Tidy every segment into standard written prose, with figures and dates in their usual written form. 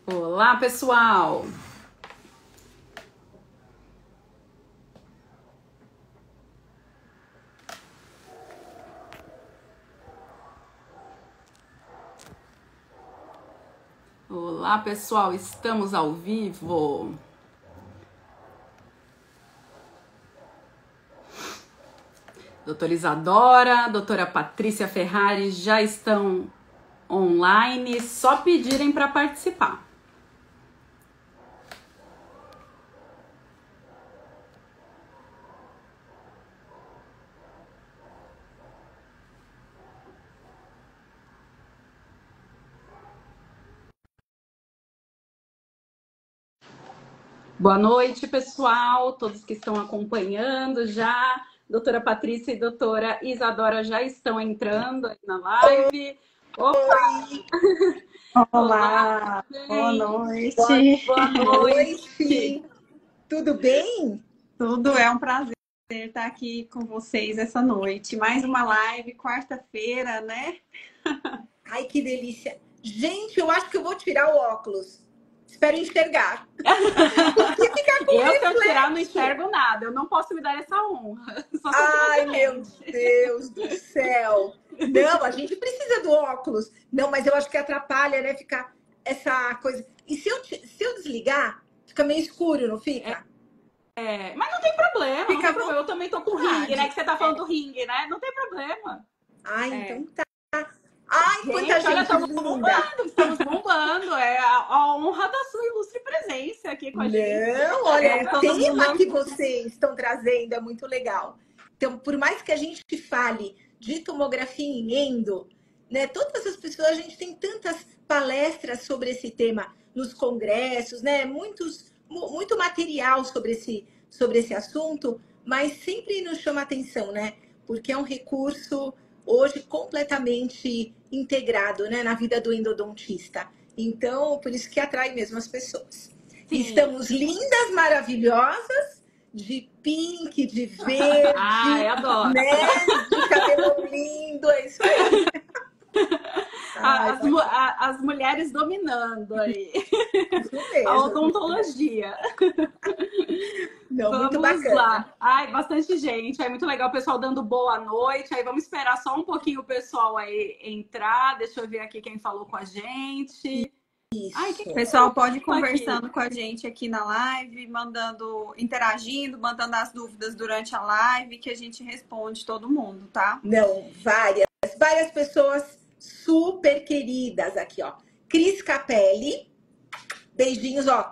Olá, pessoal! Olá, pessoal! Estamos ao vivo. Doutora Isadora, doutora Patrícia Ferrari já estão online, só pedirem para participar. Boa noite, pessoal, todos que estão acompanhando já. Doutora Patrícia e doutora Isadora já estão entrando aí na live. Opa! Oi! Olá, boa noite. Boa noite. Tudo bem? Tudo, é um prazer estar aqui com vocês essa noite. Mais uma live, quarta-feira, né? Ai, que delícia. Gente, eu acho que eu vou tirar o óculos. Espero enxergar. Porque ficar com eu, se eu tirar, não enxergo nada. Eu não posso me dar essa honra. Ai, meu Deus do céu. Não, a gente precisa do óculos. Não, mas eu acho que atrapalha, né? Ficar essa coisa. E se eu desligar, fica meio escuro, não fica? Mas não tem problema. Fica bom. Eu também tô com o ringue, né? Que você tá falando do ringue, né? Não tem problema. Ai, então tá. Ai, gente, quanta gente olha, estamos bombando. É a honra da sua ilustre presença aqui com a gente. Não, olha, o tema que vocês estão trazendo é muito legal. Então, por mais que a gente fale de tomografia em endo, né, todas as pessoas, a gente tem tantas palestras sobre esse tema nos congressos, né, muito material sobre esse assunto, mas sempre nos chama atenção, né, porque é um recurso hoje completamente integrado, né, na vida do endodontista. Então, por isso que atrai mesmo as pessoas. Sim. Estamos lindas, maravilhosas, de pink, de verde, adoro. Né, de cabelo lindo, é isso aí. As mulheres dominando aí. Isso mesmo. A odontologia. Não, vamos muito bacana. Lá. Ai, bastante gente. É muito legal o pessoal dando boa noite. Aí vamos esperar só um pouquinho o pessoal aí entrar. Deixa eu ver aqui quem falou com a gente. Isso. Ai, o pessoal pode ir conversando com a gente aqui na live, interagindo, mandando as dúvidas durante a live, que a gente responde todo mundo, tá? Não, várias pessoas super queridas aqui, ó. Cris Capelli, beijinhos, ó,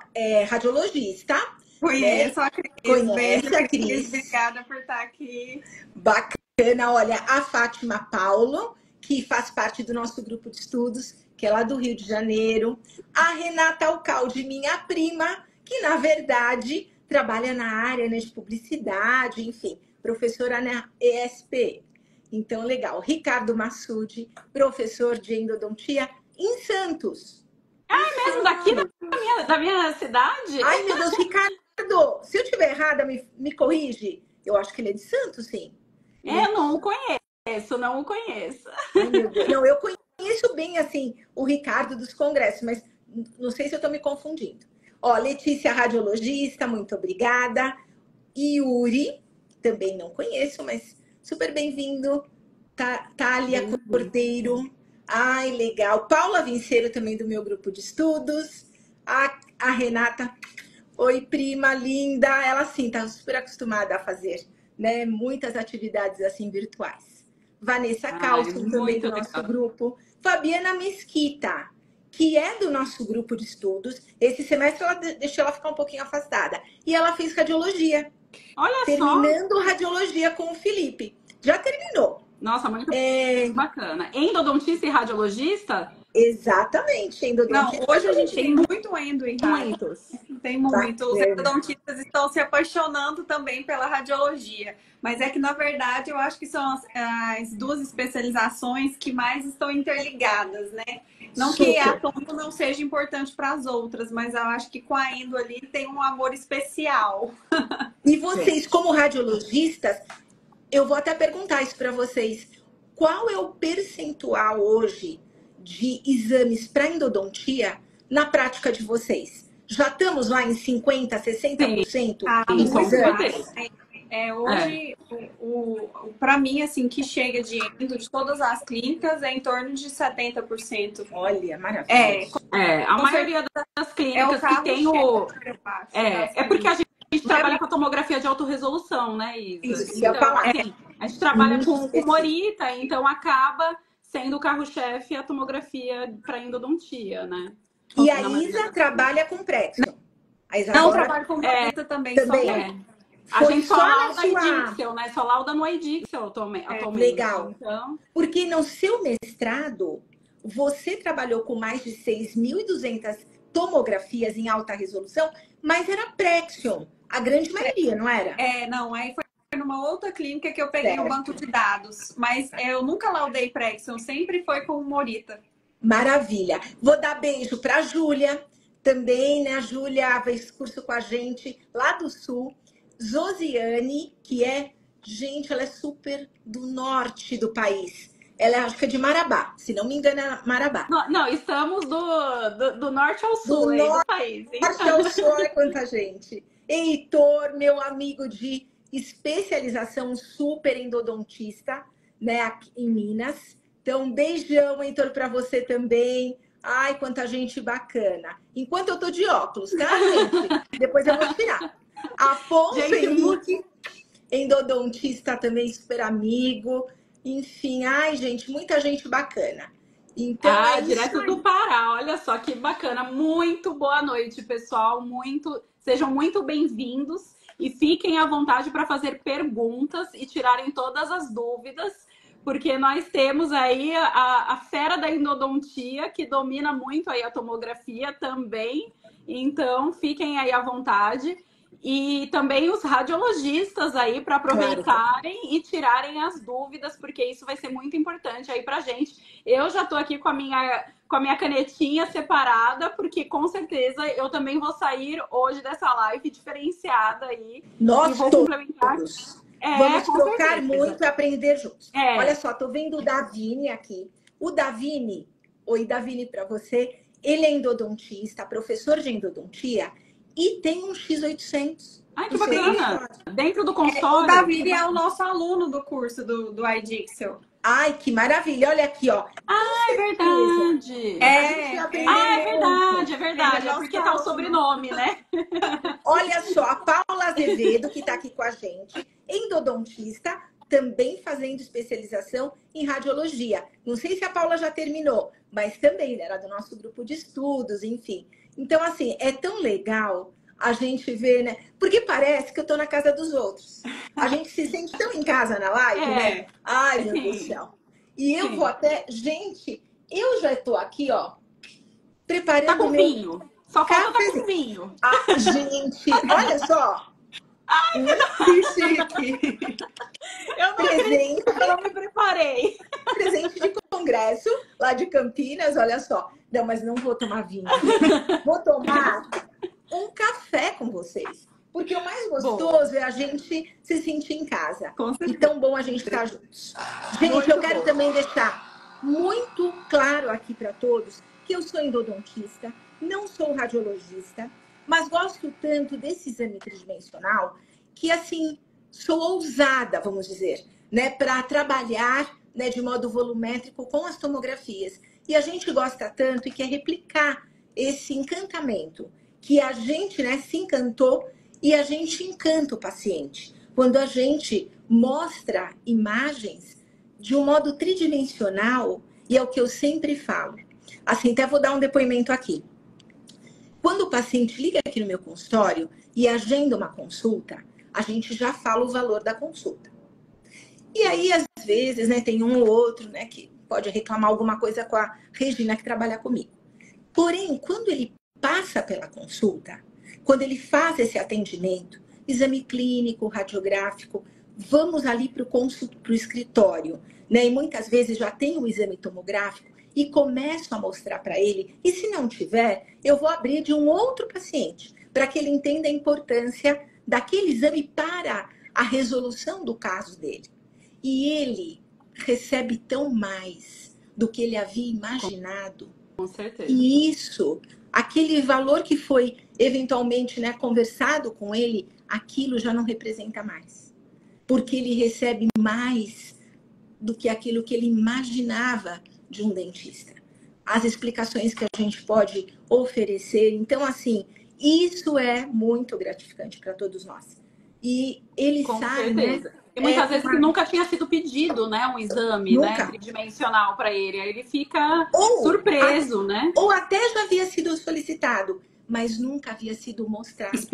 radiologista. Conheço a Cris. Conhece a Cris. Obrigada por estar aqui. Bacana, olha, a Fátima Paulo, que faz parte do nosso grupo de estudos, que é lá do Rio de Janeiro. A Renata Alcalde, minha prima, que na verdade trabalha na área, né, de publicidade, enfim, professora na ESP. Então, legal. Ricardo Massude, professor de endodontia em Santos. Mesmo daqui da minha cidade? Ai, meu Deus, Ricardo, se eu estiver errada, me corrige. Eu acho que ele é de Santos, sim. Eu não o conheço, não o conheço. Ai, meu Deus. Não, eu conheço bem, assim, o Ricardo dos congressos, mas não sei se eu estou me confundindo. Ó, Letícia, radiologista, muito obrigada. Yuri, também não conheço, mas super bem-vindo. Thalia Cordeiro. Ai, legal. Paula Vinceiro, também do meu grupo de estudos. A Renata. Oi, prima linda. Ela, sim, tá super acostumada a fazer, né, muitas atividades, assim, virtuais. Vanessa Carlson, também do nosso grupo. Fabiana Mesquita, que é do nosso grupo de estudos. Esse semestre ela deixou ela ficar um pouquinho afastada. E ela fez radiologia. Olha terminando radiologia com o Felipe. Já terminou. Nossa, muito bacana. Endodontista e radiologista? Exatamente, endodontista. Não, hoje a gente tem muito endo em muitos. Tem muito. Os endodontistas estão se apaixonando também pela radiologia. Mas é que, na verdade, eu acho que são as duas especializações que mais estão interligadas, né? Não que a tombo não seja importante para as outras, mas eu acho que com a endo ali tem um amor especial. E vocês, como radiologistas, eu vou até perguntar isso para vocês. Qual é o percentual hoje de exames para endodontia na prática de vocês? Já estamos lá em 50%, 60% Sim, dos com exames? certeza. Hoje, para mim, assim, que chega de endo de todas as clínicas é em torno de 70%. Olha, maravilhoso. A maioria das clínicas que tem o... É porque a gente trabalha com a tomografia de autorresolução, né, Isa? Isso, Então, assim, a gente trabalha com morita, então acaba sendo o carro-chefe a tomografia para endodontia, né? E a Isa trabalha com Prexion. A Isadora... Não, trabalho com morita também. A gente só lauda Idixel, né? Só lauda no Idixel atualmente. Legal. Então... Porque no seu mestrado, você trabalhou com mais de 6.200 tomografias em alta resolução, mas era Prexion, a grande maioria, não era? Não, aí foi numa outra clínica que eu peguei o banco de dados, mas eu nunca laudei Prexion, sempre foi com morita. Maravilha. Vou dar beijo para a Júlia, também, né? A Júlia fez curso com a gente lá do Sul. Josiane, que gente, ela é super do norte do país. Ela acho que é de Marabá, se não me engano é Marabá. Não, estamos do norte ao sul do país. Do norte ao sul, olha quanta gente. Heitor, meu amigo de especialização, super endodontista, né, aqui em Minas. Então, beijão, Heitor, para você também. Ai, quanta gente bacana. Enquanto eu tô de óculos, tá, gente? Depois eu vou tirar. Afonso Henrique, endodontista também, super amigo. Enfim, gente, muita gente bacana. Então, direto do Pará, olha só que bacana. Muito boa noite, pessoal. Sejam muito bem-vindos e fiquem à vontade para fazer perguntas e tirarem todas as dúvidas, porque nós temos aí a fera da endodontia que domina muito aí a tomografia também. Então, fiquem aí à vontade. E também os radiologistas aí para aproveitarem e tirarem as dúvidas, porque isso vai ser muito importante aí pra gente. Eu já tô aqui com a minha canetinha separada, porque com certeza eu também vou sair hoje dessa live diferenciada aí. Nós e vou complementar. Vamos trocar muito e aprender juntos. Olha só, tô vendo o Davini aqui. O Davini, oi Davini para você, ele é endodontista, professor de endodontia, e tem um X800. Ai, que bacana! Dentro do consultório. O Davi é o nosso aluno do curso do iDixel. Ai, que maravilha! Olha aqui, ó. É verdade! É verdade. É porque tá o sobrenome, né? Olha só, a Paula Azevedo, que tá aqui com a gente, endodontista, também fazendo especialização em radiologia. Não sei se a Paula já terminou, mas também era do nosso grupo de estudos, enfim. Então, assim, é tão legal a gente ver, né? Porque parece que eu tô na casa dos outros. A gente se sente tão em casa na live, né? Ai, meu Deus do céu. E eu vou até... Gente, eu já tô aqui, ó, preparando... Tá com vinho. Só falta tá com vinho. Gente, olha só. Ai, que chique. Eu não acredito, eu não me preparei. Presente de congresso, lá de Campinas, olha só. Não, mas não vou tomar vinho. Vou tomar um café com vocês. Porque o mais gostoso é a gente se sentir em casa. E tão bom a gente estar juntos. Gente, eu quero também deixar muito claro aqui para todos que eu sou endodontista, não sou radiologista, mas gosto tanto desse exame tridimensional que, assim, sou ousada, vamos dizer, né, para trabalhar, né, de modo volumétrico com as tomografias. E a gente gosta tanto e quer replicar esse encantamento, que a gente, né, se encantou e a gente encanta o paciente. Quando a gente mostra imagens de um modo tridimensional, e é o que eu sempre falo. Assim, até vou dar um depoimento aqui. Quando o paciente liga aqui no meu consultório e agenda uma consulta, a gente já fala o valor da consulta. E aí, às vezes, né, tem um ou outro, né, que pode reclamar alguma coisa com a Regina, que trabalha comigo. Porém, quando ele passa pela consulta, quando ele faz esse atendimento, exame clínico, radiográfico, vamos ali para o escritório, né, e muitas vezes já tem o exame tomográfico, e começo a mostrar para ele, e se não tiver, eu vou abrir de um outro paciente, para que ele entenda a importância daquele exame para a resolução do caso dele. E ele recebe tão mais do que ele havia imaginado. Com certeza. E isso, aquele valor que foi eventualmente, né, conversado com ele, aquilo já não representa mais. Porque ele recebe mais do que aquilo que ele imaginava de um dentista. As explicações que a gente pode oferecer. Então, assim, isso é muito gratificante para todos nós. E ele Com sai, certeza. né? E muitas vezes que nunca tinha sido pedido, né, um exame, né, tridimensional para ele. Aí ele fica surpreso, né? Ou até já havia sido solicitado, mas nunca havia sido mostrado.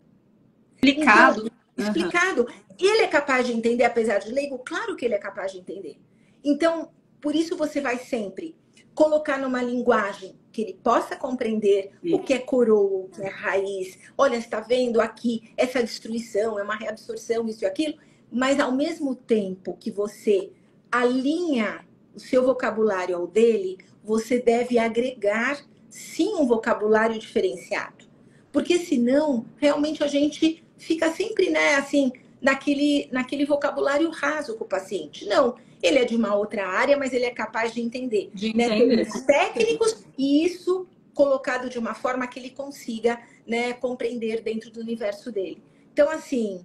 Explicado. Então, explicado. Ele é capaz de entender, apesar de leigo? Claro que ele é capaz de entender. Então, por isso você vai sempre colocar numa linguagem que ele possa compreender o que é coroa, o que é raiz. Olha, está vendo aqui essa destruição, é uma reabsorção, isso e aquilo. Mas, ao mesmo tempo que você alinha o seu vocabulário ao dele, você deve agregar, sim, um vocabulário diferenciado. Porque, senão, realmente a gente fica sempre, né, assim, naquele vocabulário raso com o paciente. Não, ele é de uma outra área, mas ele é capaz de entender. Né, termos técnicos, e isso colocado de uma forma que ele consiga, né, compreender dentro do universo dele. Então, assim,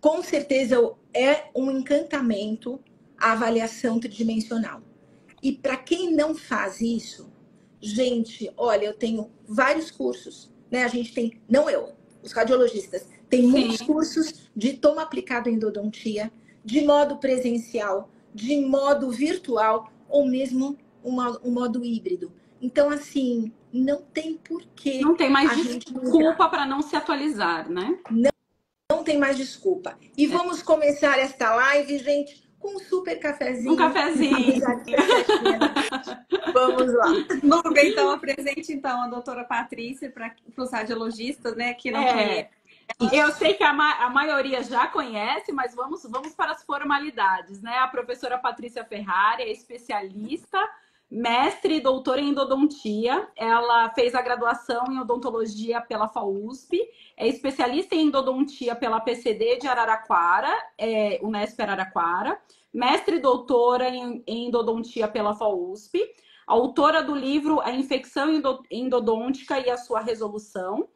com certeza é um encantamento a avaliação tridimensional. E para quem não faz isso, gente, olha, eu tenho vários cursos, né? A gente tem, não eu, os radiologistas, tem muitos cursos de toma aplicado em endodontia, de modo presencial, de modo virtual, ou mesmo um modo híbrido. Então, assim, não tem porquê. Não tem mais desculpa para não se atualizar, né? Não tem mais desculpa. E vamos começar esta live, gente, com um super cafezinho. Um cafezinho. Vamos lá. Luga, então, apresente então a doutora Patrícia para os radiologistas, né, que não conhecem. Eu sei que a maioria já conhece, mas vamos para as formalidades, né? A professora Patrícia Ferrari é especialista, mestre e doutora em endodontia. Ela fez a graduação em odontologia pela FAUSP, é especialista em endodontia pela PCD de Araraquara, Unesp Araraquara, mestre e doutora em endodontia pela FAUSP, autora do livro A Infecção Endodôntica e a Sua Resolução.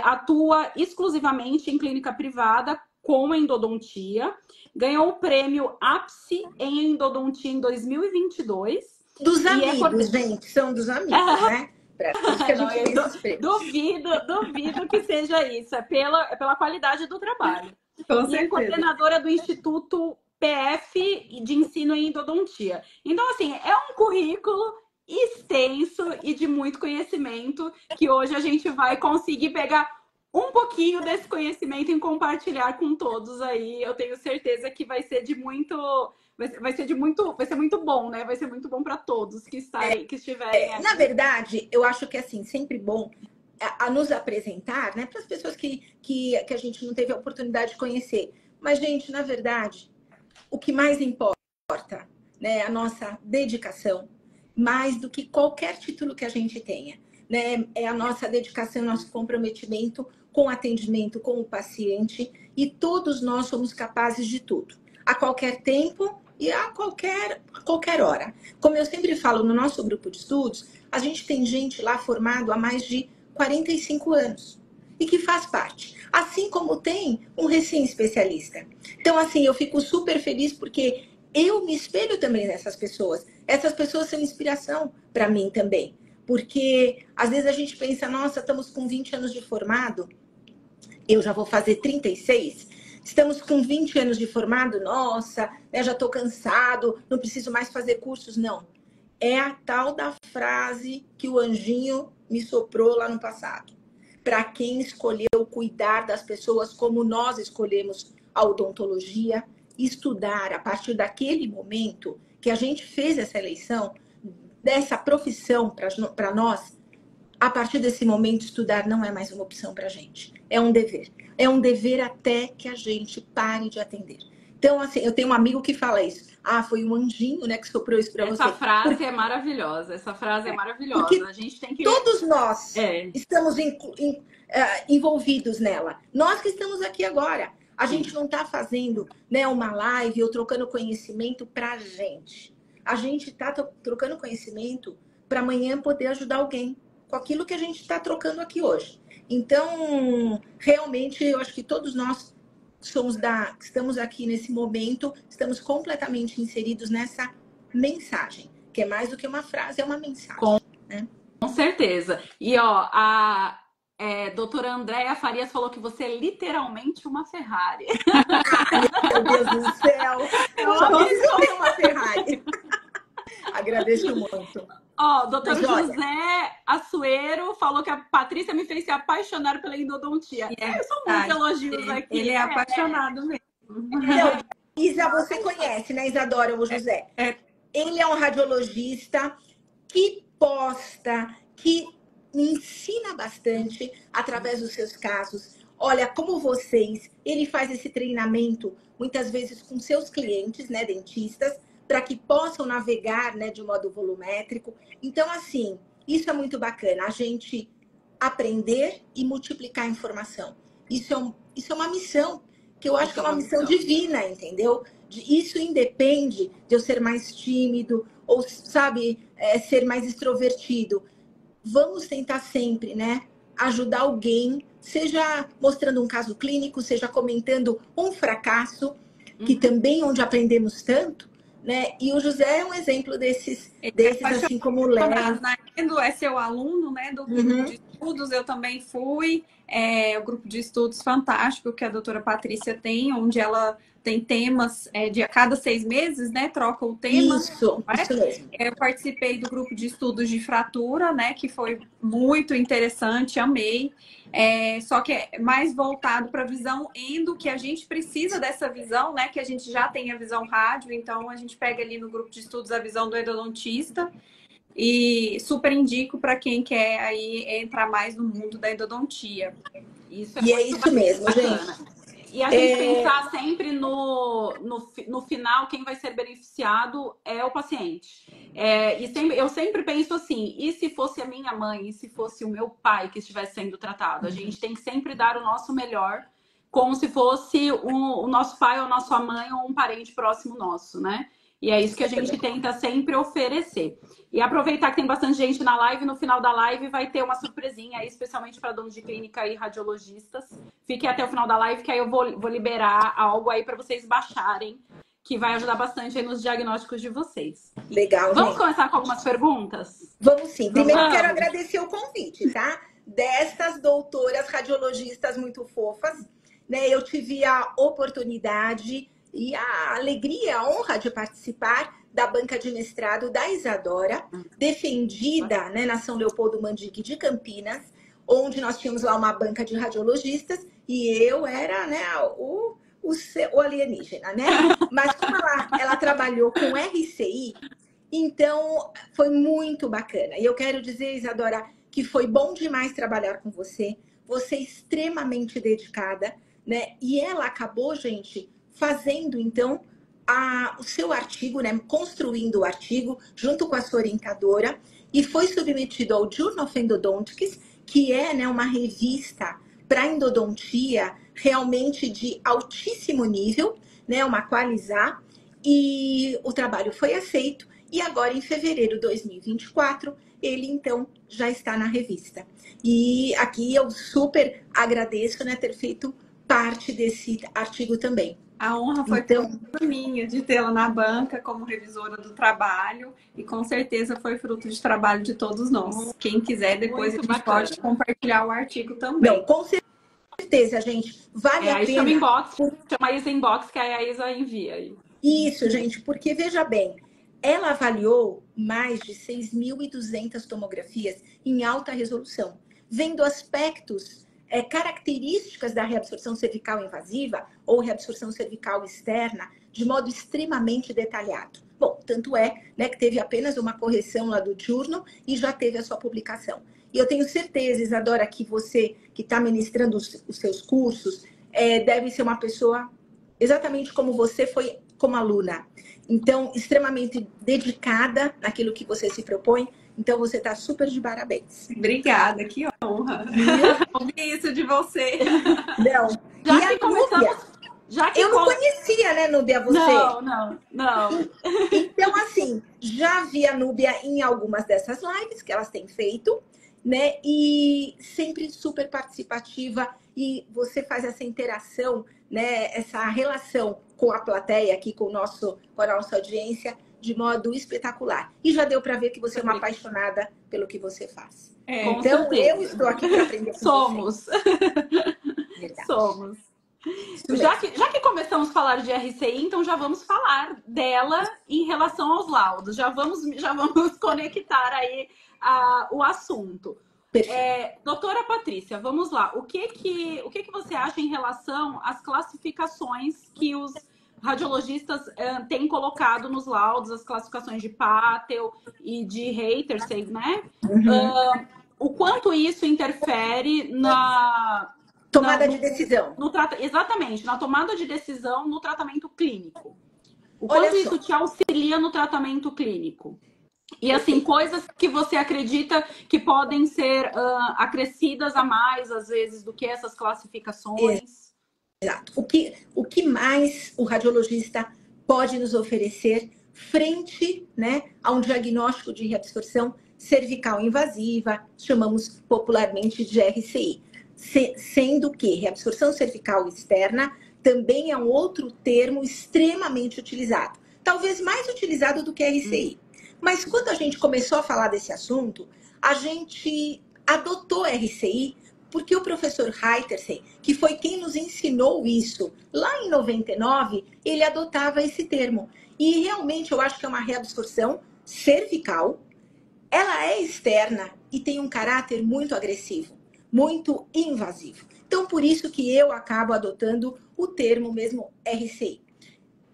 Atua exclusivamente em clínica privada com endodontia. Ganhou o prêmio Ápice em Endodontia em 2022. Dos amigos, gente. São dos amigos, né? Isso que a gente Duvido que seja isso. É pela qualidade do trabalho. Com certeza. E é coordenadora do Instituto PF de Ensino em Endodontia. Então, assim, é um currículo extenso e de muito conhecimento que hoje a gente vai conseguir pegar um pouquinho desse conhecimento e compartilhar com todos aí. Eu tenho certeza que vai ser muito bom, né? Vai ser muito bom para todos que estiverem aqui. Na verdade, eu acho que assim, sempre bom a nos apresentar, né, para as pessoas que a gente não teve a oportunidade de conhecer. Mas, gente, na verdade, o que mais importa, né, a nossa dedicação, mais do que qualquer título que a gente tenha, né? É a nossa dedicação, nosso comprometimento com o atendimento, com o paciente, e todos nós somos capazes de tudo, a qualquer tempo e a qualquer hora. Como eu sempre falo no nosso grupo de estudos, a gente tem gente lá formado há mais de 45 anos e que faz parte, assim como tem um recém-especialista. Então, assim, eu fico super feliz porque eu me espelho também nessas pessoas. Essas pessoas são inspiração para mim também. Porque às vezes a gente pensa, nossa, estamos com 20 anos de formado, eu já vou fazer 36. Estamos com 20 anos de formado, nossa, né, já estou cansado, não preciso mais fazer cursos. Não. É a tal da frase que o anjinho me soprou lá no passado. Para quem escolheu cuidar das pessoas como nós escolhemos a odontologia, estudar a partir daquele momento que a gente fez essa eleição, dessa profissão para nós, a partir desse momento estudar não é mais uma opção para a gente. É um dever. É um dever até que a gente pare de atender. Então, assim, eu tenho um amigo que fala isso. Ah, foi um anjinho, né, que soprou isso para você. Essa frase é maravilhosa. Essa frase é maravilhosa. Porque a gente tem que... todos nós estamos envolvidos nela. Nós que estamos aqui agora. A gente não está fazendo, né, uma live ou trocando conhecimento para a gente. A gente está trocando conhecimento para amanhã poder ajudar alguém com aquilo que a gente está trocando aqui hoje. Então, realmente, eu acho que todos nós estamos aqui nesse momento, estamos completamente inseridos nessa mensagem, que é mais do que uma frase, é uma mensagem. Com certeza. E ó, a doutora Andréa Farias falou que você é literalmente uma Ferrari. Meu Deus do céu! Só preciso ter uma Ferrari. Agradeço muito. Ó, doutor José Assuero falou que a Patrícia me fez se apaixonar pela endodontia. São muitos elogios aqui. Ele é apaixonado mesmo. Então, Isa, você conhece, né, Isadora, o José? Ele é um radiologista que posta, que me ensina bastante através dos seus casos. Olha, como vocês, ele faz esse treinamento muitas vezes com seus clientes, né, dentistas, para que possam navegar, né, de modo volumétrico. Então, assim, isso é muito bacana, a gente aprender e multiplicar a informação. Isso é uma missão, que eu acho que é uma missão divina, entendeu? Isso independe de eu ser mais tímido ou, sabe, ser mais extrovertido. Vamos tentar sempre, né, ajudar alguém, seja mostrando um caso clínico, seja comentando um fracasso, que também onde aprendemos tanto, né? E o José é um exemplo desses assim como o Léo. É seu aluno, né, do grupo de estudos, eu também fui. O grupo de estudos fantástico que a doutora Patrícia tem, onde ela tem temas de a cada 6 meses, né? Troca o tema. Isso mesmo. Eu participei do grupo de estudos de fratura, né? Que foi muito interessante, amei. Só que é mais voltado para a visão endo, que a gente precisa dessa visão, né? Que a gente já tem a visão rádio, então a gente pega ali no grupo de estudos a visão do endodontista. E super indico para quem quer aí entrar mais no mundo da endodontia. Isso é isso mesmo, bacana, gente. E a gente pensar sempre no final, quem vai ser beneficiado é o paciente. Eu sempre penso assim, e se fosse a minha mãe, e se fosse o meu pai que estivesse sendo tratado? A gente tem que sempre dar o nosso melhor, como se fosse o nosso pai ou a nossa mãe ou um parente próximo nosso, né? E é isso que a gente tenta sempre oferecer. E aproveitar que tem bastante gente na live, no final da live vai ter uma surpresinha aí, especialmente para donos de clínica e radiologistas. Fiquem até o final da live, que aí eu vou liberar algo aí para vocês baixarem, que vai ajudar bastante aí nos diagnósticos de vocês. Legal, Vamos começar com algumas perguntas? Vamos sim. Primeiro eu quero agradecer o convite, tá? Destas doutoras radiologistas muito fofas, né? Eu tive a oportunidade e a alegria, a honra de participar da banca de mestrado da Isadora, defendida, né, na São Leopoldo Mandigue de Campinas, onde nós tínhamos lá uma banca de radiologistas e eu era, né, o alienígena, né? Mas como ela trabalhou com RCI, então foi muito bacana. E eu quero dizer, Isadora, que foi bom demais trabalhar com você. Você é extremamente dedicada, né? E ela acabou, gente, fazendo, então, o seu artigo, né? Construindo o artigo junto com a sua orientadora e foi submetido ao Journal of Endodontics, que é, né, uma revista para endodontia realmente de altíssimo nível, né? Uma Qualizar. E o trabalho foi aceito e agora, em fevereiro de 2024, ele, então, já está na revista. E aqui eu super agradeço, né, ter feito parte desse artigo também. A honra foi minha de tê-la na banca como revisora do trabalho e com certeza foi fruto de trabalho de todos nós. Quem quiser, depois a gente pode compartilhar o artigo também. Não, com certeza, gente. Vale a pena. Chama inbox, chama Isa Inbox, que a Isa envia aí. Isso, gente, porque veja bem, ela avaliou mais de 6.200 tomografias em alta resolução, vendo aspectos características da reabsorção cervical invasiva ou reabsorção cervical externa de modo extremamente detalhado. Bom, tanto é, né, que teve apenas uma correção lá do Journal e já teve a sua publicação. E eu tenho certeza, Isadora, que você que está ministrando os seus cursos deve ser uma pessoa exatamente como você foi como aluna. Então, extremamente dedicada naquilo que você se propõe. Então, você está super de parabéns. Obrigada, que honra. Ouvi isso de você. Não. Já que começamos Já que Eu não conhecia, né, Núbia, você? Não. Então, assim, já vi a Núbia em algumas dessas lives que elas têm feito, né? E sempre super participativa. E você faz essa interação, né? Essa relação com a plateia aqui, com a nossa audiência, de modo espetacular. E já deu para ver que você é uma apaixonada pelo que você faz. Então, eu estou aqui para aprender com Somos. você. Verdade. Somos. Já que começamos a falar de RCI, então já vamos falar dela em relação aos laudos. Já vamos conectar aí o assunto. Doutora Patrícia, vamos lá. O que você acha em relação às classificações que os radiologistas têm colocado nos laudos, as classificações de Patel e de Haytersey, né? O quanto isso interfere na tomada de decisão. Exatamente, na tomada de decisão no tratamento clínico. O quanto isso te auxilia no tratamento clínico. E assim, coisas que você acredita que podem ser acrescidas a mais, às vezes, do que essas classificações. Exato. O que mais o radiologista pode nos oferecer frente, né, a um diagnóstico de reabsorção cervical invasiva, chamamos popularmente de RCI. Sendo que reabsorção cervical externa também é um outro termo extremamente utilizado. Talvez mais utilizado do que RCI. Mas quando a gente começou a falar desse assunto, a gente adotou RCI porque o professor Haytersey, que foi quem nos ensinou isso lá em 99, ele adotava esse termo. E realmente eu acho que é uma reabsorção cervical. Ela é externa e tem um caráter muito agressivo, muito invasivo. Então, por isso que eu acabo adotando o termo mesmo RCI.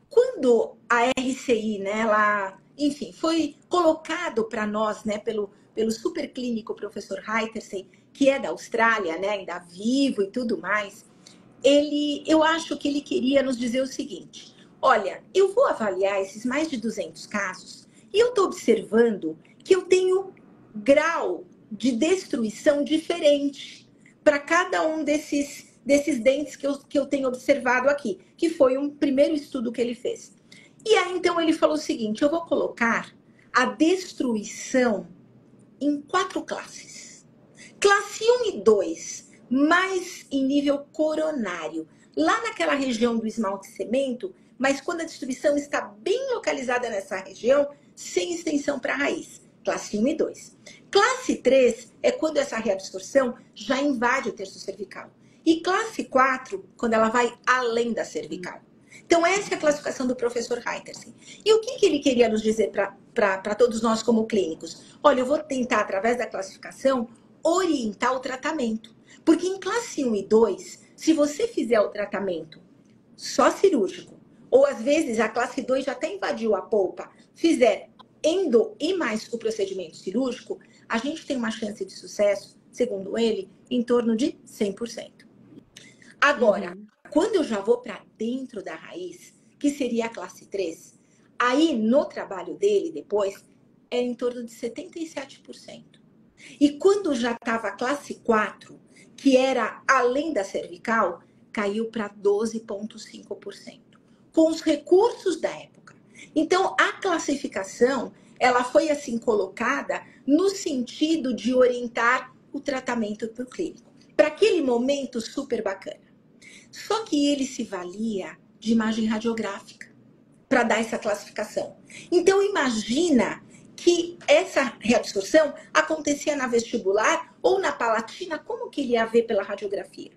Quando a RCI, né, ela, enfim, foi colocado para nós, né, pelo superclínico professor Haytersey, que é da Austrália, né, ainda vivo e tudo mais, eu acho que ele queria nos dizer o seguinte: olha, eu vou avaliar esses mais de 200 casos e eu estou observando que eu tenho grau de destruição diferente para cada um desses dentes que eu tenho observado aqui, que foi um primeiro estudo que ele fez. E aí, então, ele falou o seguinte: eu vou colocar a destruição em 4 classes. Classe 1 e 2, mais em nível coronário, lá naquela região do esmalte-cimento, mas quando a destruição está bem localizada nessa região, sem extensão para a raiz. Classe 1 e 2. Classe 3 é quando essa reabsorção já invade o terço cervical. E classe 4, quando ela vai além da cervical. Então, essa é a classificação do professor Haytersey. E o que ele queria nos dizer para todos nós como clínicos? Olha, eu vou tentar, através da classificação, orientar o tratamento. Porque em classe 1 e 2, se você fizer o tratamento só cirúrgico, ou às vezes a classe 2 já até invadiu a polpa, fizer endo e mais o procedimento cirúrgico, a gente tem uma chance de sucesso, segundo ele, em torno de 100%. Agora, quando eu já vou para dentro da raiz, que seria a classe 3, aí no trabalho dele depois, é em torno de 77%. E quando já estava a classe 4, que era além da cervical, caiu para 12,5%. Com os recursos da época. Então, a classificação, ela foi assim colocada no sentido de orientar o tratamento para o clínico. Para aquele momento super bacana. Só que ele se valia de imagem radiográfica para dar essa classificação. Então, imagina que essa reabsorção acontecia na vestibular ou na palatina, como que ele ia ver pela radiografia?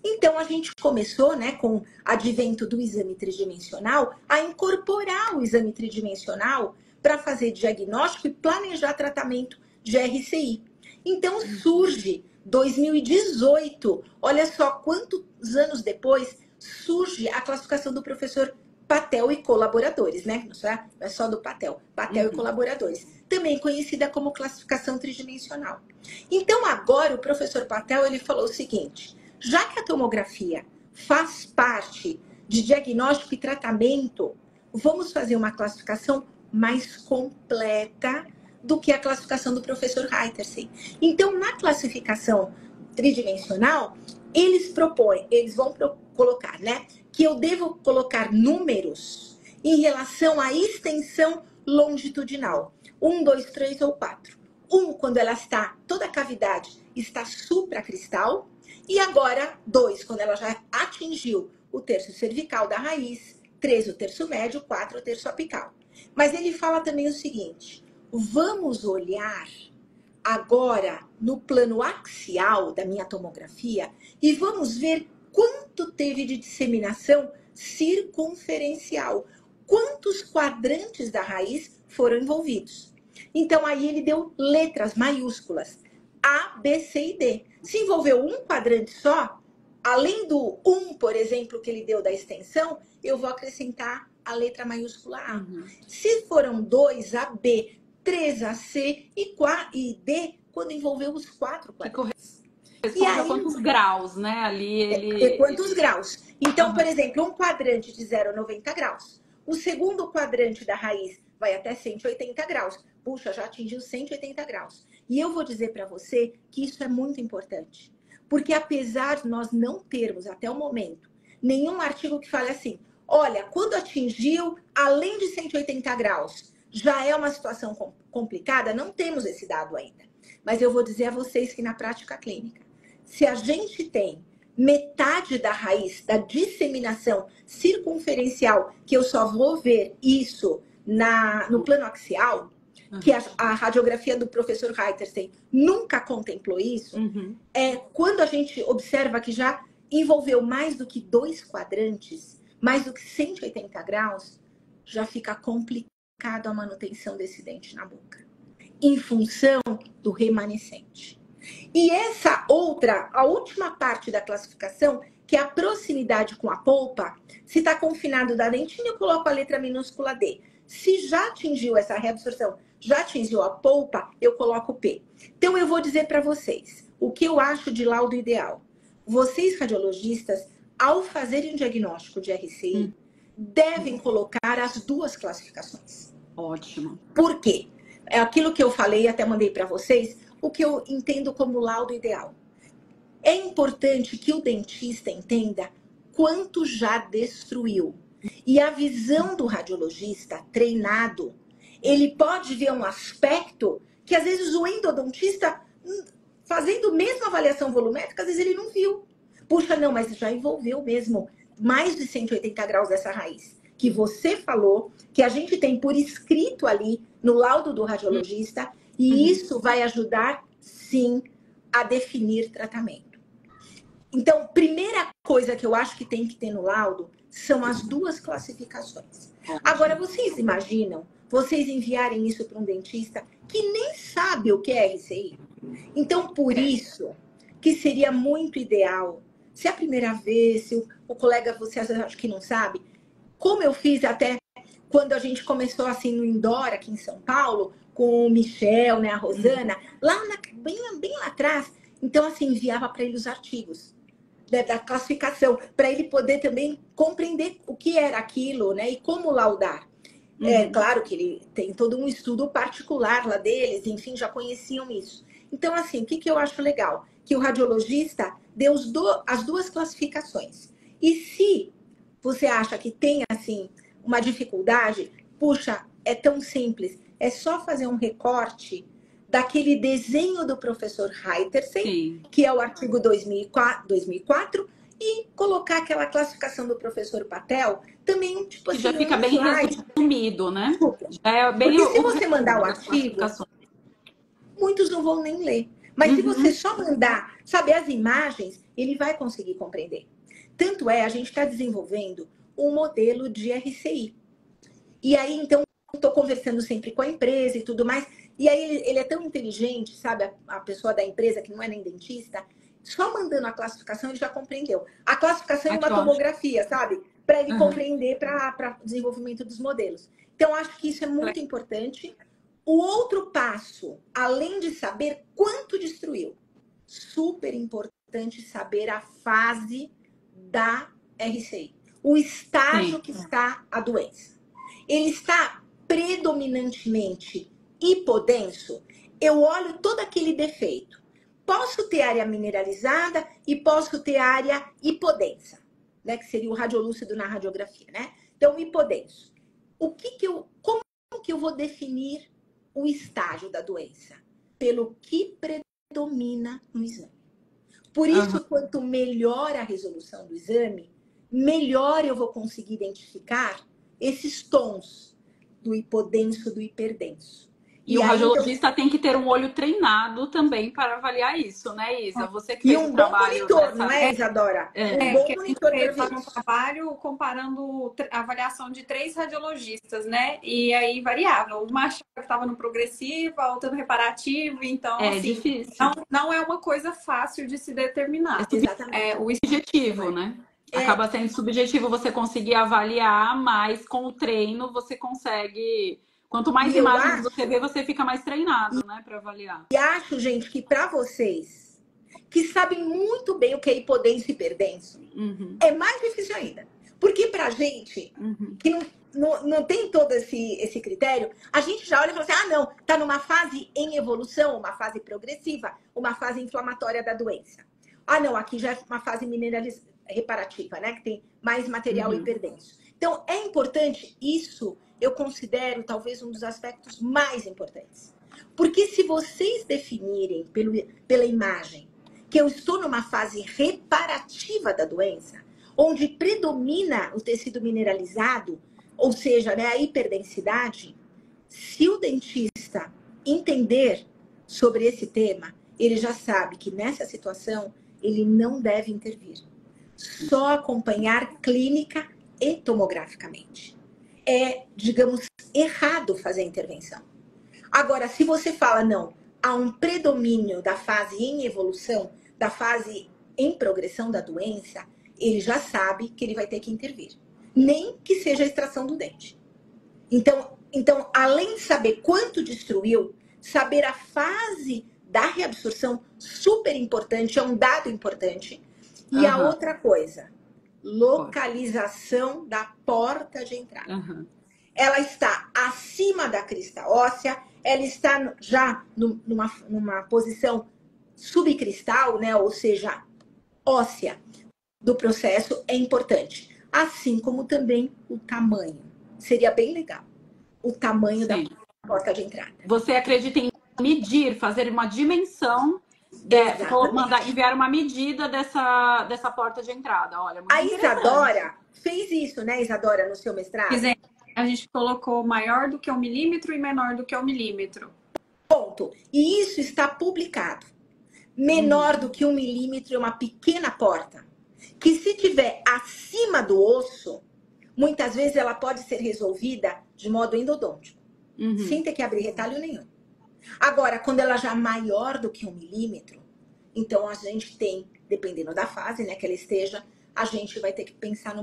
Então, a gente começou, né, com o advento do exame tridimensional, a incorporar o exame tridimensional para fazer diagnóstico e planejar tratamento de RCI. Então, surge 2018, olha só quantos anos depois, surge a classificação do professor Patel e colaboradores, né? Não é só do Patel e colaboradores. Também conhecida como classificação tridimensional. Então, agora, o professor Patel, ele falou o seguinte: já que a tomografia faz parte de diagnóstico e tratamento, vamos fazer uma classificação mais completa do que a classificação do professor Haytersey. Então, na classificação tridimensional, eles vão colocar, né? Que eu devo colocar números em relação à extensão longitudinal. 1, 2, 3 ou 4. 1, quando ela está, toda a cavidade está supracristal. E agora, 2, quando ela já atingiu o terço cervical da raiz. 3, o terço médio. 4, o terço apical. Mas ele fala também o seguinte: vamos olhar agora no plano axial da minha tomografia e vamos ver quanto teve de disseminação circunferencial. Quantos quadrantes da raiz foram envolvidos. Então, aí ele deu letras maiúsculas. A, B, C e D. Se envolveu um quadrante só, além do 1, por exemplo, que ele deu da extensão, eu vou acrescentar a letra maiúscula A. Se foram 2, a B, 3, a C e D, quando envolveu os 4 quadrantes. E aí, quantos graus, né? Ali ele... Quantos graus. Então, por exemplo, um quadrante de 0 a 90 graus. O segundo quadrante da raiz vai até 180 graus. Puxa, já atingiu 180 graus. E eu vou dizer para você que isso é muito importante. Porque apesar de nós não termos, até o momento, nenhum artigo que fale assim, olha, quando atingiu além de 180 graus, já é uma situação complicada, não temos esse dado ainda. Mas eu vou dizer a vocês que na prática clínica, se a gente tem metade da raiz, da disseminação circunferencial, que eu só vou ver isso no plano axial, que a radiografia do professor Heitersen nunca contemplou isso, quando a gente observa que já envolveu mais do que 2 quadrantes, mais do que 180 graus, já fica complicado a manutenção desse dente na boca, em função do remanescente. E essa outra, a última parte da classificação, que é a proximidade com a polpa, se está confinado da dentina, eu coloco a letra minúscula D. Se já atingiu essa reabsorção, já atingiu a polpa, eu coloco P. Então, eu vou dizer para vocês o que eu acho de laudo ideal. Vocês, radiologistas, ao fazerem um diagnóstico de RCI, devem colocar as 2 classificações. Ótimo. Por quê? É aquilo que eu falei, até mandei para vocês, o que eu entendo como laudo ideal. É importante que o dentista entenda quanto já destruiu. E a visão do radiologista treinado, ele pode ver um aspecto que às vezes o endodontista, fazendo mesmo avaliação volumétrica, às vezes ele não viu. Puxa, não, mas já envolveu mesmo mais de 180 graus dessa raiz. Que você falou, que a gente tem por escrito ali no laudo do radiologista, e isso vai ajudar, sim, a definir tratamento. Então, primeira coisa que eu acho que tem que ter no laudo são as 2 classificações. Agora, vocês imaginam vocês enviarem isso para um dentista que nem sabe o que é RCI? Então, por isso que seria muito ideal, se é a primeira vez, se o colega, você acha que não sabe, como eu fiz até quando a gente começou assim no Indoor, aqui em São Paulo, com o Michel, né, a Rosana, bem lá atrás. Então, assim, enviava para ele os artigos da classificação, para ele poder também compreender o que era aquilo, né, e como laudar. É claro que ele tem todo um estudo particular lá deles, enfim, já conheciam isso. Então, assim, o que eu acho legal? Que o radiologista deu as 2 classificações. E se você acha que tem, assim, uma dificuldade, puxa, é tão simples. É só fazer um recorte daquele desenho do professor Heitersen, que é o artigo 2004, e colocar aquela classificação do professor Patel, também, tipo assim, já fica bem resumido, né? Já é bem. Porque se você mandar o artigo, muitos não vão nem ler. Mas se você só mandar, saber as imagens, ele vai conseguir compreender. Tanto é, a gente está desenvolvendo um modelo de RCI. E aí, então, estou conversando sempre com a empresa e tudo mais. E aí, ele é tão inteligente, sabe? A pessoa da empresa, que não é nem dentista, só mandando a classificação, ele já compreendeu. A classificação é uma tomografia, sabe? Para ele compreender para o desenvolvimento dos modelos. Então, acho que isso é muito importante. O outro passo, além de saber quanto destruiu, super importante saber a fase da RCI. O estágio que está a doença. Ele está predominantemente hipodenso, eu olho todo aquele defeito. Posso ter área mineralizada e posso ter área hipodensa. né? Que seria o radiolúcido na radiografia, né? Então, o hipodenso. Como que eu vou definir o estágio da doença? Pelo que predomina no exame. Por isso, quanto melhor a resolução do exame, melhor eu vou conseguir identificar esses tons do hipodenso, do hiperdenso. E o radiologista tem que ter um olho treinado também para avaliar isso, né, Isa? Você que fez um bom monitor, não é, Isadora? Um bom monitor para um trabalho comparando a avaliação de 3 radiologistas, né? E aí variava. Uma achava que estava no progressivo, a outra no reparativo. Então, assim, difícil. Não é uma coisa fácil de se determinar. É o subjetivo, né? Acaba sendo subjetivo você conseguir avaliar, mas com o treino você consegue... Quanto mais imagens você vê, você fica mais treinado, né, para avaliar. E acho, gente, que para vocês que sabem muito bem o que é hipodenso e hiperdenso, é mais difícil ainda. Porque pra gente, que não tem todo esse critério, a gente já olha e fala assim, não, tá numa fase em evolução, uma fase progressiva, uma fase inflamatória da doença. Não, aqui já é uma fase reparativa, né, que tem mais material hiperdenso. Então, é importante isso... Eu considero talvez um dos aspectos mais importantes. Porque se vocês definirem pela imagem que eu estou numa fase reparativa da doença, onde predomina o tecido mineralizado, ou seja, né, a hiperdensidade, se o dentista entender sobre esse tema, ele já sabe que nessa situação ele não deve intervir. Só acompanhar clínica e tomograficamente. É, digamos, errado fazer a intervenção. Agora, se você fala, não, há um predomínio da fase em evolução, da fase em progressão da doença, ele já sabe que ele vai ter que intervir. Nem que seja a extração do dente. Então, além de saber quanto destruiu, saber a fase da reabsorção, super importante, é um dado importante. E a outra coisa... localização da porta de entrada. Ela está acima da crista óssea, ela está já numa posição subcristal, né? Ou seja, óssea do processo é importante. Assim como também o tamanho. Seria bem legal. O tamanho da porta de entrada. Você acredita em medir, fazer uma dimensão... enviar uma medida dessa porta de entrada. Olha, muito a Isadora fez isso, né, Isadora, no seu mestrado? A gente colocou maior do que 1 milímetro e menor do que 1 milímetro. Ponto. E isso está publicado. Menor do que 1 milímetro é uma pequena porta. Que se tiver acima do osso, muitas vezes ela pode ser resolvida de modo endodôntico. Sem ter que abrir retalho nenhum. Agora, quando ela já é maior do que 1 milímetro, então a gente tem, dependendo da fase, né, que ela esteja, a gente vai ter que pensar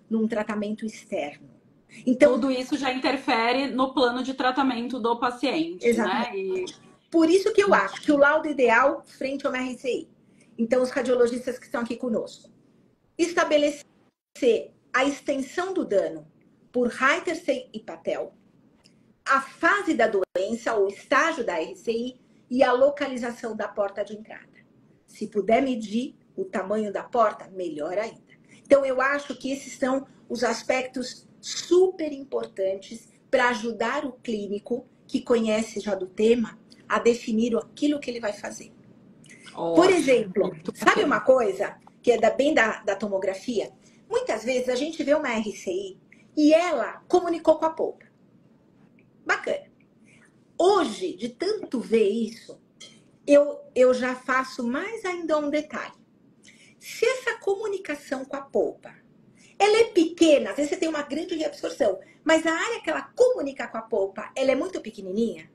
num tratamento externo. Então, tudo isso já interfere no plano de tratamento do paciente, exatamente. Né? Por isso que eu acho que o laudo ideal frente ao RCI. Então, os radiologistas que estão aqui conosco. Estabelecer a extensão do dano por Reiter e Patel, a fase da doença, o estágio da RCI e a localização da porta de entrada. Se puder medir o tamanho da porta, melhor ainda. Então, eu acho que esses são os aspectos super importantes para ajudar o clínico que conhece já do tema a definir aquilo que ele vai fazer. Por exemplo, sabe uma coisa que é bem da tomografia? Muitas vezes a gente vê uma RCI e ela comunicou com a polpa. Bacana. Hoje, de tanto ver isso, eu já faço mais ainda um detalhe. Se essa comunicação com a polpa, ela é pequena, às vezes você tem uma grande reabsorção, mas a área que ela comunica com a polpa, ela é muito pequenininha,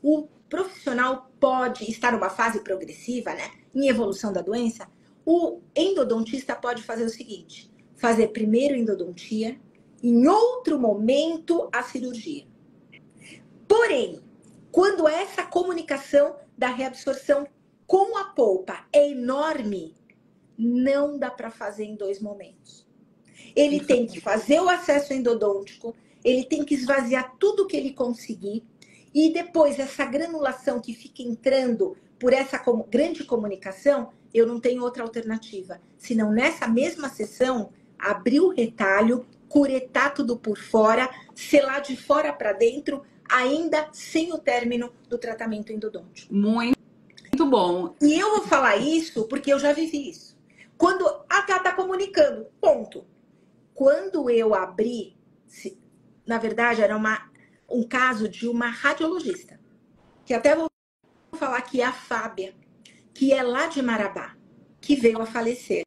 o profissional pode estar numa fase progressiva, né, em evolução da doença, o endodontista pode fazer o seguinte, fazer primeiro endodontia, em outro momento a cirurgia. Porém, quando essa comunicação da reabsorção com a polpa é enorme, não dá para fazer em 2 momentos. Ele tem que fazer o acesso endodôntico, ele tem que esvaziar tudo que ele conseguir, e depois essa granulação que fica entrando por essa grande comunicação, eu não tenho outra alternativa. Senão, nessa mesma sessão, abrir o retalho, curetar tudo por fora, selar de fora para dentro, ainda sem o término do tratamento endodôntico. Muito bom. E eu vou falar isso porque eu já vivi isso. Quando a Tá tá comunicando, ponto. Quando eu abri, na verdade era um caso de uma radiologista, que até vou falar que é a Fábia, que é lá de Marabá, que veio a falecer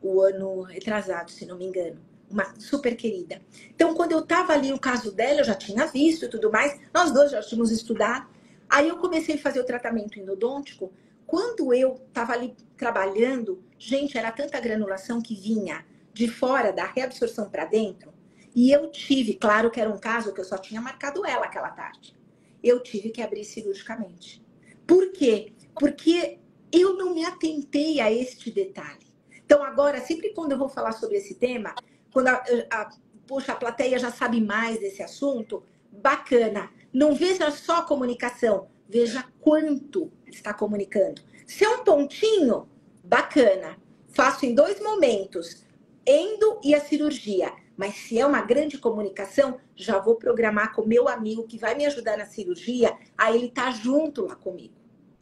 o ano retrasado, se não me engano. Uma super querida. Então, quando eu estava ali no caso dela, eu já tinha visto e tudo mais, nós dois já tínhamos estudado. Aí eu comecei a fazer o tratamento endodôntico. Quando eu estava ali trabalhando, gente, era tanta granulação que vinha de fora da reabsorção para dentro. E eu tive, claro que era um caso que eu só tinha marcado ela aquela tarde. Eu tive que abrir cirurgicamente. Por quê? Porque eu não me atentei a este detalhe. Então, agora, sempre quando eu vou falar sobre esse tema, quando poxa, a plateia já sabe mais desse assunto, bacana. Não veja só a comunicação, veja quanto está comunicando. Se é um pontinho, bacana. Faço em 2 momentos, endo e a cirurgia. Mas se é uma grande comunicação, já vou programar com o meu amigo que vai me ajudar na cirurgia, aí ele tá junto lá comigo.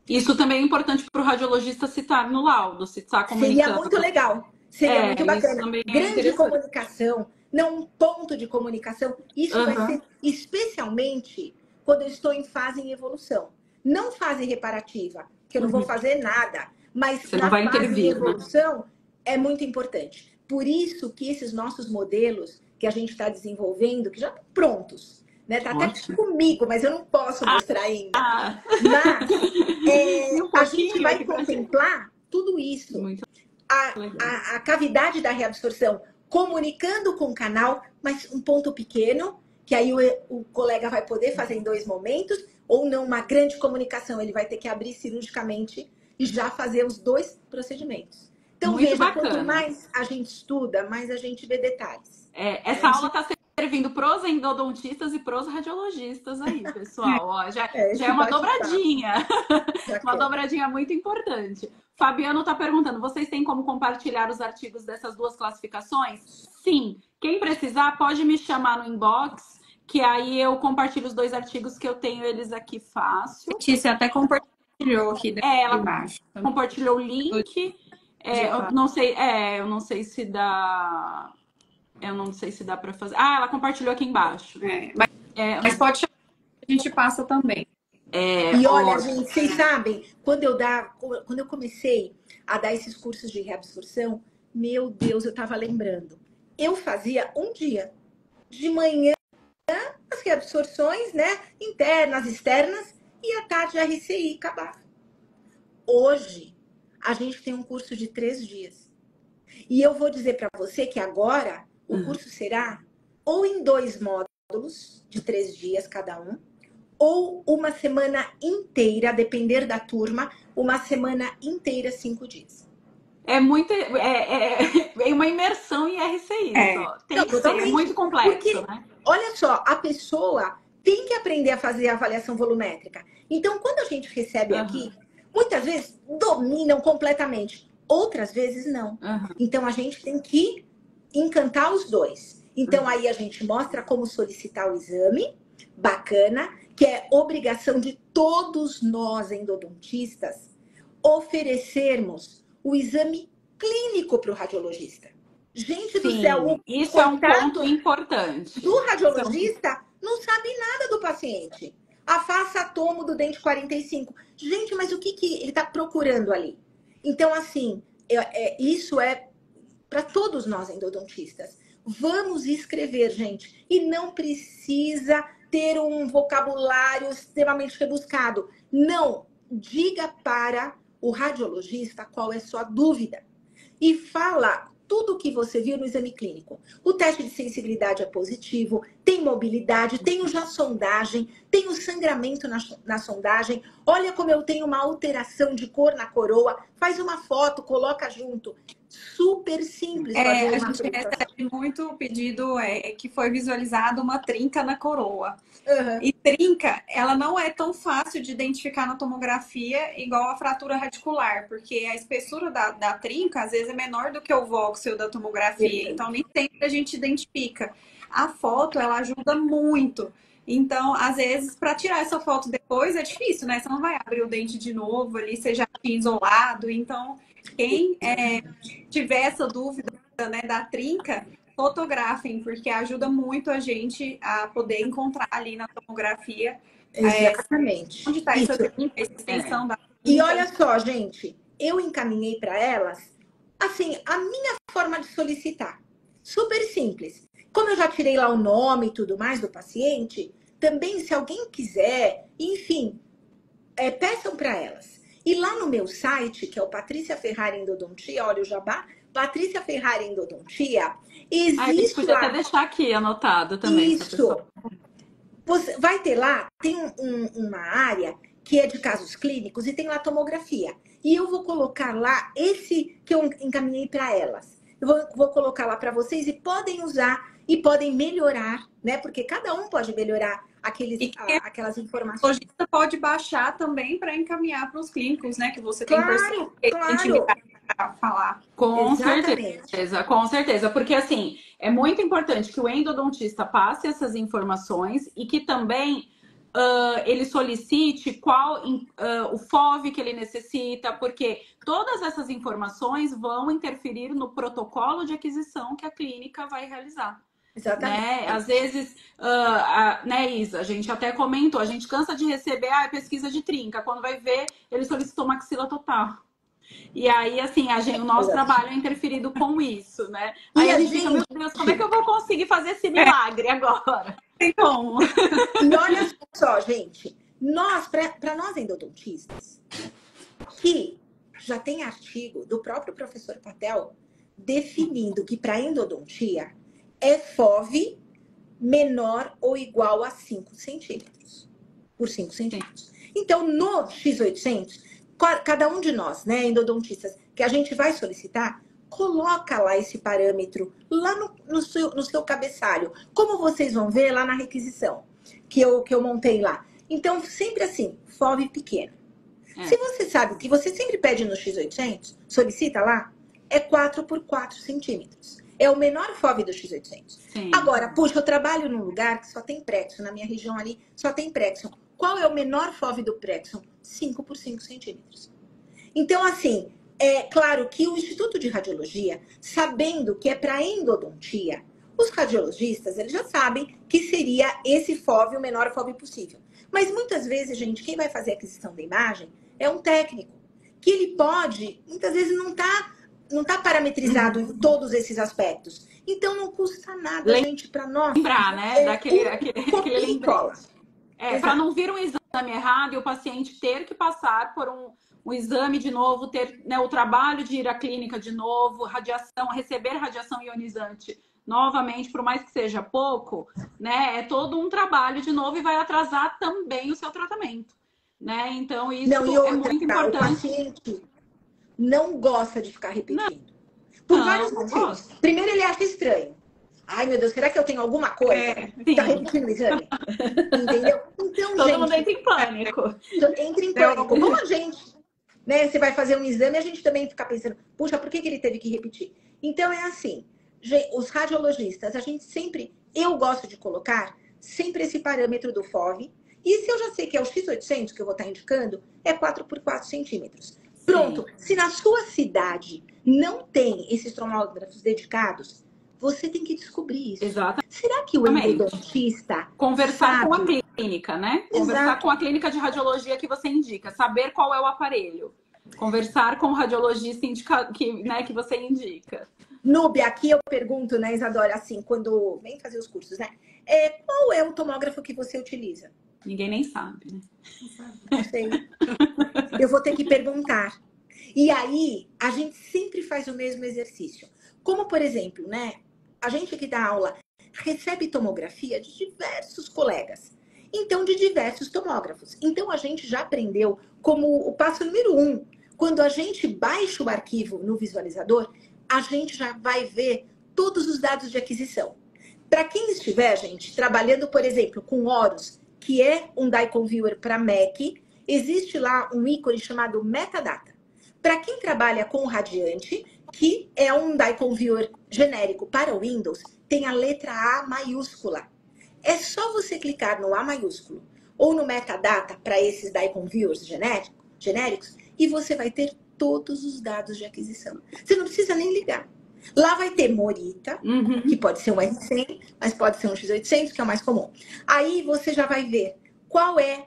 Isso também é importante para o radiologista citar no laudo, se está comunicando. Seria muito legal, seria muito bacana. Grande comunicação, não um ponto de comunicação. Isso vai ser especialmente quando eu estou em fase em evolução. Não fase reparativa, que eu não vou fazer nada. Mas na fase de evolução é muito importante. Por isso que esses nossos modelos que a gente está desenvolvendo, que já estão prontos, né? Tá até comigo, mas eu não posso mostrar ainda. Mas a gente vai contemplar tudo isso. A cavidade da reabsorção comunicando com o canal, mas um ponto pequeno, que aí o colega vai poder fazer em 2 momentos, ou não, uma grande comunicação, ele vai ter que abrir cirurgicamente e já fazer os 2 procedimentos. Então, muito veja, bacana. Quanto mais a gente estuda, mais a gente vê detalhes. Essa aula está servindo pros endodontistas e pros radiologistas aí, pessoal. Ó, já é uma dobradinha. Uma dobradinha muito importante. Fabiano está perguntando, vocês têm como compartilhar os artigos dessas 2 classificações? Sim. Quem precisar, pode me chamar no inbox, que aí eu compartilho os 2 artigos que eu tenho eles aqui fácil. Letícia até compartilhou aqui ela embaixo. Compartilhou o link. Eu não sei se dá... Eu não sei se dá para fazer. Ela compartilhou aqui embaixo. Mas pode chamar, a gente passa também. E olha, gente, vocês sabem, quando eu comecei a dar esses cursos de reabsorção, meu Deus, eu estava lembrando. Eu fazia um dia de manhã as reabsorções, né? Internas, externas, e à tarde a RCI acabava. Hoje, a gente tem um curso de 3 dias. E eu vou dizer para você que agora o curso será ou em 2 módulos de 3 dias cada um, ou uma semana inteira, a depender da turma, uma semana inteira, 5 dias. É uma imersão em RCI. Tem que ser muito complexo, porque, né? Olha só, a pessoa tem que aprender a fazer a avaliação volumétrica. Então, quando a gente recebe aqui, muitas vezes dominam completamente, outras vezes não. Então, a gente tem que encantar os 2. Então, aí a gente mostra como solicitar o exame, bacana, que é obrigação de todos nós endodontistas oferecermos o exame clínico para o radiologista. Gente do céu, isso é um ponto importante. Do radiologista não sabe nada do paciente. A face tomo do dente 45. Gente, mas o que ele está procurando ali? Então, assim, isso é para todos nós endodontistas. Vamos escrever, gente. E não precisa ter um vocabulário extremamente rebuscado. Não. Diga para o radiologista qual é a sua dúvida. E fala tudo o que você viu no exame clínico. O teste de sensibilidade é positivo, tem mobilidade, tenho já sondagem, tenho sangramento na sondagem, olha como eu tenho uma alteração de cor na coroa, faz uma foto, coloca junto. Super simples fazer A uma gente recebe muito pedido que foi visualizada uma trinca na coroa. Uhum. E trinca, ela não é tão fácil de identificar na tomografia igual a fratura radicular, porque a espessura da trinca, às vezes, é menor do que o voxel da tomografia. Então, nem sempre a gente identifica. A foto, ela ajuda muito. Então, às vezes, para tirar essa foto depois é difícil, né? Você não vai abrir o dente de novo ali, você já tinha isolado. Então, quem tiver essa dúvida, né, da trinca, fotografem, porque ajuda muito a gente a poder encontrar ali na tomografia. Exatamente. Onde está essa trinca, essa extensão da trinca. E olha só, gente, eu encaminhei para elas, assim, a minha forma de solicitar. Super simples. Como eu já tirei lá o nome e tudo mais do paciente, também se alguém quiser, enfim, peçam para elas. E lá no meu site, que é o Patrícia Ferrari Endodontia, olha o jabá, Patrícia Ferrari Endodontia, existe podia lá... até deixar aqui anotado também. Isso. Você vai ter lá, tem uma área que é de casos clínicos e tem lá tomografia. E eu vou colocar lá esse que eu encaminhei para elas. Eu vou colocar lá para vocês e podem usar e podem melhorar, né? Porque cada um pode melhorar aquelas informações. O lojista pode baixar também para encaminhar para os clínicos, né? Que você tem Claro. intimidade para falar. Com Exatamente. certeza, com certeza. Porque, assim, é muito importante que o endodontista passe essas informações e que também ele solicite qual o FOV que ele necessita, porque todas essas informações vão interferir no protocolo de aquisição que a clínica vai realizar. Exatamente. Né? Às vezes, né, Isa, a gente até comentou, a gente cansa de receber pesquisa de trinca, quando vai ver, ele solicitou maxila total. E aí, assim, o nosso trabalho é interferido com isso, né? Aí a gente fica, meu Deus, como é que eu vou conseguir fazer esse milagre agora? Tem como. E olha só, gente, para nós endodontistas, que já tem artigo do próprio professor Patel definindo que para endodontia é FOV menor ou igual a 5 centímetros por 5 centímetros. Então, no X800, cada um de nós, né, endodontistas, que a gente vai solicitar, coloca lá esse parâmetro lá no seu cabeçalho, como vocês vão ver lá na requisição que eu montei lá. Então, sempre assim, FOV pequeno. Se você sabe que você sempre pede no X800, solicita lá, é 4 por 4 centímetros. É o menor FOV do X800. Sim. Agora, puxa, eu trabalho num lugar que só tem Prexon, na minha região ali só tem Prexon. Qual é o menor FOV do Prexon? 5 por 5 centímetros. Então, assim, é claro que o Instituto de Radiologia, sabendo que é para endodontia, os radiologistas, eles já sabem que seria esse FOV o menor FOV possível. Mas muitas vezes, gente, quem vai fazer a aquisição da imagem é um técnico, que ele pode, muitas vezes não tá parametrizado em todos esses aspectos. Então, não custa nada, gente, para nós. Lembrar, né? Daquele lembrete. Para não vir um exame errado e o paciente ter que passar por um exame de novo, ter, né, o trabalho de ir à clínica de novo, receber radiação ionizante novamente, por mais que seja pouco, né? É todo um trabalho de novo e vai atrasar também o seu tratamento, né? Então, isso é muito importante. O paciente não gosta de ficar repetindo. Por vários motivos. Primeiro, ele acha estranho. Ai, meu Deus, será que eu tenho alguma coisa? Tá repetindo o exame? Entendeu? Então, todo gente, mundo entra em pânico. Entra em pânico. Como a gente, né? Você vai fazer um exame e a gente também fica pensando, puxa, por que ele teve que repetir? Então, é assim. Os radiologistas, eu gosto de colocar sempre esse parâmetro do FOV. E se eu já sei que é o X800 que eu vou estar indicando, é 4 por 4 centímetros. Pronto. Sim. Se na sua cidade não tem esses tomógrafos dedicados, você tem que descobrir isso. Exato. Será que o endodontista conversar com a clínica, né? Conversar com a clínica de radiologia que você indica, saber qual é o aparelho. Conversar com o radiologista que você indica. Núbia, aqui eu pergunto, né, Isadora, assim, quando vem fazer os cursos, né? Qual é o tomógrafo que você utiliza? Ninguém nem sabe, né? Não sei. Eu vou ter que perguntar. E aí, a gente sempre faz o mesmo exercício. Como, por exemplo, né? A gente que dá aula recebe tomografia de diversos colegas. Então, de diversos tomógrafos. Então, a gente já aprendeu como o passo número 1. Quando a gente baixa o arquivo no visualizador, a gente já vai ver todos os dados de aquisição. Para quem estiver, gente, trabalhando, por exemplo, com Horus, que é um Daikon Viewer para Mac, existe lá um ícone chamado Metadata. Para quem trabalha com o Radiante, que é um Daikon Viewer genérico para Windows, tem a letra A maiúscula. É só você clicar no A maiúsculo ou no Metadata para esses Daikon Viewers genéricos e você vai ter todos os dados de aquisição. Você não precisa nem ligar. Lá vai ter Morita, que pode ser um S100, mas pode ser um X800, que é o mais comum. Aí você já vai ver qual é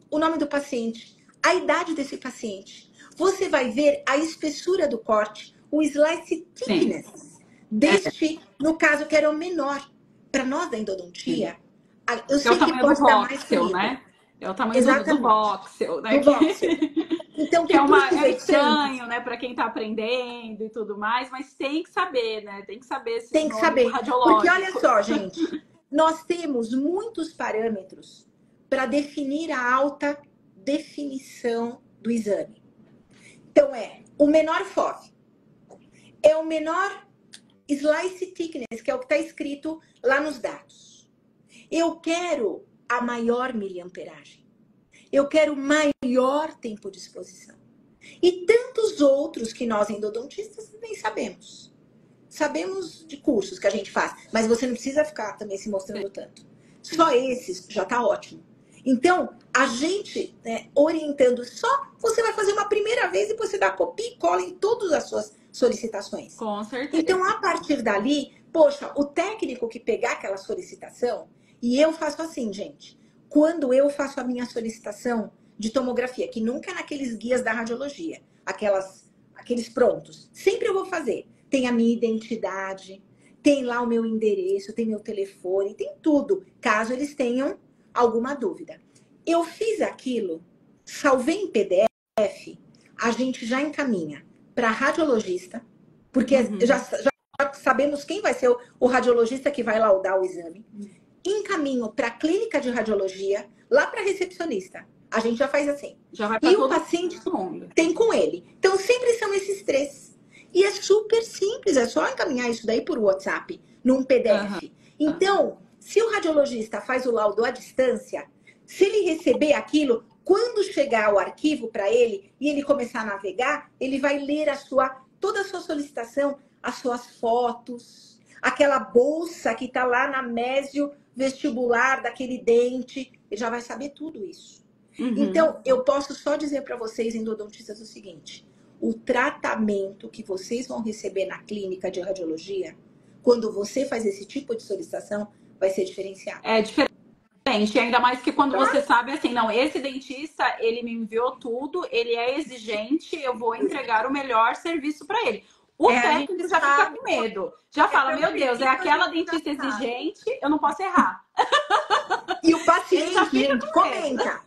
o nome do paciente, a idade desse paciente. Você vai ver a espessura do corte, o slice thickness deste, no caso, que era o menor. Para nós da endodontia, eu sei que pode dar mais frio, né? É o tamanho do voxel, né? Do voxel. Então, que é estranho, né, para quem está aprendendo e tudo mais, mas tem que saber, né? Tem que saber esse tem que saber. Porque olha só, gente, nós temos muitos parâmetros para definir a alta definição do exame. Então, o menor FOV, é o menor slice thickness, que é o que está escrito lá nos dados. Eu quero a maior miliamperagem. Eu quero maior tempo de exposição. E tantos outros que nós endodontistas nem sabemos. Sabemos de cursos que a gente faz, mas você não precisa ficar também se mostrando tanto. Só esses já está ótimo. Então, a gente, orientando só, você vai fazer uma primeira vez e você dá copia e cola em todas as suas solicitações. Com certeza. Então, a partir dali, poxa, o técnico que pegar aquela solicitação, e eu faço assim, gente, quando eu faço a minha solicitação de tomografia, que nunca é naqueles guias da radiologia, aqueles prontos, sempre eu vou fazer. Tem a minha identidade, tem lá o meu endereço, tem meu telefone, tem tudo, caso eles tenham alguma dúvida. Eu fiz aquilo, salvei em PDF, a gente já encaminha para radiologista, porque já sabemos quem vai ser o radiologista que vai laudar o exame. Encaminho para a clínica de radiologia, lá para recepcionista. A gente já faz assim. Já vai e o paciente tem com ele. Então, sempre são esses 3. E é super simples, é só encaminhar isso daí por WhatsApp, num PDF. Então, se o radiologista faz o laudo à distância, se ele receber aquilo, quando chegar o arquivo para ele e ele começar a navegar, ele vai ler toda a sua solicitação, as suas fotos, aquela bolsa que está lá na mésio vestibular daquele dente, ele já vai saber tudo isso. Então, eu posso só dizer para vocês, endodontistas, o seguinte: o tratamento que vocês vão receber na clínica de radiologia, quando você faz esse tipo de solicitação, vai ser diferenciado. É diferente, ainda mais que quando você sabe assim, não, esse dentista, ele me enviou tudo, ele é exigente, eu vou entregar o melhor serviço para ele. O técnico já fica com medo. Já fala, meu Deus, é aquela dentista exigente, eu não posso errar. E o paciente, gente, comenta.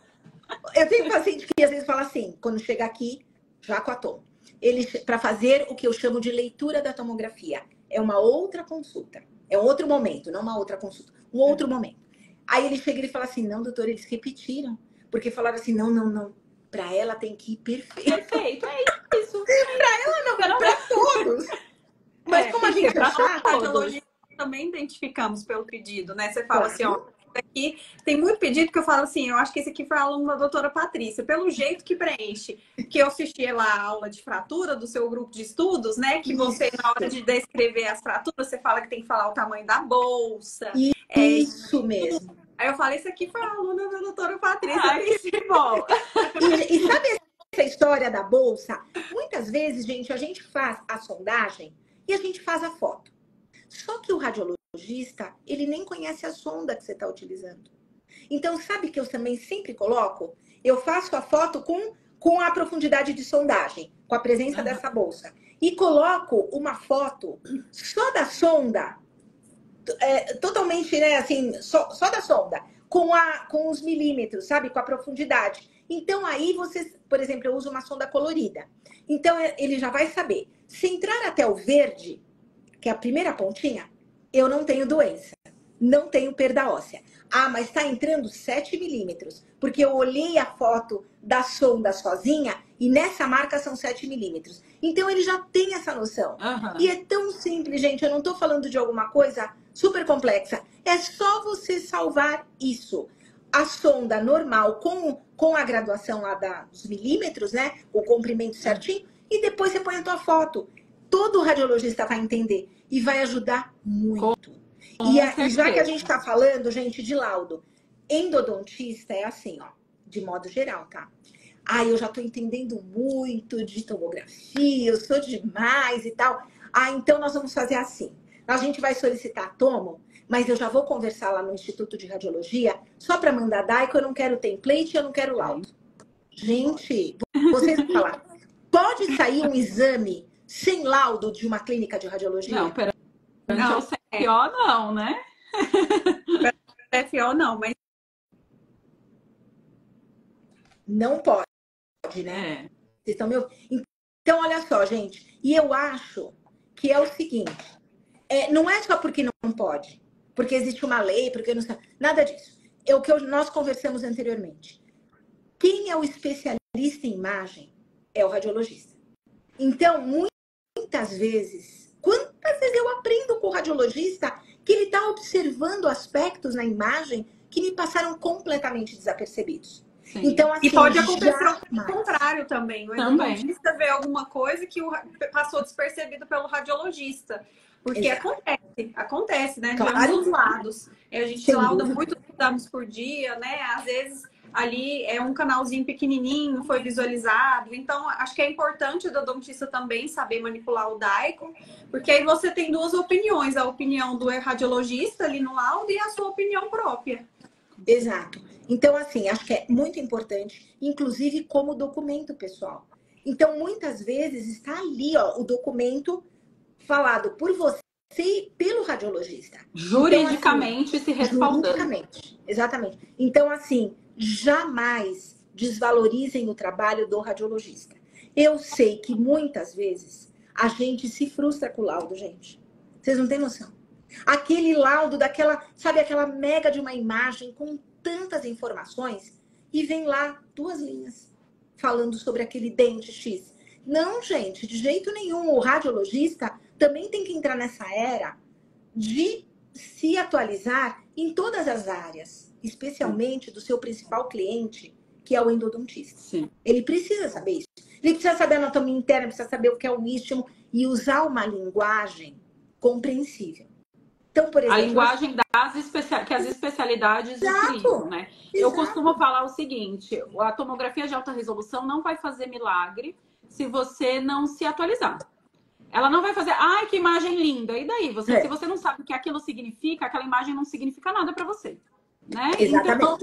Eu tenho um paciente que às vezes fala assim, quando chega aqui, já com a tom, ele para fazer o que eu chamo de leitura da tomografia. É uma outra consulta. É um outro momento, não uma outra consulta. Um outro momento. Aí ele chega e fala assim, não, doutor, eles repetiram. Porque falaram assim, não. Para ela tem que ir perfeito. Perfeito, é isso. Para ela não, para todos. Mas como a gente é chato, também identificamos pelo pedido, né? Você fala assim, ó, aqui tem muito pedido que eu falo assim, eu acho que esse aqui foi aluno da doutora Patrícia, pelo jeito que preenche, que eu assisti lá a aula de fratura do seu grupo de estudos, né? Que você, na hora de descrever as fraturas, você fala que tem que falar o tamanho da bolsa. Isso mesmo. Aí eu falei, isso aqui foi a aluna da doutora Patrícia. Ai, que bom. E sabe essa história da bolsa? Muitas vezes, gente, a gente faz a sondagem e a gente faz a foto. Só que o radiologista, ele nem conhece a sonda que você está utilizando. Então, sabe que eu também sempre coloco? Eu faço a foto com a profundidade de sondagem, com a presença dessa bolsa. E coloco uma foto só da sonda, totalmente, né, assim, só da sonda, com os milímetros, sabe? Com a profundidade. Então, aí você, por exemplo, eu uso uma sonda colorida. Então, ele já vai saber. Se entrar até o verde, que é a primeira pontinha, eu não tenho doença, não tenho perda óssea. Ah, mas está entrando 7 milímetros, porque eu olhei a foto da sonda sozinha e nessa marca são 7 milímetros. Então ele já tem essa noção. E é tão simples, gente, eu não estou falando de alguma coisa super complexa. É só você salvar isso. A sonda normal com a graduação lá dos milímetros, né? O comprimento certinho, e depois você põe a tua foto. Todo radiologista vai entender e vai ajudar muito. E já que a gente está falando, gente, de laudo, endodontista é assim, ó, de modo geral, tá? Ah, eu já tô entendendo muito de tomografia, eu sou demais e tal. Ah, então nós vamos fazer assim. A gente vai solicitar tomo, mas eu já vou conversar lá no Instituto de Radiologia, só para mandar DAICO, eu não quero template, eu não quero laudo. Gente, vocês vão falar, pode sair um exame sem laudo de uma clínica de radiologia? Não, pera. Não, o CFO não, né? CFO não, mas... Não pode, né? Vocês estão me ouvindo? Então, olha só, gente. E eu acho que é o seguinte. Não é só porque não pode. Porque existe uma lei, porque não sabe. Nada disso. É o que nós conversamos anteriormente. Quem é o especialista em imagem é o radiologista. Então, muitas vezes... Quantas vezes eu aprendo com o radiologista que ele está observando aspectos na imagem que me passaram completamente desapercebidos. Sim. Então, assim, e pode acontecer o contrário também. O endodontista vê alguma coisa que passou despercebido pelo radiologista. Porque acontece, né? Claro. De ambos os lados. A gente lauda muitos exames por dia, né? Às vezes ali é um canalzinho pequenininho, foi visualizado. Então, acho que é importante o endodontista também saber manipular o DAICO, porque aí você tem duas opiniões, a opinião do radiologista ali no laudo e a sua opinião própria. Exato. Então, assim, acho que é muito importante, inclusive como documento pessoal. Então, muitas vezes está ali, ó, o documento falado por você e pelo radiologista. Juridicamente, então, assim, se respaldando. Juridicamente, exatamente. Então, assim, jamais desvalorizem o trabalho do radiologista. Eu sei que muitas vezes a gente se frustra com o laudo, gente. Vocês não têm noção. Aquele laudo daquela, sabe, aquela mega de uma imagem com tantas informações e vem lá 2 linhas falando sobre aquele dente X. Não, gente, de jeito nenhum. O radiologista também tem que entrar nessa era de se atualizar em todas as áreas, especialmente do seu principal cliente, que é o endodontista. Sim. Ele precisa saber isso. Ele precisa saber a anatomia interna, precisa saber o que é o istmo e usar uma linguagem compreensível. Então, por exemplo, a linguagem que as especialidades utilizam, né? Exato. Eu costumo falar o seguinte, a tomografia de alta resolução não vai fazer milagre se você não se atualizar. Ela não vai fazer, ai, que imagem linda. E daí? Se você não sabe o que aquilo significa, aquela imagem não significa nada para você. Né? Então,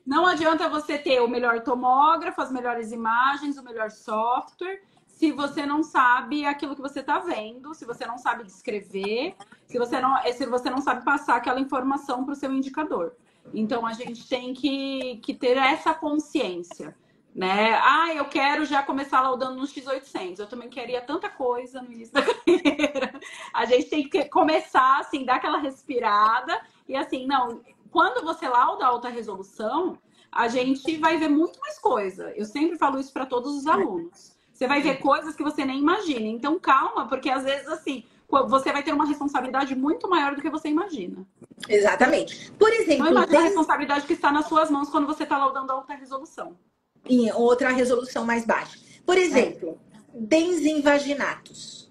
não adianta você ter o melhor tomógrafo, as melhores imagens, o melhor software, se você não sabe aquilo que você está vendo, se você não sabe descrever, se você não sabe passar aquela informação para o seu indicador. Então, a gente tem que ter essa consciência. Né? Ah, eu quero já começar laudando no X800. Eu também queria tanta coisa no início da carreira. A gente tem que começar, assim, dar aquela respirada. E assim, não, quando você lauda alta resolução, a gente vai ver muito mais coisa. Eu sempre falo isso para todos os alunos. Você vai ver coisas que você nem imagina. Então, calma, porque às vezes, assim, você vai ter uma responsabilidade muito maior do que você imagina. Exatamente. Por exemplo, não imagina a responsabilidade que está nas suas mãos quando você está laudando alta resolução. Em outra resolução mais baixa. Por exemplo, dens invaginatus.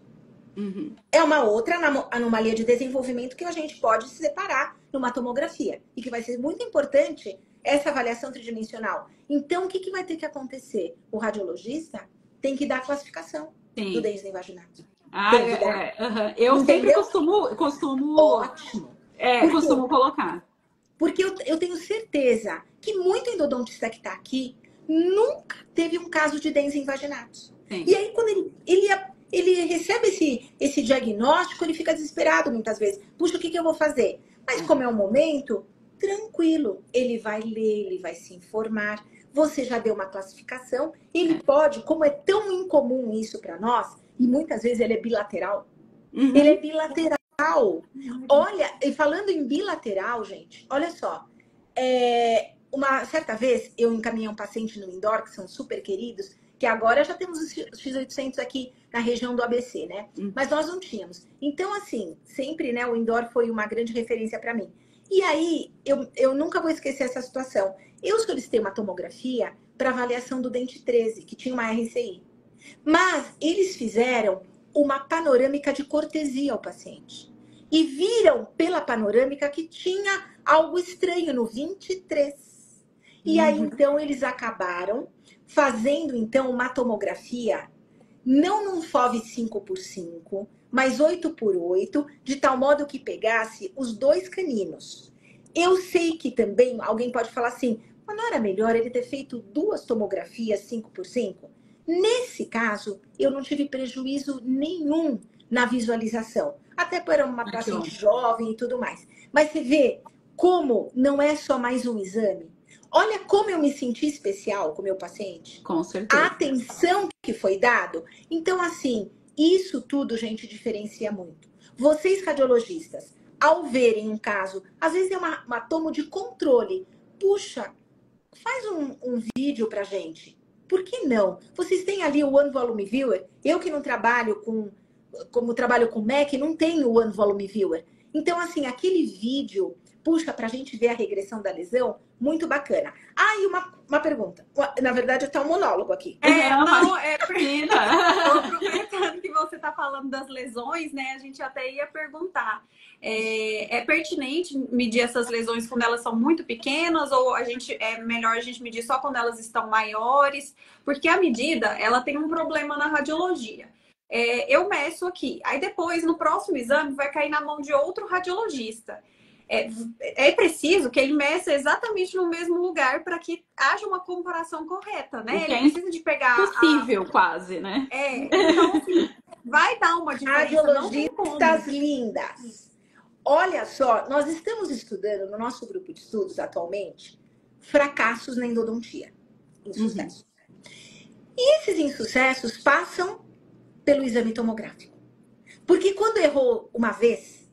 Uhum. É uma outra anomalia de desenvolvimento que a gente pode separar numa tomografia. E que vai ser muito importante essa avaliação tridimensional. Então, o que vai ter que acontecer? O radiologista tem que dar a classificação do dens invaginatus. Eu sempre costumo Ótimo. Costumo colocar. Porque eu tenho certeza que muito endodontista que está aqui nunca teve um caso de dens invaginatus. Sim. E aí, quando ele recebe esse diagnóstico, ele fica desesperado muitas vezes. Puxa, o que eu vou fazer? Mas como é um momento, tranquilo. Ele vai ler, ele vai se informar. Você já deu uma classificação. Ele pode, como é tão incomum isso para nós, e muitas vezes ele é bilateral. Uhum. Ele é bilateral. Olha, e falando em bilateral, gente, olha só. Uma certa vez, eu encaminhei um paciente no indoor, que são super queridos, que agora já temos os X800 aqui na região do ABC, né? Mas nós não tínhamos. Então, assim, sempre, né, o indoor foi uma grande referência para mim. E aí, eu nunca vou esquecer essa situação. Eu solicitei uma tomografia para avaliação do dente 13, que tinha uma RCI. Mas eles fizeram uma panorâmica de cortesia ao paciente. E viram pela panorâmica que tinha algo estranho no 23. E aí, então, eles acabaram fazendo, então, uma tomografia, não num FOV 5x5, mas 8x8, de tal modo que pegasse os dois caninos. Eu sei que também alguém pode falar assim, mas não era melhor ele ter feito 2 tomografias 5x5? Nesse caso, eu não tive prejuízo nenhum na visualização. Até para uma paciente jovem e tudo mais. Mas você vê como não é só mais um exame. Olha como eu me senti especial com o meu paciente. Com certeza. A atenção que foi dado. Então, assim, isso tudo, gente, diferencia muito. Vocês, radiologistas, ao verem um caso, às vezes é uma tomo de controle. Puxa, faz um vídeo pra gente. Por que não? Vocês têm ali o One Volume Viewer. Eu que não trabalho como trabalho com Mac, não tenho o One Volume Viewer. Então, assim, aquele vídeo, puxa, pra gente ver a regressão da lesão, muito bacana. Ah, e uma pergunta. Na verdade, está um monólogo aqui. Aproveitando que você está falando das lesões, né? A gente até ia perguntar. É pertinente medir essas lesões quando elas são muito pequenas ou é melhor a gente medir só quando elas estão maiores? Porque a medida, ela tem um problema na radiologia. Eu meço aqui. Aí depois, no próximo exame, vai cair na mão de outro radiologista. É preciso que ele meça exatamente no mesmo lugar para que haja uma comparação correta, né? Ele precisa de pegar... Possível, quase, né? Então, assim, vai dar uma diferença. Radiologistas lindas. Olha só, nós estamos estudando no nosso grupo de estudos atualmente fracassos na endodontia. Insucessos. E esses insucessos passam pelo exame tomográfico. Porque quando errou uma vez,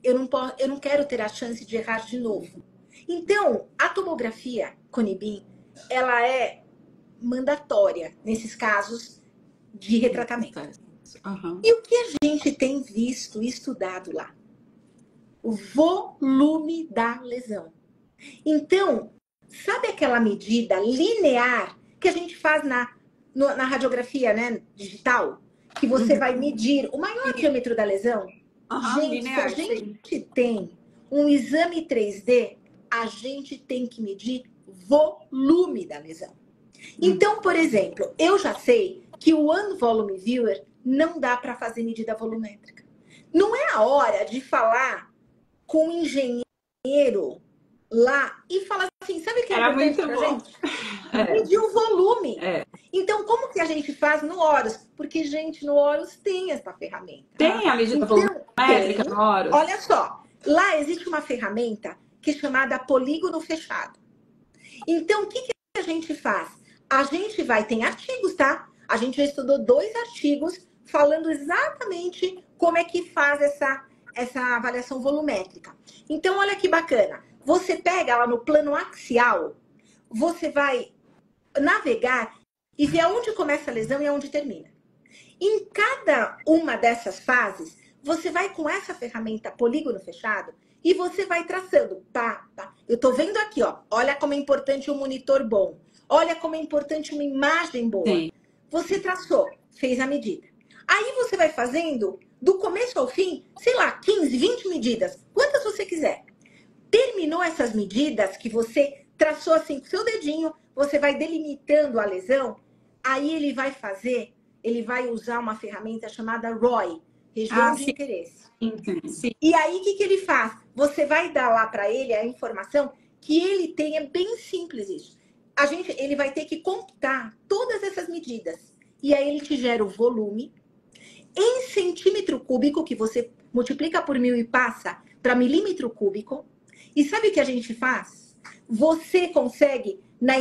eu não quero ter a chance de errar de novo. Então, a tomografia Conibin, ela é mandatória nesses casos de retratamento. E o que a gente tem visto e estudado lá? O volume da lesão. Então, sabe aquela medida linear que a gente faz na radiografia, né, digital? Que você vai medir o maior diâmetro da lesão? Gente, linear, se a gente tem um exame 3D, a gente tem que medir volume da lesão. Então, por exemplo, eu já sei que o One Volume Viewer não dá para fazer medida volumétrica. Não é a hora de falar com o engenheiro lá e falar assim, sabe o que é importante pra gente? Medir o volume. Então, como que a gente faz no Horus? Porque, gente, no Horus tem essa ferramenta. Tem a medida volumétrica no Horus? Olha só, lá existe uma ferramenta que é chamada polígono fechado. Então, o que a gente faz? A gente tem artigos, tá? A gente já estudou 2 artigos falando exatamente como é que faz essa avaliação volumétrica. Então, olha que bacana. Você pega lá no plano axial, você vai navegar e ver aonde começa a lesão e aonde termina. Em cada uma dessas fases, você vai com essa ferramenta polígono fechado e você vai traçando. Eu tô vendo aqui, ó. Olha como é importante um monitor bom. Olha como é importante uma imagem boa. Sim. Você traçou, fez a medida. Aí você vai fazendo, do começo ao fim, sei lá, 15, 20 medidas. Quantas você quiser. Terminou essas medidas que você traçou assim com o seu dedinho, você vai delimitando a lesão, aí ele vai usar uma ferramenta chamada ROI, região de interesse. Sim. E aí, o que ele faz? Você vai dar lá para ele a informação que ele tem, é bem simples isso. Ele vai ter que computar todas essas medidas. E aí ele te gera o volume em centímetro cúbico, que você multiplica por 1000 e passa para milímetro cúbico. E sabe o que a gente faz? Você consegue numa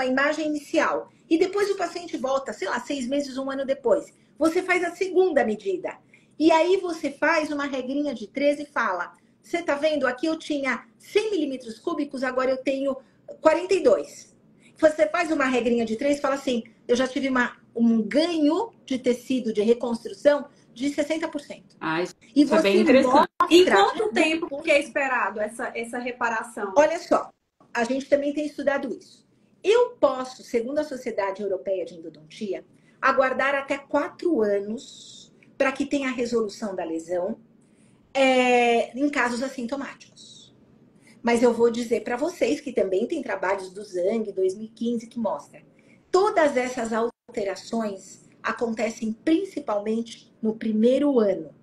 imagem inicial. E depois o paciente volta, sei lá, 6 meses, 1 ano depois. Você faz a segunda medida. E aí você faz uma regrinha de 13 e fala, você tá vendo? Aqui eu tinha 100 milímetros cúbicos, agora eu tenho 42. Você faz uma regrinha de 3 e fala assim, eu já tive um ganho de tecido, de reconstrução, de 60%. Ah, isso E é bem você interessante. Em quanto tempo que é esperado essa reparação? Olha só, a gente também tem estudado isso. Eu posso, segundo a Sociedade Europeia de Endodontia, aguardar até 4 anos para que tenha a resolução da lesão em casos assintomáticos. Mas eu vou dizer para vocês que também tem trabalhos do Zhang 2015 que mostram. Todas essas alterações acontecem principalmente no primeiro ano.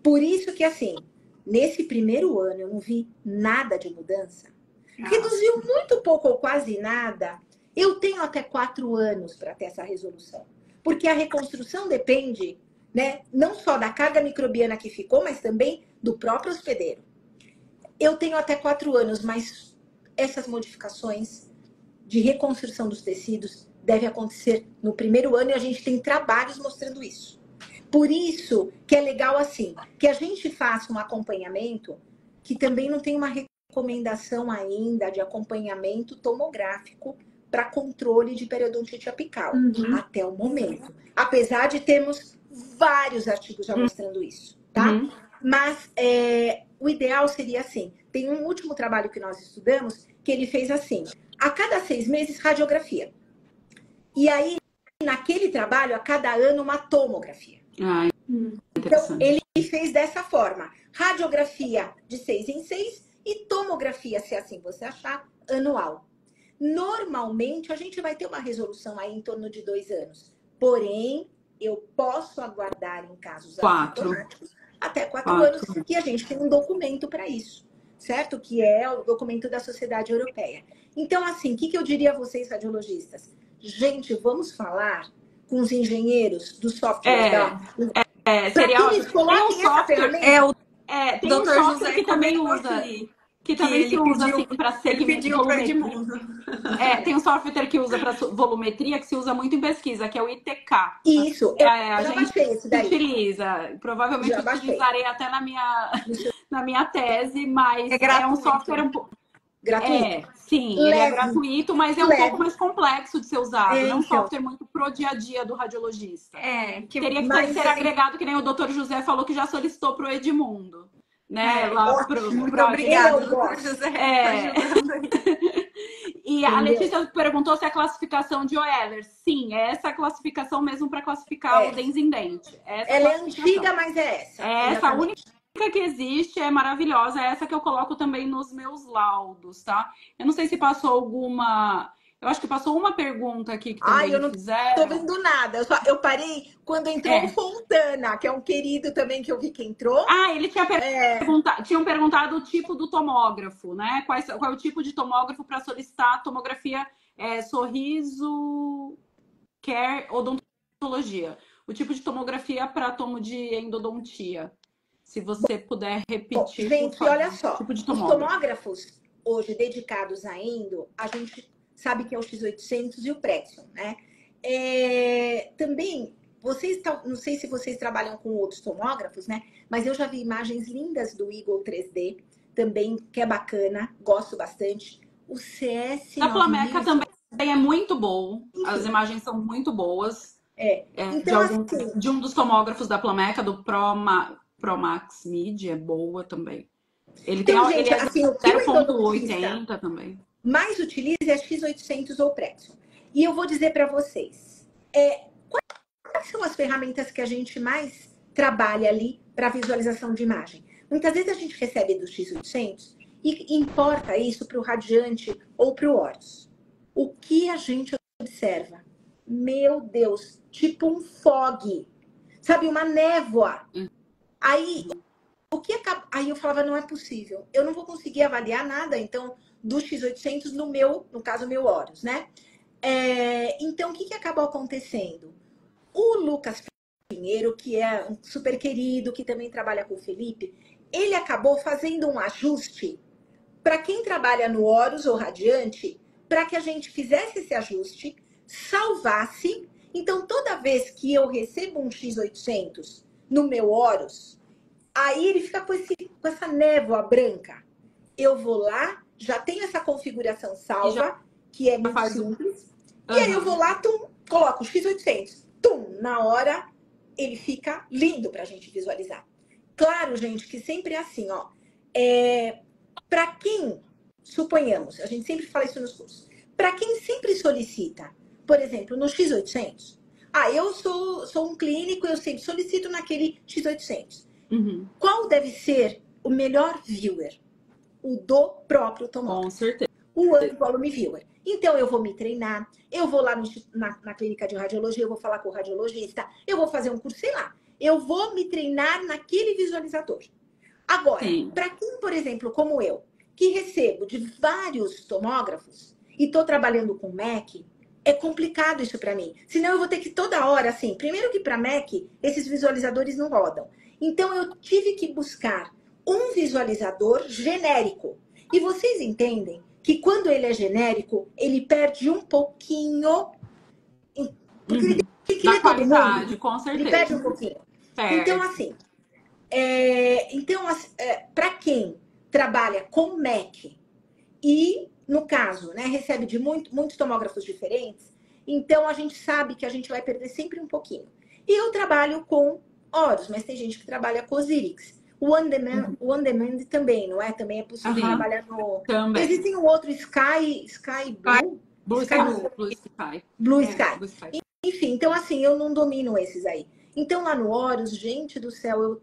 Por isso que, assim, nesse primeiro ano eu não vi nada de mudança. Reduziu muito pouco ou quase nada. Eu tenho até 4 anos para ter essa resolução. Porque a reconstrução depende, né, não só da carga microbiana que ficou, mas também do próprio hospedeiro. Eu tenho até 4 anos, mas essas modificações de reconstrução dos tecidos devem acontecer no primeiro ano e a gente tem trabalhos mostrando isso. Por isso que é legal assim, que a gente faça um acompanhamento que também não tem uma recomendação ainda de acompanhamento tomográfico para controle de periodontite apical, até o momento. Apesar de termos vários artigos já mostrando isso, tá? Mas o ideal seria assim, tem um último trabalho que nós estudamos, que ele fez assim, a cada 6 meses, radiografia. E aí, naquele trabalho, a cada ano, uma tomografia. Então, ele fez dessa forma, radiografia de 6 em 6 e tomografia, se assim você achar, anual. Normalmente, a gente vai ter uma resolução aí em torno de 2 anos. Porém, eu posso aguardar em casos assintomáticos até 4 anos. E a gente tem um documento para isso, certo? Que é o documento da Sociedade Europeia. Então, assim, o que eu diria a vocês, radiologistas? Gente, vamos falar com os engenheiros do software. Seria ótimo. Tem um software, tem um Dr. software José que também usa. Que também se usa assim, para segmento de volumetria. Tem um software que usa para volumetria que se usa muito em pesquisa, que é o ITK. Isso, a gente utiliza. Provavelmente utilizarei até na minha tese, mas é um software um pouco gratuito. Sim, ele é gratuito, mas é um pouco mais complexo de ser usado. Não é um software muito pro dia a dia do radiologista. Teria que ser agregado, que nem o Dr. José falou que já solicitou pro Edmundo. Né? Muito obrigada, Dr. José. E a Letícia perguntou se é a classificação de Oehlers. Sim, é essa classificação mesmo para classificar o dente em dente. Ela é antiga, mas é essa. Essa única que existe, é maravilhosa. É essa que eu coloco também nos meus laudos, tá? Eu não sei se passou alguma... Eu acho que passou uma pergunta aqui que também eu não fizeram. Tô vendo nada. Eu parei quando entrou o Fontana, que é um querido também que eu vi que entrou. Ele tinha tinham perguntado o tipo do tomógrafo, né? Qual é o tipo de tomógrafo para solicitar a tomografia Sorriso Care Odontologia. O tipo de tomografia para tomo de endodontia. Se você puder repetir. Gente, olha só. Tipo de os tomógrafos hoje dedicados a endo, a gente sabe que é o X800 e o Prexion, né? Também, não sei se vocês trabalham com outros tomógrafos, né? Mas eu já vi imagens lindas do Eagle 3D, também, que é bacana, gosto bastante. O CS... A Plameca também é muito bom, as imagens são muito boas. Então, de um dos tomógrafos da Plameca, do Promax Mid, é boa também. Ele tem ele é 0.80 também. Mais utilize é X800 ou Prexion. E eu vou dizer para vocês, quais são as ferramentas que a gente mais trabalha ali para visualização de imagem? Muitas vezes a gente recebe do X800 e importa isso para o Radiante ou para o Horus. O que a gente observa? Meu Deus, tipo um fog, sabe, uma névoa. Aí eu falava, não é possível, eu não vou conseguir avaliar nada, então, do X800 no caso, meu Horus, né? Então, o que acabou acontecendo? O Lucas Pinheiro, que é um super querido, que também trabalha com o Felipe, ele acabou fazendo um ajuste para quem trabalha no Horus ou Radiante, para que a gente fizesse esse ajuste, salvasse. Então, toda vez que eu recebo um X800 no meu Horus, aí ele fica com essa névoa branca. Eu vou lá, já tenho essa configuração salva, que é muito simples. E aí eu vou lá, coloco o X800. Na hora, ele fica lindo pra gente visualizar. Claro, gente, que sempre é assim, ó. Para quem, suponhamos, a gente sempre fala isso nos cursos, para quem sempre solicita, por exemplo, no X800, eu sou um clínico, eu sempre solicito naquele X800. Qual deve ser o melhor viewer? O do próprio tomógrafo. Com certeza. O anti-volume viewer. Então, eu vou me treinar, eu vou lá na clínica de radiologia, eu vou falar com o radiologista, eu vou fazer um curso, sei lá. Eu vou me treinar naquele visualizador. Agora, para quem, por exemplo, como eu, que recebo de vários tomógrafos e estou trabalhando com Mac, é complicado isso para mim. Senão eu vou ter que toda hora, assim, primeiro que para Mac, esses visualizadores não rodam. Então, eu tive que buscar um visualizador genérico. E vocês entendem que quando ele é genérico, ele perde um pouquinho. Porque ele tem que ler todo mundo. Com certeza. Ele perde um pouquinho. Então, assim, para quem trabalha com Mac e, no caso, né, recebe de muitos tomógrafos diferentes, então a gente sabe que a gente vai perder sempre um pouquinho. E eu trabalho com Horus, mas tem gente que trabalha com Osiris. O On Demand também, não é? Também é possível trabalhar no... Também. Existem um outro Sky Blue? Blue Sky. Enfim, então assim, eu não domino esses aí. Então lá no Horus, gente do céu,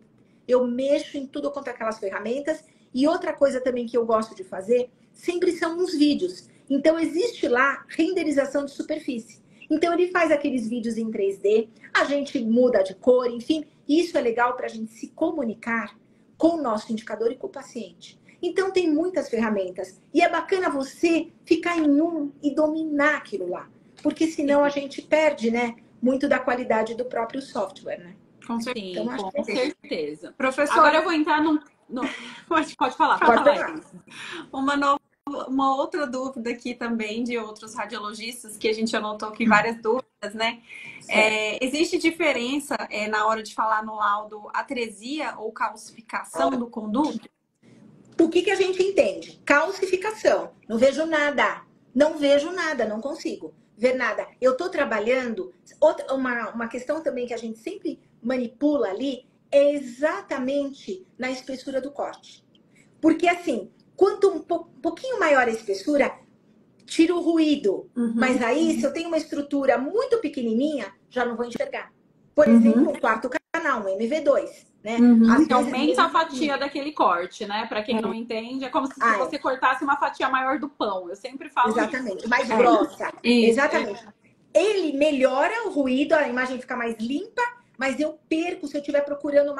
eu mexo em tudo quanto aquelas ferramentas. E outra coisa também que eu gosto de fazer, sempre são uns vídeos. Então existe lá renderização de superfície. Então ele faz aqueles vídeos em 3D, a gente muda de cor, enfim. E isso é legal para a gente se comunicar com o nosso indicador e com o paciente. Então tem muitas ferramentas. E é bacana você ficar em um e dominar aquilo lá. Porque senão a gente perde, né, muito da qualidade do próprio software, né? Com certeza. Então, com certeza. Professor, agora eu vou entrar num... Pode falar. Uma outra dúvida aqui também de outros radiologistas, que a gente anotou aqui várias dúvidas, né? Existe diferença na hora de falar no laudo atresia ou calcificação do conduto? O que a gente entende? Calcificação. Não vejo nada. Não vejo nada, não consigo ver nada. Eu estou trabalhando... Uma questão também que a gente sempre manipula ali é exatamente na espessura do corte. Porque assim, quanto um pouquinho maior a espessura, tira o ruído. Mas aí, se eu tenho uma estrutura muito pequenininha, já não vou enxergar. Por exemplo, o quarto canal, um MV2. Né? Aumenta a fatia daquele corte, né? Para quem não entende, é como se você cortasse uma fatia maior do pão. Eu sempre falo exatamente, isso. Mais grossa. Exatamente. Ele melhora o ruído, a imagem fica mais limpa, mas eu perco se eu estiver procurando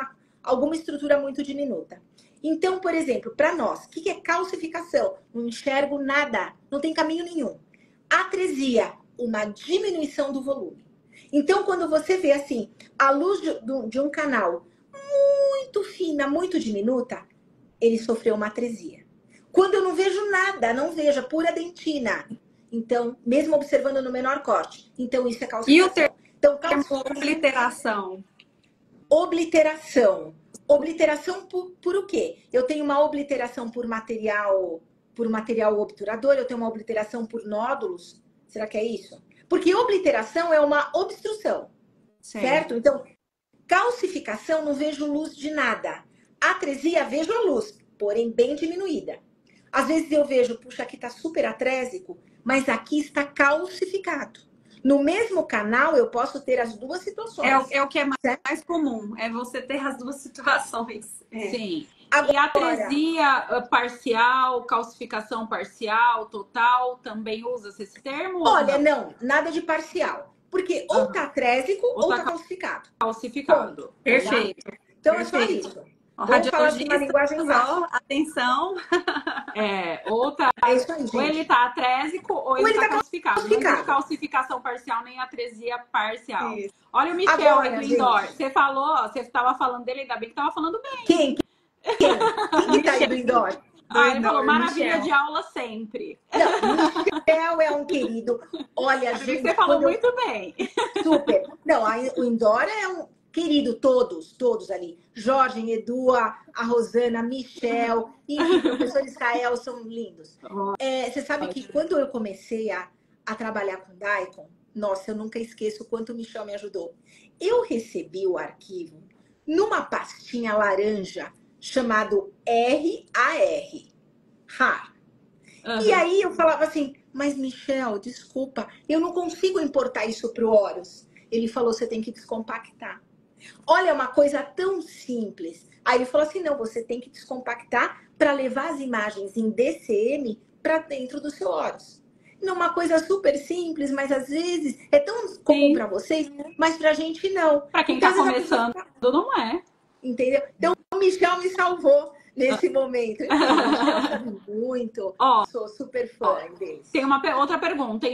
alguma estrutura muito diminuta. Então, por exemplo, para nós, o que é calcificação? Não enxergo nada, não tem caminho nenhum. Atresia, uma diminuição do volume. Então, quando você vê assim, a luz de um canal muito fina, muito diminuta, ele sofreu uma atresia. Quando eu não vejo nada, não vejo, pura dentina. Então, mesmo observando no menor corte. Então, isso é calcificação. E o então, obliteração? Obliteração por o quê? Eu tenho uma obliteração por material obturador, eu tenho uma obliteração por nódulos. Será que é isso? Porque obliteração é uma obstrução, certo? Então, calcificação, não vejo luz de nada. Atresia, vejo a luz, porém bem diminuída. Às vezes eu vejo, puxa, aqui está super atrésico, mas aqui está calcificado. No mesmo canal, eu posso ter as duas situações. É o que é mais comum, é você ter as duas situações. Sim. Agora, e a atresia parcial, calcificação parcial, total, também usa-se esse termo? Olha, não, nada de parcial. Porque ou tá atrésico ou tá calcificado. Calcificado. Perfeito. Então é só isso. Vamos falar de uma linguagem fácil. Atenção. Ou ele tá atrésico ou ele tá calcificado. Não existe calcificação parcial nem atresia parcial. Isso. Olha o Michel aí do Indoor. Você estava falando dele, ainda bem que estava falando bem. Quem tá aí do Indoor? Ele falou maravilha de aula sempre. Não, Michel é um querido. Olha, gente, você falou muito bem. Super. Não, o Indoor querido, todos ali. Jorge, Edu, a Rosana, a Michel, enfim, o professor Israel, são lindos. Você sabe que quando eu comecei a trabalhar com Daikon, nossa, eu nunca esqueço o quanto o Michel me ajudou. Eu recebi o arquivo numa pastinha laranja chamado RAR. E aí eu falava assim, mas Michel, desculpa, eu não consigo importar isso para o Horus. Ele falou, você tem que descompactar. Olha, uma coisa tão simples. Aí ele falou assim, não, você tem que descompactar para levar as imagens em DCM para dentro do seu Horus. Uma coisa super simples, mas às vezes é tão comum para vocês, mas para a gente não. Para quem está começando, não é. Entendeu? Então, o Michel me salvou nesse momento. Michel, muito. Sou super fã deles. Tem uma outra pergunta.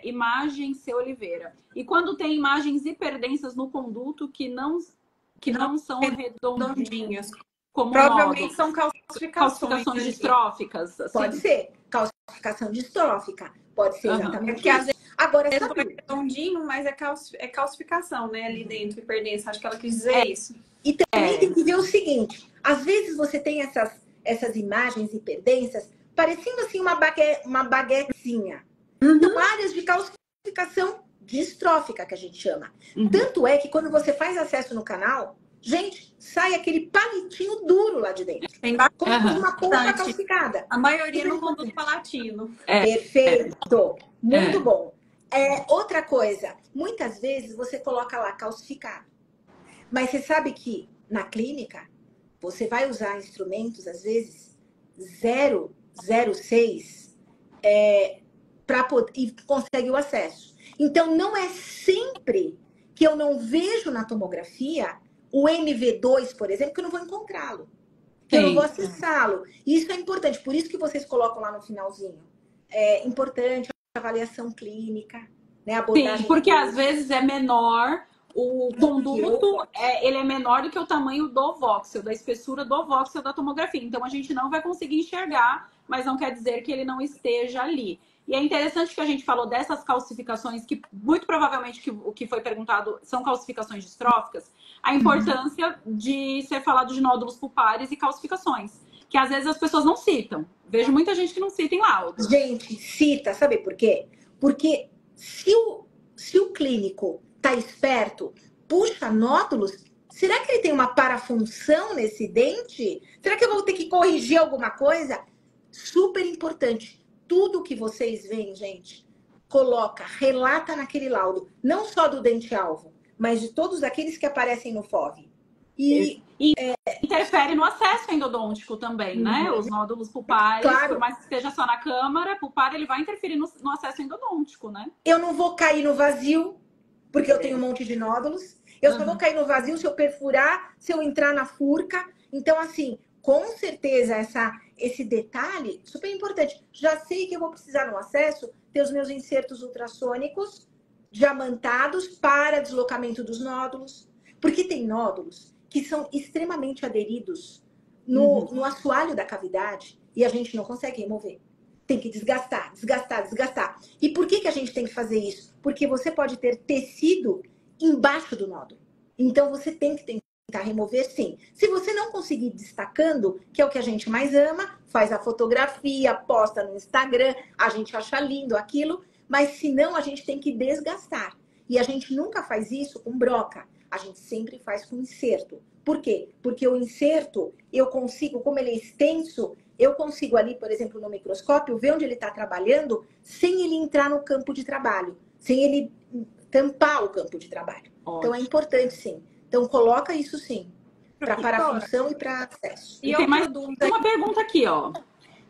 Imagem C. Oliveira. E quando tem imagens hiperdensas no conduto que não são redondinhas? Como provavelmente são calcificações distróficas. Assim. Pode ser. Calcificação distrófica. Pode ser exatamente. Porque às vezes agora é redondinho, mas é calcificação, né? Ali dentro, hiperdensa. Acho que ela quis dizer isso. E também tem que ver o seguinte. Às vezes você tem essas imagens hiperdensas parecendo assim uma baguetezinha. Então, áreas de calcificação distrófica, que a gente chama. Tanto é que quando você faz acesso no canal, gente, sai aquele palitinho duro lá de dentro. Tem como uma polpa calcificada. A maioria no conduto palatino. Perfeito. Muito bom. Outra coisa, muitas vezes você coloca lá calcificado. Mas você sabe que na clínica, você vai usar instrumentos, às vezes, 0,06 e consegue o acesso. Então, não é sempre que eu não vejo na tomografia o MV2, por exemplo, que eu não vou encontrá-lo. Que eu não vou acessá-lo. Isso é importante. Por isso que vocês colocam lá no finalzinho. É importante a avaliação clínica, né? A abordagem. Sim, porque às vezes é menor... O conduto, ele é menor do que o tamanho do voxel, da espessura do voxel da tomografia. Então, a gente não vai conseguir enxergar, mas não quer dizer que ele não esteja ali. E é interessante que a gente falou dessas calcificações, que muito provavelmente o que foi perguntado são calcificações distróficas, a importância de ser falado de nódulos pulpares e calcificações, que às vezes as pessoas não citam. Vejo muita gente que não cita em laudo. Gente, cita, sabe por quê? Porque se o clínico tá esperto, puxa nódulos, será que ele tem uma parafunção nesse dente? Será que eu vou ter que corrigir alguma coisa? Super importante. Tudo que vocês veem, gente, relata naquele laudo. Não só do dente-alvo, mas de todos aqueles que aparecem no FOV. E interfere no acesso endodôntico também, né? Os nódulos pulpares, por mais que esteja só na câmara, pulpar, ele vai interferir no acesso endodôntico, né? Eu não vou cair no vazio, porque eu tenho um monte de nódulos. Eu só vou cair no vazio se eu perfurar, se eu entrar na furca. Então, assim, com certeza, esse detalhe, super importante. Já sei que eu vou precisar, no acesso, ter os meus insertos ultrassônicos diamantados para deslocamento dos nódulos. Porque tem nódulos que são extremamente aderidos no assoalho da cavidade e a gente não consegue remover. Tem que desgastar. E por que a gente tem que fazer isso? Porque você pode ter tecido embaixo do nódulo. Então, você tem que tentar remover, sim. Se você não conseguir destacando, que é o que a gente mais ama, faz a fotografia, posta no Instagram, a gente acha lindo aquilo, mas se não, a gente tem que desgastar. E a gente nunca faz isso com broca. A gente sempre faz com inserto. Por quê? Porque o inserto, eu consigo, como ele é extenso, eu consigo ali, por exemplo, no microscópio, ver onde ele está trabalhando sem ele entrar no campo de trabalho, sem ele tampar o campo de trabalho. Ótimo. Então, é importante, sim. Então, coloca isso, sim, para parafunção e para acesso. E tem mais uma pergunta aqui, ó.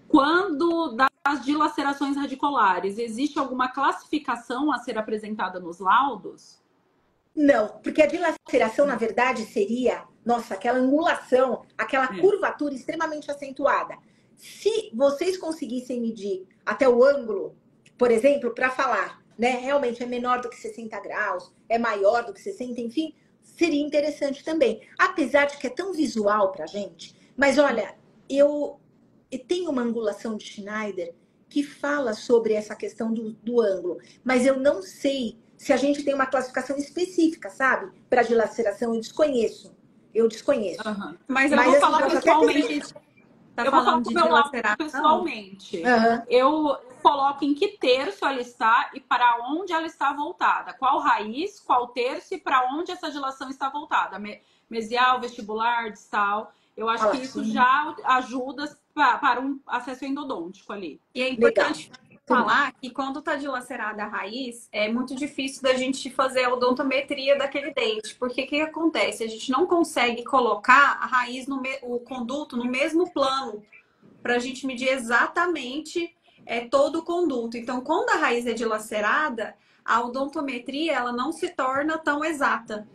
Quando das dilacerações radiculares, existe alguma classificação a ser apresentada nos laudos? Não, porque a dilaceração, na verdade, seria, aquela angulação, aquela curvatura extremamente acentuada. Se vocês conseguissem medir até o ângulo, por exemplo, para falar, né, realmente é menor do que 60 graus, é maior do que 60, enfim, seria interessante também. Apesar de que é tão visual pra gente. Mas olha, eu tenho uma angulação de Schneider que fala sobre essa questão do ângulo, mas eu não sei se a gente tem uma classificação específica, sabe? Para dilaceração, eu desconheço. Eu desconheço. Uhum. Mas eu Mas, vou assim, falar posso até pessoalmente. Tá Eu vou falar falando pro de meu laudo dilaceração? pessoalmente. Uhum. Eu coloco em que terço ela está e para onde ela está voltada. Qual raiz, qual terço e para onde essa dilação está voltada. Mesial, vestibular, distal. Eu acho que isso já ajuda para um acesso endodôntico ali. E é importante falar que quando tá dilacerada a raiz, é muito difícil da gente fazer a odontometria daquele dente. Porque o que acontece? A gente não consegue colocar a raiz, o conduto no mesmo plano para a gente medir exatamente todo o conduto. Então, quando a raiz é dilacerada, a odontometria ela não se torna tão exata.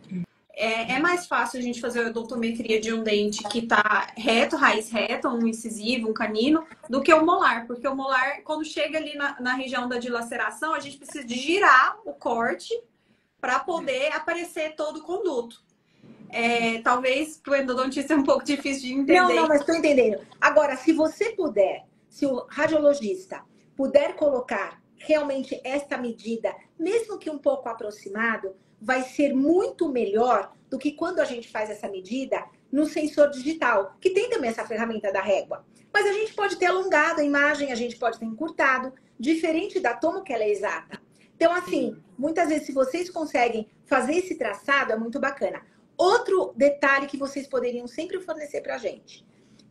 É mais fácil a gente fazer a odontometria de um dente que está reto, raiz reta, um incisivo, um canino, do que o molar. Porque o molar, quando chega ali na região da dilaceração, a gente precisa de girar o corte para poder aparecer todo o conduto. Talvez para o endodontista é um pouco difícil de entender. Não, mas estou entendendo. Agora, se você puder, se o radiologista puder colocar realmente esta medida, mesmo que um pouco aproximado, vai ser muito melhor do que quando a gente faz essa medida no sensor digital, que tem também essa ferramenta da régua. Mas a gente pode ter alongado a imagem, a gente pode ter encurtado, diferente da tomo, que ela é exata. Então, assim, muitas vezes, se vocês conseguem fazer esse traçado, é muito bacana. Outro detalhe que vocês poderiam sempre fornecer pra gente.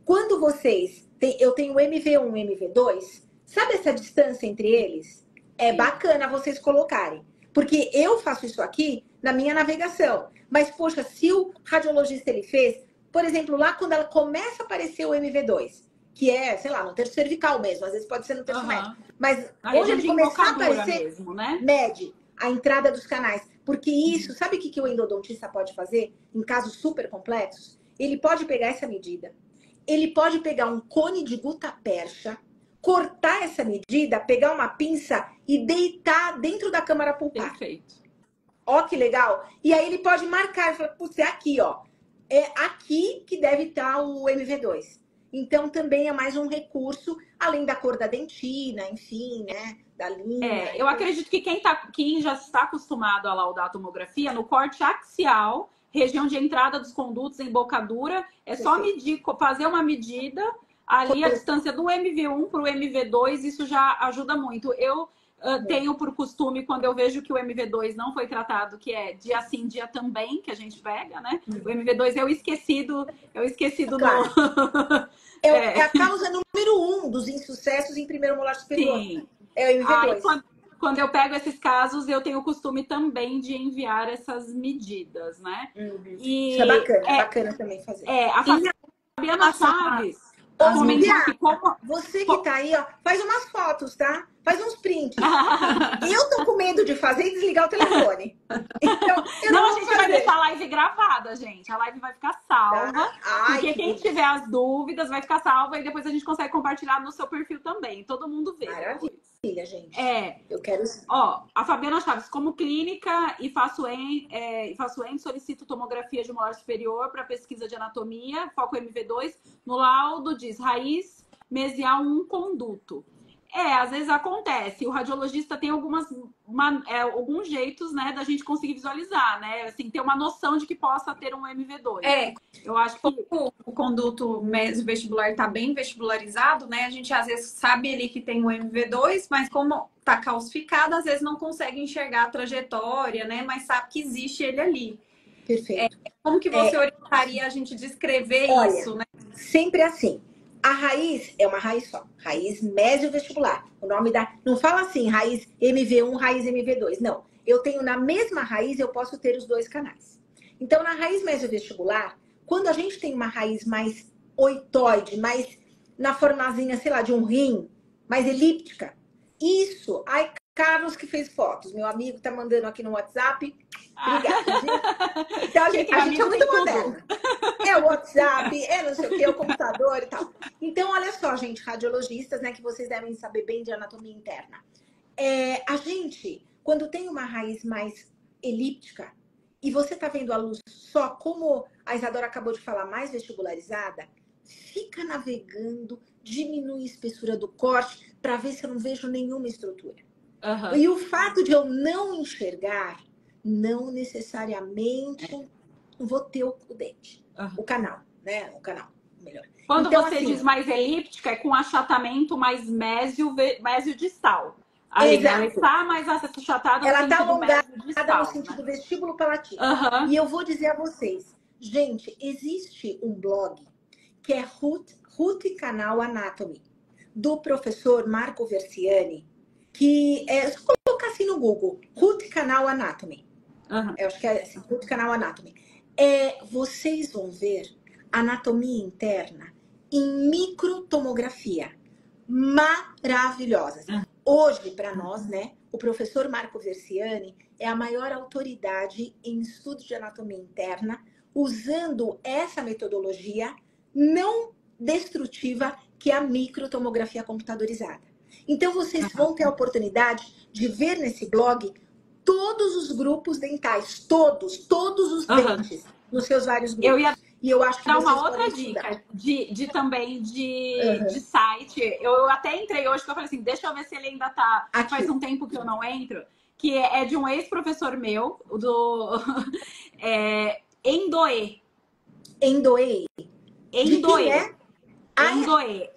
Quando vocês... eu tenho MV1 e MV2, sabe essa distância entre eles? É bacana vocês colocarem. Porque eu faço isso aqui na minha navegação. Mas, poxa, se o radiologista ele fez, por exemplo, lá quando ela começa a aparecer o MV2, que é, sei lá, no terço cervical mesmo, às vezes pode ser no terço médio. Mas onde ele começar a aparecer, mesmo, né? mede a entrada dos canais. Porque isso, sabe o que o endodontista pode fazer em casos super complexos? Ele pode pegar essa medida, ele pode pegar um cone de gutapercha, cortar essa medida, pegar uma pinça e deitar dentro da câmara pulpar. Perfeito. Ó, que legal. E aí ele pode marcar e falar, putz, é aqui, ó. É aqui que deve estar o MV2. Então, também é mais um recurso, além da cor da dentina, enfim, né? Da linha. Eu acredito que quem já está acostumado a laudar a tomografia, no corte axial, região de entrada dos condutos, embocadura, é só medir, fazer uma medida, ali a distância do MV1 para o MV2, isso já ajuda muito. Eu tenho por costume, quando eu vejo que o MV2 não foi tratado, que é dia sim, dia também, que a gente pega, né? O MV2 é o esquecido Claro. no... É a causa número 1 dos insucessos em primeiro molar superior. Sim. É o MV2. Aí, quando eu pego esses casos, eu tenho o costume também de enviar essas medidas, né? E isso é bacana também fazer. A Fabiana Chaves comentou que você que tá aí, ó, faz umas fotos, tá? Faz uns prints. Eu tô com medo de fazer e desligar o telefone. Então, a gente vai deixar a live gravada, gente. A live vai ficar salva. Porque quem tiver as dúvidas vai ficar salva e depois a gente consegue compartilhar no seu perfil também. Todo mundo vê. Maravilha, gente. Eu quero... a Fabiana Chaves, como clínica e faço solicito tomografia de molar superior para pesquisa de anatomia, foco MV2. No laudo diz raiz mesial 1 conduto. Às vezes acontece. O radiologista tem alguns jeitos, né, da gente conseguir visualizar, né? Assim, ter uma noção de que possa ter um MV2. Eu acho que o conduto vestibular está bem vestibularizado, né? A gente às vezes sabe ali que tem um MV2, mas como está calcificado, às vezes não consegue enxergar a trajetória, né? Mas sabe que existe ele ali. Perfeito. Como que você orientaria a gente descrever isso, né? Sempre assim. A raiz é uma raiz só, raiz mesiovestibular. O nome da... Não fala assim, raiz MV1, raiz MV2. Não. Eu tenho na mesma raiz, eu posso ter os dois canais. Então, na raiz mesiovestibular, quando a gente tem uma raiz mais oitoide, mais na formazinha, sei lá, de um rim, mais elíptica, isso... Ai, Carlos que fez fotos. Meu amigo tá mandando aqui no WhatsApp. Obrigada. Então, a gente é muito moderna. É o WhatsApp, não sei o que, o computador e tal. Então, olha só, gente, radiologistas, né, que vocês devem saber bem de anatomia interna. A gente, quando tem uma raiz mais elíptica, e você tá vendo a luz só, como a Isadora acabou de falar, mais vestibularizada, fica navegando, diminui a espessura do corte, para ver se eu não vejo nenhuma estrutura. E o fato de eu não enxergar, não necessariamente vou ter o dente. O canal, né? O canal, melhor. Quando então, você assim, diz mais elíptica, é com achatamento mais mésio-distal. Ali, né? Ela está mais achatada no sentido alongada no sentido né? vestíbulo palatino. E eu vou dizer a vocês, gente, existe um blog que é Root Canal Anatomy, do professor Marco Versiani, que é, só colocar assim no Google, Root Canal Anatomy. Eu acho que é assim, Root Canal Anatomy. Vocês vão ver anatomia interna em microtomografia. Maravilhosas. Hoje, para nós, né, o professor Marco Versiani é a maior autoridade em estudo de anatomia interna, usando essa metodologia não destrutiva que é a microtomografia computadorizada. Então, vocês vão ter a oportunidade de ver nesse blog todos os grupos dentais, todos os dentes, nos seus vários grupos. E eu acho que dar vocês uma outra dica de site. Eu até entrei hoje, que eu falei assim, deixa eu ver se ele ainda tá. Aqui. Faz um tempo que eu não entro. Que é de um ex-professor meu, do Endoe. Endoe? Endoe. Endoe.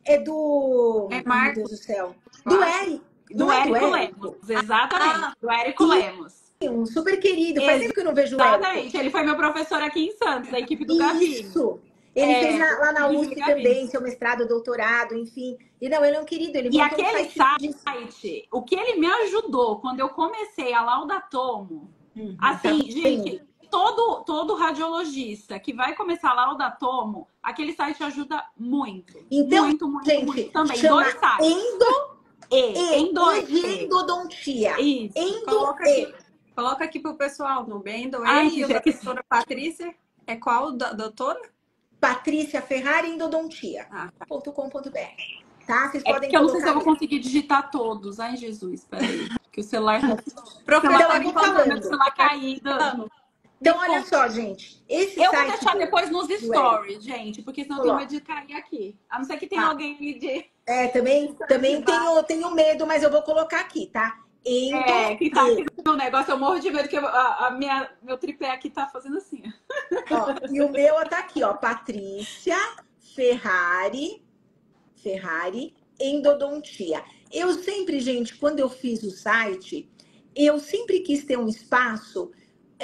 É do... Marco. Meu Deus do céu. Do Érico. Do Érico Lemos, exatamente. Do Érico Lemos. Um super querido. Faz tempo que eu não vejo o Érico. Exatamente. Ele foi meu professor aqui em Santos, da equipe do Gavini. Isso. Ele fez lá na USP também, seu mestrado, doutorado, enfim. E não, ele é um querido. Ele montou aquele site, o que ele me ajudou quando eu comecei a Laudatomo, assim, gente, todo radiologista que vai começar a Laudatomo, aquele site ajuda muito. Então, muito gente, também. Chama 2 sites. de endodontia. Isso. Coloca aqui pro pessoal no Endoe. E a doutora Patrícia é qual, doutora? Patrícia Ferrari Endodontia.com.br. Tá? Vocês podem colocar. Eu não sei se eu vou conseguir digitar todos. Ai, Jesus, peraí. Que o celular tá. Então, o celular caído. Então, olha só, gente. Eu vou deixar depois nos stories, gente, porque senão eu tenho medo de cair aqui. A não ser que tenha alguém de. Também tenho medo, mas eu vou colocar aqui, tá? Que tá aqui no negócio, eu morro de medo que meu tripé aqui tá fazendo assim. E o meu tá aqui, ó. Patrícia Ferrari Endodontia. Eu sempre, gente, quando eu fiz o site, eu sempre quis ter um espaço,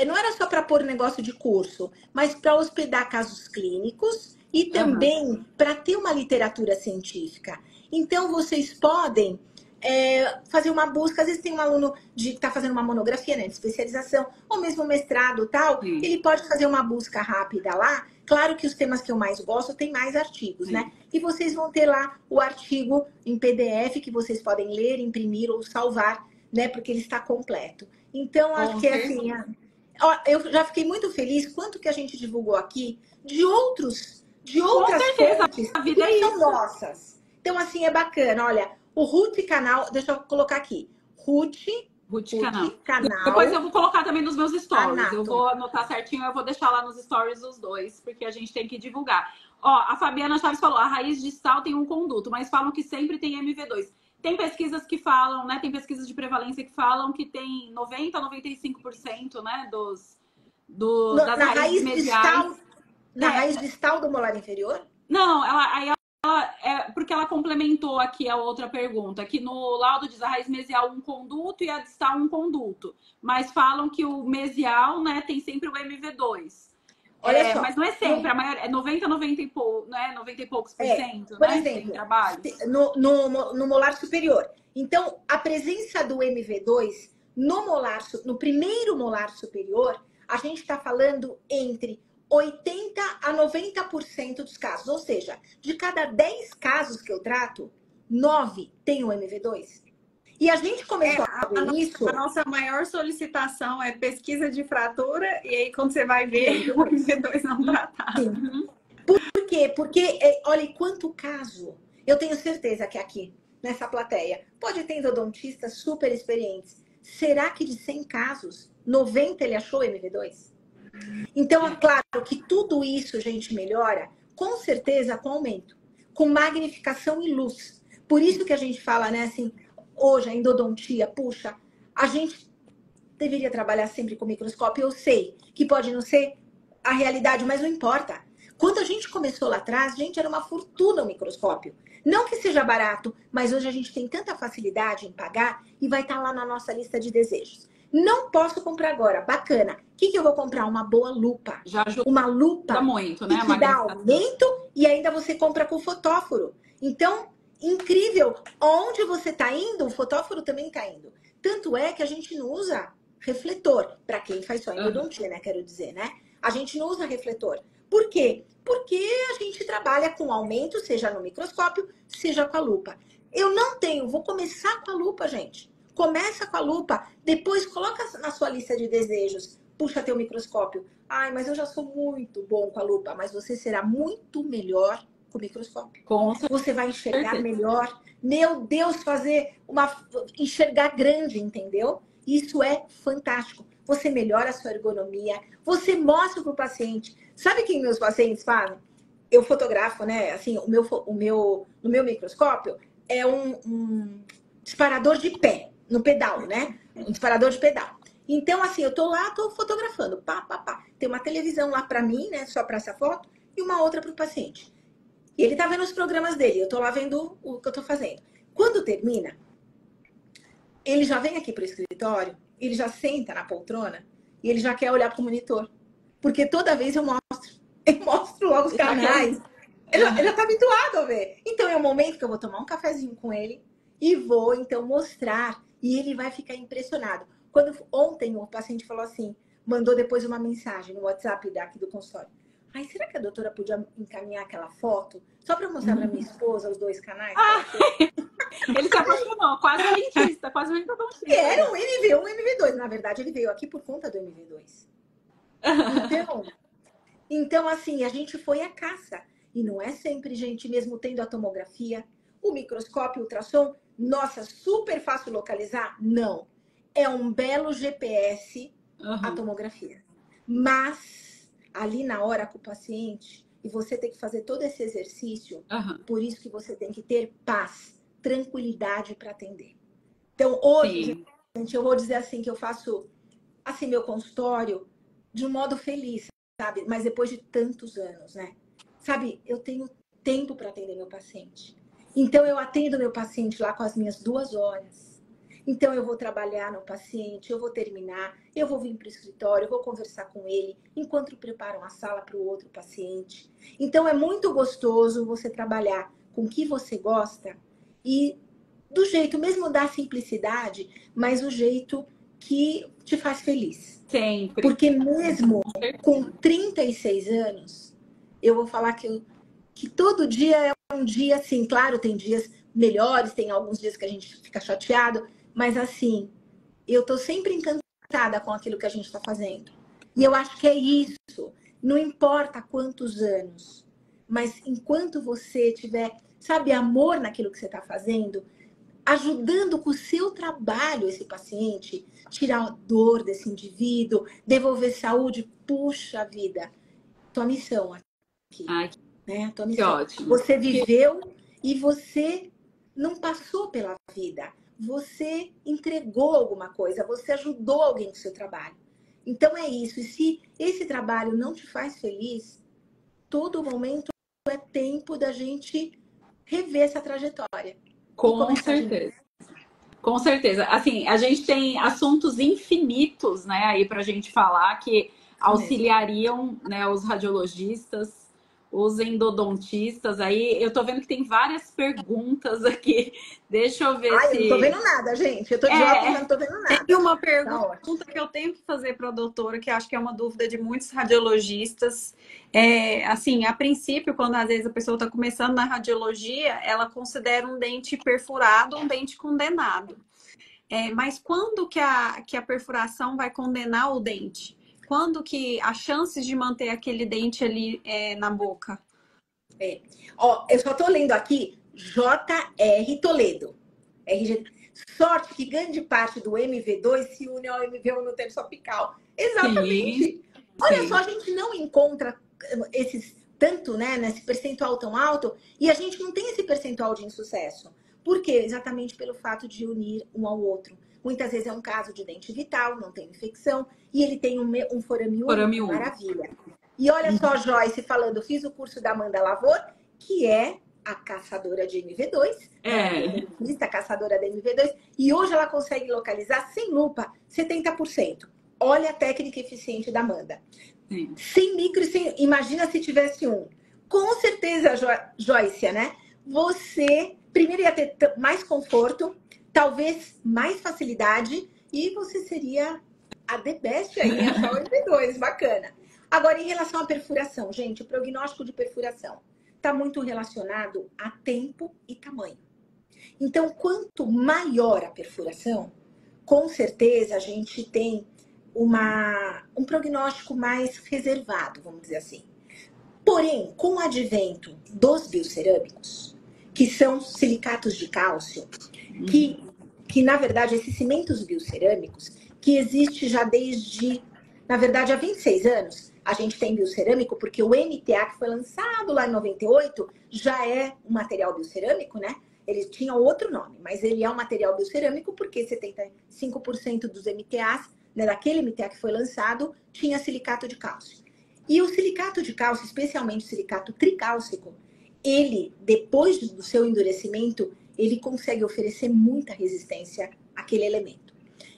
não era só para pôr negócio de curso, mas para hospedar casos clínicos e também para ter uma literatura científica. Então, vocês podem fazer uma busca. Às vezes tem um aluno que está fazendo uma monografia, né, de especialização, ou mesmo mestrado tal, ele pode fazer uma busca rápida lá. Claro que os temas que eu mais gosto tem mais artigos, né? E vocês vão ter lá o artigo em PDF que vocês podem ler, imprimir ou salvar, né? Porque ele está completo. Então, acho que é assim... Eu já fiquei muito feliz quanto que a gente divulgou aqui de outras fontes que são nossas. Então, assim, é bacana. Olha, o Root Canal... Deixa eu colocar aqui. Root Canal. Depois eu vou colocar também nos meus stories. Eu vou anotar certinho, eu vou deixar lá nos stories os dois, porque a gente tem que divulgar. A Fabiana Chaves falou, a raiz distal tem um conduto, mas falam que sempre tem MV2. Tem pesquisas que falam, né? Tem pesquisas de prevalência que falam que tem 90% a 95%, né? Das raízes mediais. Na raiz distal do molar inferior? Não, porque ela complementou aqui a outra pergunta, que no laudo diz a raiz mesial um conduto e a distal um conduto, mas falam que o mesial, né, tem sempre o MV2. Olha só, mas não é sempre, a maior, é 90 e pouco, né, 90 e poucos por cento, por né, exemplo, no molar superior. Então, a presença do MV2 no primeiro molar superior, a gente está falando entre 80% a 90% dos casos. Ou seja, de cada 10 casos que eu trato, 9 tem o MV2. E a gente começou a ver isso... A nossa maior solicitação é pesquisa de fratura, e aí quando você vai ver, o MV2 não tratado. Sim. Por quê? Porque, olha, quanto caso... Eu tenho certeza que aqui, nessa plateia, pode ter endodontistas super experientes. Será que de 100 casos, 90 ele achou MV2? Então, é claro que tudo isso, gente, melhora, com certeza, com aumento, com magnificação e luz. Por isso que a gente fala, né, assim, hoje a endodontia, puxa, a gente deveria trabalhar sempre com microscópio. Eu sei que pode não ser a realidade, mas não importa. Quando a gente começou lá atrás, gente, era uma fortuna o microscópio. Não que seja barato, mas hoje a gente tem tanta facilidade em pagar e vai estar lá na nossa lista de desejos. Não posso comprar agora, bacana. O que eu vou comprar? Uma boa lupa. Já ajuda uma lupa muito, né? que dá aumento e ainda você compra com fotóforo. Então, incrível. Onde você está indo, o fotóforo também está indo. Tanto é que a gente não usa refletor. Para quem faz só endodontia, né? Quero dizer, né? A gente não usa refletor. Por quê? Porque a gente trabalha com aumento, seja no microscópio, seja com a lupa. Eu não tenho, vou começar com a lupa, gente. Começa com a lupa, depois coloca na sua lista de desejos. Puxa teu microscópio. Ai, mas eu já sou muito bom com a lupa. Mas você será muito melhor com o microscópio. Você vai enxergar melhor. Meu Deus, enxergar grande, entendeu? Isso é fantástico. Você melhora a sua ergonomia. Você mostra para o paciente. Sabe o que meus pacientes fazem? Eu fotografo, né? Assim, no meu microscópio é um disparador de pé, no pedal, né? Um disparador de pedal. Então, assim, eu tô lá, tô fotografando. Pá, pá, pá. Tem uma televisão lá para mim, né? Só para essa foto. E uma outra para o paciente. E ele tá vendo os programas dele. Eu tô lá vendo o que eu tô fazendo. Quando termina, ele já vem aqui pro escritório, ele já senta na poltrona e ele já quer olhar pro monitor. Porque toda vez eu mostro logo os canais. Ele já tá habituado a ver. Então é o momento que eu vou tomar um cafezinho com ele e vou, então, mostrar. E ele vai ficar impressionado. Ontem o paciente falou assim, mandou depois uma mensagem no WhatsApp daqui do consultório. Ai, será que a doutora podia encaminhar aquela foto? Só para mostrar para minha esposa os 2 canais? Ele se apaixonou, quase um dentista, quase um endodontista. Era um MV1, um MV2. Na verdade, ele veio aqui por conta do MV2. Então, assim, a gente foi à caça. E não é sempre, gente, mesmo tendo a tomografia, o microscópio, o ultrassom, nossa, super fácil localizar? Não. É um belo GPS a tomografia. Mas, ali na hora com o paciente, e você tem que fazer todo esse exercício, por isso que você tem que ter paz, tranquilidade para atender. Então, hoje, gente, eu vou dizer assim, que eu faço assim, meu consultório de um modo feliz, sabe? Mas depois de tantos anos, né? Sabe, eu tenho tempo para atender meu paciente. Então, eu atendo meu paciente lá com as minhas 2 horas. Então, eu vou trabalhar no paciente, eu vou terminar, eu vou vir para o escritório, eu vou conversar com ele, enquanto preparam a sala para o outro paciente. Então, é muito gostoso você trabalhar com o que você gosta e do jeito, mesmo da simplicidade, mas o jeito que te faz feliz. Sempre. Porque mesmo com 36 anos, eu vou falar que todo dia é um dia, assim, claro, tem dias melhores, tem alguns dias que a gente fica chateado, mas assim, eu tô sempre encantada com aquilo que a gente está fazendo. E eu acho que é isso. Não importa quantos anos, mas enquanto você tiver, sabe, amor naquilo que você está fazendo, ajudando com o seu trabalho esse paciente, tirar a dor desse indivíduo, devolver saúde, puxa vida, tua missão aqui. Né? Tua missão. Que ótimo. Você viveu e você não passou pela vida. Você entregou alguma coisa, você ajudou alguém com o seu trabalho. Então é isso. E se esse trabalho não te faz feliz, todo momento é tempo da gente rever essa trajetória. Com certeza. Com certeza. Assim, a gente tem assuntos infinitos, né, aí pra gente falar que auxiliariam, né, os radiologistas, os endodontistas. Aí eu tô vendo que tem várias perguntas aqui. Deixa eu ver se... Eu não tô vendo nada, gente. Eu tô de óculos, mas não tô vendo nada. Tem uma pergunta que eu tenho que fazer para a doutora, que acho que é uma dúvida de muitos radiologistas. Assim, a princípio, quando às vezes a pessoa está começando na radiologia, ela considera um dente perfurado um dente condenado. Mas quando que a perfuração vai condenar o dente? Quando que as chances de manter aquele dente ali na boca? Eu só tô lendo aqui J.R. Toledo. Sorte que grande parte do MV2 se une ao MV1 no terço apical. Exatamente. Sim. Olha só, a gente não encontra esses tanto, né, nesse percentual tão alto, e a gente não tem esse percentual de insucesso. Por quê? Exatamente pelo fato de unir um ao outro. Muitas vezes é um caso de dente vital, não tem infecção, e ele tem um forame único, maravilha. E olha só, Joyce falando, fiz o curso da Amanda Lavor, que é a caçadora de MV2, a caçadora da MV2, e hoje ela consegue localizar sem lupa 70%. Olha a técnica eficiente da Amanda. Sim. Sem micro, imagina se tivesse um. Com certeza, Joyce, né? Você primeiro ia ter mais conforto, talvez mais facilidade, e você seria a the best aí em achar o MV2, bacana. Agora, em relação à perfuração, gente, o prognóstico de perfuração está muito relacionado a tempo e tamanho. Então, quanto maior a perfuração, com certeza a gente tem um prognóstico mais reservado, vamos dizer assim. Porém, com o advento dos biocerâmicos, que são silicatos de cálcio, que na verdade, esses cimentos biocerâmicos, que existe já desde, na verdade, há 26 anos, a gente tem biocerâmico, porque o MTA, que foi lançado lá em 98, já é um material biocerâmico, né? Ele tinha outro nome, mas ele é um material biocerâmico porque 75% dos MTAs, né, daquele MTA que foi lançado, tinha silicato de cálcio. E o silicato de cálcio, especialmente o silicato tricálcico, ele, depois do seu endurecimento, ele consegue oferecer muita resistência àquele elemento.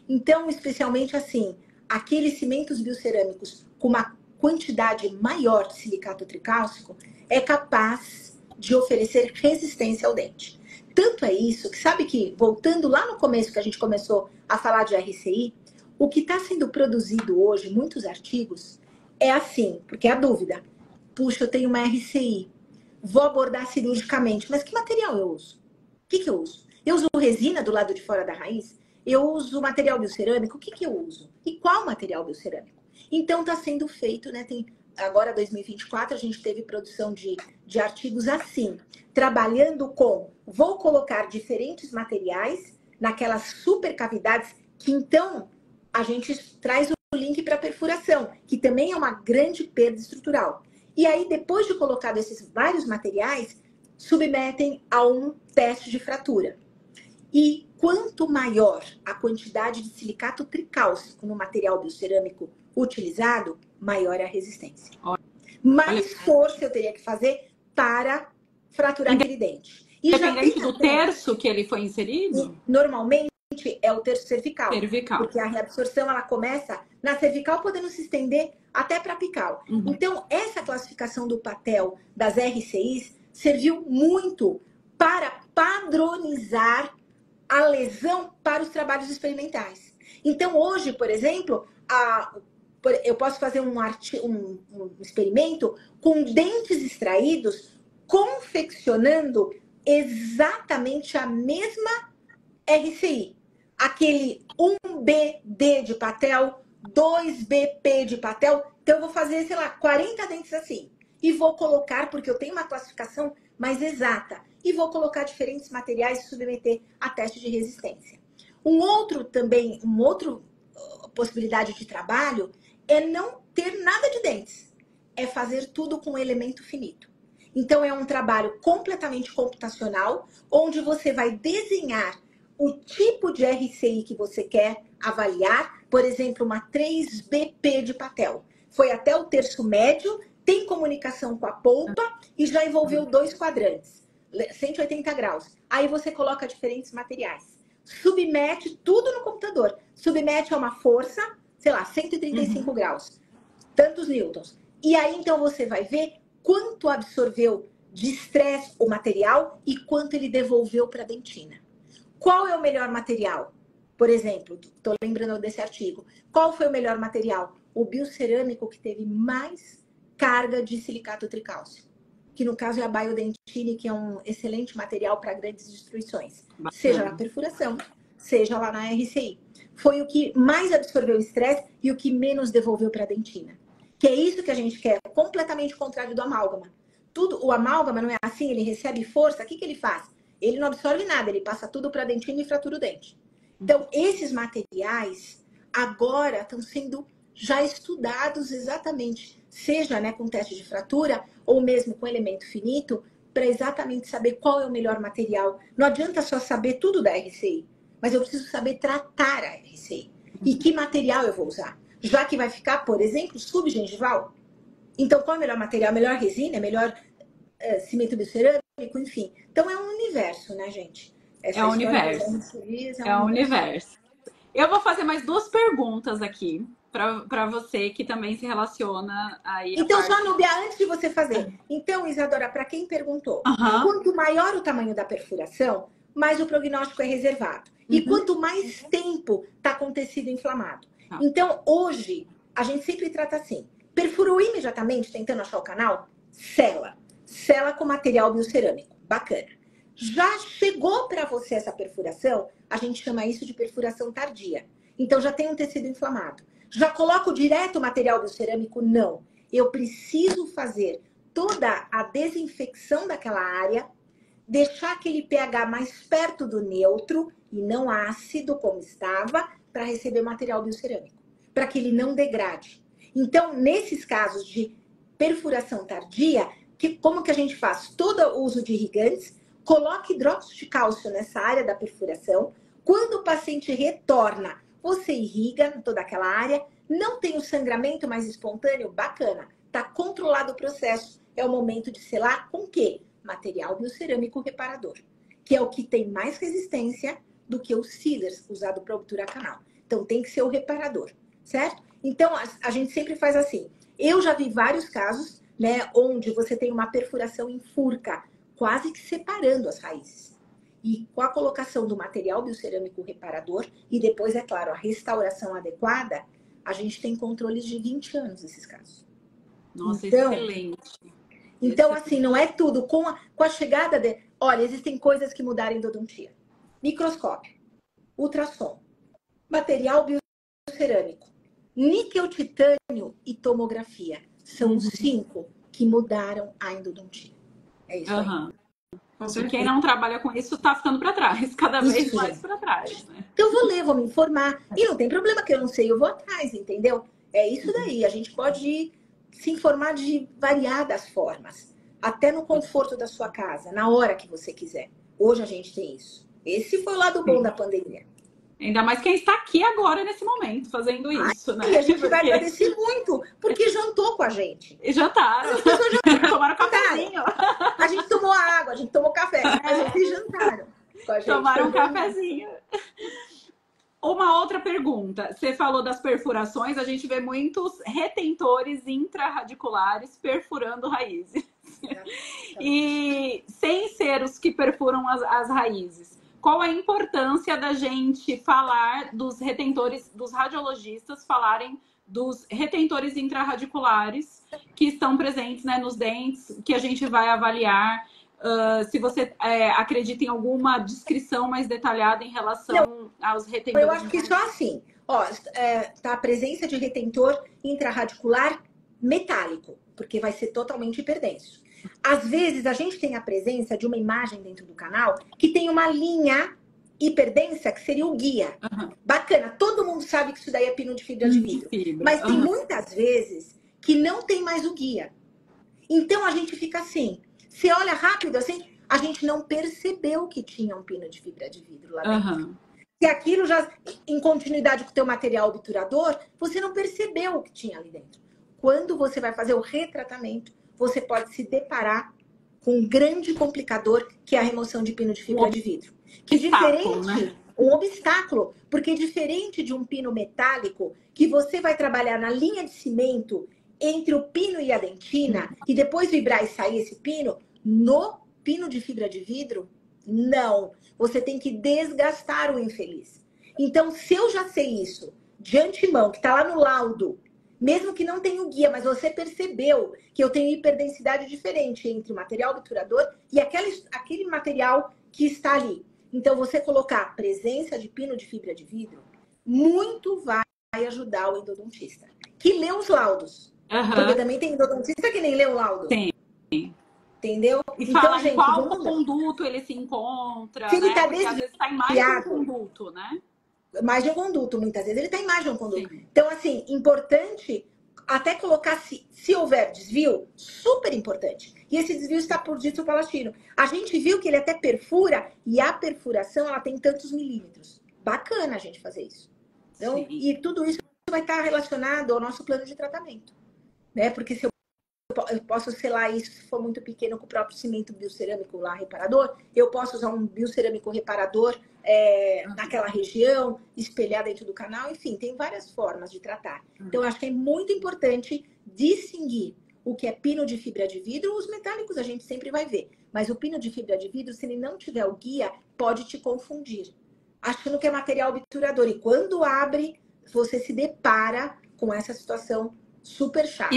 Então, especialmente assim, aqueles cimentos biocerâmicos com uma quantidade maior de silicato tricálcico é capaz de oferecer resistência ao dente. Tanto é isso que, sabe que, voltando lá no começo que a gente começou a falar de RCI, o que está sendo produzido hoje, muitos artigos, é assim, porque é a dúvida. Puxa, eu tenho uma RCI, vou abordar cirurgicamente, mas que material eu uso? O que eu uso? Eu uso resina do lado de fora da raiz? Eu uso material biocerâmico? O que eu uso? E qual material biocerâmico? Então, está sendo feito, né? Agora, 2024, a gente teve produção de artigos assim, trabalhando com, vou colocar diferentes materiais naquelas super cavidades, que então a gente traz o link para perfuração, que também é uma grande perda estrutural. E aí, depois de colocado esses vários materiais, submetem a um teste de fratura. E quanto maior a quantidade de silicato tricálcico no material biocerâmico utilizado, maior é a resistência. Mais força eu teria que fazer para fraturar aquele dente. E independente do terço que ele foi inserido? Normalmente é o terço cervical. Porque a reabsorção ela começa na cervical, podendo se estender até para a apical. Então, essa classificação do Patel das RCIs serviu muito para padronizar a lesão para os trabalhos experimentais. Então, hoje, por exemplo, eu posso fazer um experimento com dentes extraídos, confeccionando exatamente a mesma RCI. Aquele 1BD de Patel, 2BP de Patel. Então, eu vou fazer, sei lá, 40 dentes assim. E vou colocar, porque eu tenho uma classificação mais exata, e vou colocar diferentes materiais e submeter a teste de resistência. Uma outra possibilidade de trabalho é não ter nada de dentes. É fazer tudo com elemento finito. Então, é um trabalho completamente computacional, onde você vai desenhar o tipo de RCI que você quer avaliar. Por exemplo, uma 3BP de Patel. Foi até o terço médio, tem comunicação com a polpa e já envolveu 2 quadrantes, 180 graus. Aí você coloca diferentes materiais. Submete tudo no computador. Submete a uma força, sei lá, 135 graus. Tantos newtons. E aí, então, você vai ver quanto absorveu de estresse o material e quanto ele devolveu para a dentina. Qual é o melhor material? Por exemplo, estou lembrando desse artigo. Qual foi o melhor material? O biocerâmico que teve mais carga de silicato tricálcico, que no caso é a Biodentine, que é um excelente material para grandes destruições, seja na perfuração, seja lá na RCI. Foi o que mais absorveu o estresse e o que menos devolveu para a dentina. Que é isso que a gente quer, completamente contrário do amálgama. O amálgama não é assim, ele recebe força, o que ele faz? Ele não absorve nada, ele passa tudo para a dentina e fratura o dente. Então, esses materiais agora estão sendo já estudados exatamente, seja, né, com teste de fratura ou mesmo com elemento finito, para exatamente saber qual é o melhor material. Não adianta só saber tudo da RCI, mas eu preciso saber tratar a RCI. E que material eu vou usar? Já que vai ficar, por exemplo, subgengival. Então, qual é o melhor material? Melhor resina? Melhor cimento biocerâmico? Enfim. Então, é um universo, né, gente? É um universo. É um universo. Eu vou fazer mais 2 perguntas aqui para você que também se relaciona aí. Então, só, Núbia, antes de você fazer. Então, Isadora, para quem perguntou, quanto maior o tamanho da perfuração, mais o prognóstico é reservado. E quanto mais tempo está acontecido inflamado. Então, hoje, a gente sempre trata assim. Perfurou imediatamente, tentando achar o canal? Sela. Sela com material biocerâmico. Bacana. Já chegou para você essa perfuração, a gente chama isso de perfuração tardia. Então, já tem um tecido inflamado. Já coloco direto o material biocerâmico? Não. Eu preciso fazer toda a desinfecção daquela área, deixar aquele pH mais perto do neutro e não ácido, como estava, para receber material biocerâmico, para que ele não degrade. Então, nesses casos de perfuração tardia, como que a gente faz? Todo o uso de irrigantes, coloque hidróxido de cálcio nessa área da perfuração. Quando o paciente retorna, você irriga toda aquela área. Não tem o sangramento mais espontâneo? Bacana. Está controlado o processo. É o momento de selar com o quê? Material biocerâmico reparador, que é o que tem mais resistência do que os sealers usado para obturar canal. Então, tem que ser o reparador, certo? Então, a gente sempre faz assim. Eu já vi vários casos, né, onde você tem uma perfuração em furca, quase que separando as raízes. E com a colocação do material biocerâmico reparador e depois, é claro, a restauração adequada, a gente tem controles de 20 anos nesses casos. Nossa, então, excelente. Então, assim, não é tudo. Com a chegada de... Olha, existem coisas que mudaram em endodontia. Microscópio, ultrassom, material biocerâmico, níquel, titânio e tomografia. São os 5 que mudaram a endodontia. É isso aí. E quem não trabalha com isso está ficando para trás, cada vez mais para trás. Né? Então, eu vou ler, vou me informar. E não tem problema que eu não sei, eu vou atrás, entendeu? É isso daí. A gente pode se informar de variadas formas. Até no conforto da sua casa, na hora que você quiser. Hoje a gente tem isso. Esse foi o lado bom da pandemia. Ainda mais quem está aqui agora, nesse momento, fazendo isso, né? E a gente vai agradecer muito, porque jantou com a gente. E jantaram. As pessoas já tomaram cafezinho. A gente tomou água, a gente tomou café, mas eles jantaram com a gente. Tomaram um cafezinho. Uma outra pergunta. Você falou das perfurações, a gente vê muitos retentores intrarradiculares perfurando raízes. E sem ser os que perfuram as raízes. Qual a importância da gente falar dos retentores, dos radiologistas falarem dos retentores intrarradiculares que estão presentes, né, nos dentes, que a gente vai avaliar? Se você acredita em alguma descrição mais detalhada em relação aos retentores. Eu acho que só assim, tá a presença de retentor intrarradicular metálico, porque vai ser totalmente hiperdenso. Às vezes, a gente tem a presença de uma imagem dentro do canal que tem uma linha hiperdensa, que seria o guia. Bacana, todo mundo sabe que isso daí é pino de fibra de vidro. Mas tem muitas vezes que não tem mais o guia. Então, a gente fica assim, você olha rápido assim, a gente não percebeu que tinha um pino de fibra de vidro lá dentro. Se aquilo já, em continuidade com o teu material obturador, você não percebeu o que tinha ali dentro. Quando você vai fazer o retratamento, você pode se deparar com um grande complicador, que é a remoção de pino de fibra de vidro. Que diferente, né? Um obstáculo, porque diferente de um pino metálico, que você vai trabalhar na linha de cimento entre o pino e a dentina, e depois vibrar e sair esse pino, no pino de fibra de vidro, não. Você tem que desgastar o infeliz. Então, se eu já sei isso de antemão, que está lá no laudo, mesmo que não tenha o guia, mas você percebeu que eu tenho hiperdensidade diferente entre o material obturador e aquele material que está ali. Então, você colocar a presença de pino de fibra de vidro, muito vai ajudar o endodontista. Que lê os laudos. Porque também tem endodontista que nem lê o laudo. Sim. Entendeu? E então, fala gente, em qual conduto ele se encontra, se ele né? Tá porque às vezes está em mais de um conduto, né? Mais de um conduto, muitas vezes ele está em mais de um conduto. Sim. Então, assim, importante até colocar se houver desvio, super importante. E esse desvio está por dito palatino. A gente viu que ele até perfura, e a perfuração ela tem tantos milímetros. Bacana a gente fazer isso. Então, e tudo isso vai estar relacionado ao nosso plano de tratamento. Né? Porque se eu posso selar isso, se for muito pequeno, com o próprio cimento biocerâmico lá, reparador, eu posso usar um biocerâmico reparador naquela região, espelhar dentro do canal, enfim, tem várias formas de tratar. Então, eu acho que é muito importante distinguir o que é pino de fibra de vidro. Os metálicos a gente sempre vai ver, mas o pino de fibra de vidro, se ele não tiver o guia, pode te confundir, achando que é material obturador. E quando abre, você se depara com essa situação super chata.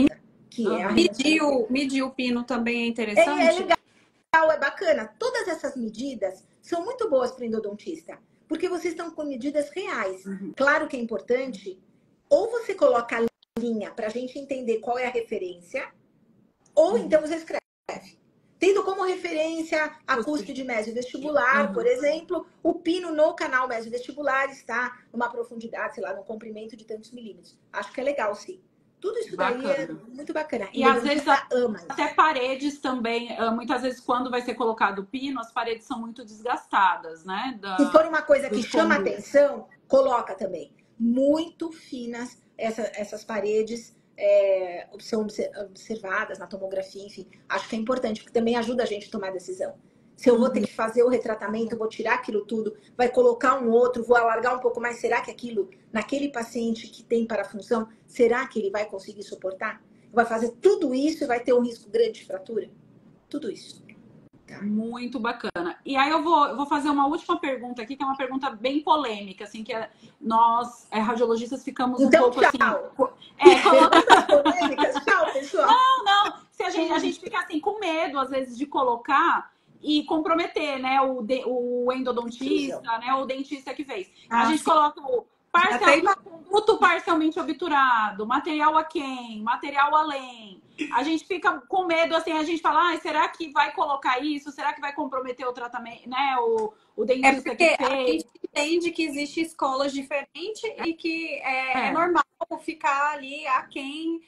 Que é medir o pino também é interessante? É legal, é bacana. Todas essas medidas são muito boas para o endodontista, porque vocês estão com medidas reais. Claro que é importante, ou você coloca a linha para a gente entender qual é a referência, ou então você escreve. Tendo como referência a cúspide mesovestibular, por exemplo, o pino no canal mesovestibular está numa profundidade, sei lá, no comprimento de tantos milímetros. Acho que é legal, sim. Tudo isso daí é muito bacana. E às vezes até paredes também, muitas vezes quando vai ser colocado o pino, as paredes são muito desgastadas, né? Se for uma coisa que chama atenção, coloca também. Muito finas essas paredes são observadas na tomografia, enfim. Acho que é importante, porque também ajuda a gente a tomar decisão. Se eu vou ter que fazer o retratamento, vou tirar aquilo tudo, vai colocar um outro, vou alargar um pouco mais, será que aquilo, naquele paciente que tem parafunção, será que ele vai conseguir suportar? Vai fazer tudo isso e vai ter um risco grande de fratura? Tudo isso. Tá. Muito bacana. E aí eu vou fazer uma última pergunta aqui, que é uma pergunta bem polêmica, assim, que nós, radiologistas, ficamos um pouco tchau. Polêmicas. Tchau, pessoal. Não. Se a gente fica assim, com medo, às vezes, de colocar e comprometer, né, o endodontista, né, o dentista que fez. A gente coloca o conduto parcialmente obturado, material aquém, material além. A gente fica com medo, assim, a gente fala, será que vai colocar isso? Será que vai comprometer o tratamento, né, o dentista que fez? A gente entende que existem escolas diferentes e que é normal ficar ali aquém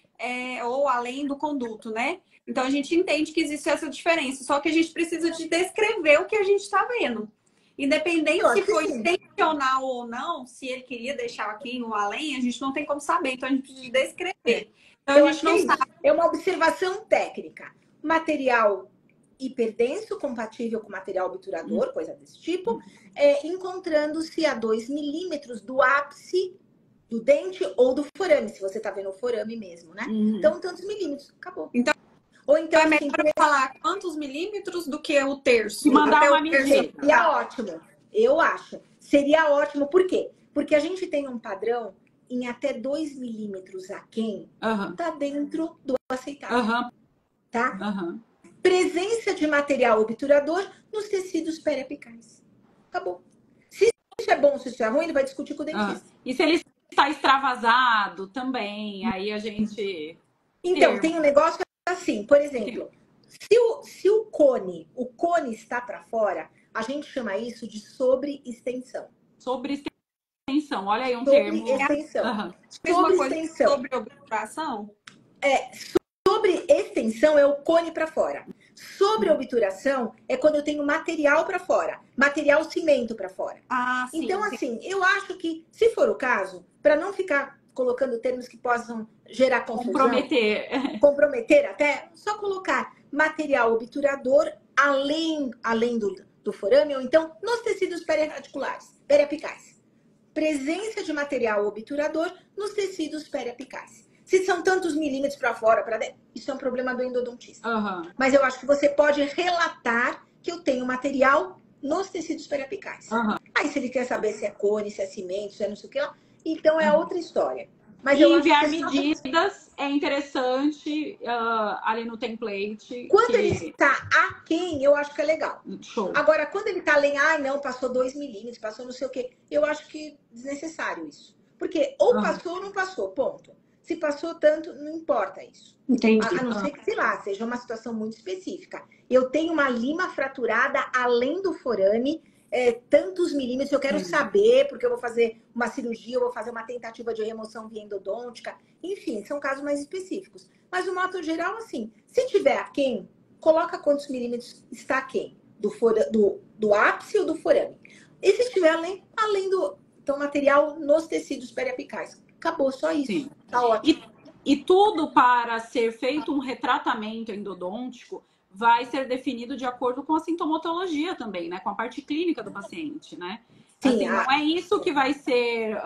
ou além do conduto, né? Então, a gente entende que existe essa diferença. Só que a gente precisa de descrever o que a gente está vendo. Independente se foi intencional ou não, se ele queria deixar aqui no além, a gente não tem como saber. Então, a gente precisa descrever. Então, eu acho que é uma observação técnica. Material hiperdenso, compatível com material obturador, coisa desse tipo, encontrando-se a 2 milímetros do ápice do dente ou do forame, se você está vendo o forame mesmo, né? Então, tantos milímetros, acabou. Então, ou então, é melhor falar quantos milímetros do que o terço. Mandar uma medida. Seria ótimo, eu acho. Seria ótimo, por quê? Porque a gente tem um padrão em até 2 milímetros aquém, tá dentro do aceitável. Tá? Presença de material obturador nos tecidos periapicais. Acabou. Se isso é bom, se isso é ruim, ele vai discutir com o dentista. E se ele está extravasado também, aí a gente... Então, tem um negócio assim, por exemplo, se o cone está para fora, a gente chama isso de sobreextensão. Sobreextensão, olha aí um termo. Sobreextensão. Sobreextensão. Sobre obturação? Sobreextensão é o cone para fora. Sobreobturação é quando eu tenho material para fora, material cimento para fora. Sim, então, assim, eu acho que, se for o caso, para não ficar colocando termos que possam gerar confusão, comprometer até, só colocar material obturador além do forame, ou então nos tecidos periapicais. Presença de material obturador nos tecidos periapicais. Se são tantos milímetros para fora, para dentro, isso é um problema do endodontista. Mas eu acho que você pode relatar que eu tenho material nos tecidos periapicais. Aí, se ele quer saber se é cone, se é cimento, se é não sei o que lá, então é outra história. Mas eu enviar medidas é interessante ali no template. Quando ele está aquém, eu acho que é legal. Show. Agora, quando ele está além, não, passou 2 milímetros, passou não sei o quê, eu acho que é desnecessário isso. Porque ou passou ou não passou, ponto. Se passou tanto, não importa isso. Entendi. A não ser que, sei lá, seja uma situação muito específica. Eu tenho uma lima fraturada além do forame, tantos milímetros, eu quero saber, porque eu vou fazer uma cirurgia, eu vou fazer uma tentativa de remoção via endodôntica. Enfim, são casos mais específicos. Mas, no modo geral, assim, se tiver aquém, coloca quantos milímetros está aquém, do ápice ou do forame. E se estiver além do material nos tecidos periapicais. Acabou, só isso. Sim. Tá ótimo. E tudo para ser feito um retratamento endodôntico vai ser definido de acordo com a sintomatologia também, né? Com a parte clínica do paciente, né? Sim, assim, não é isso que vai ser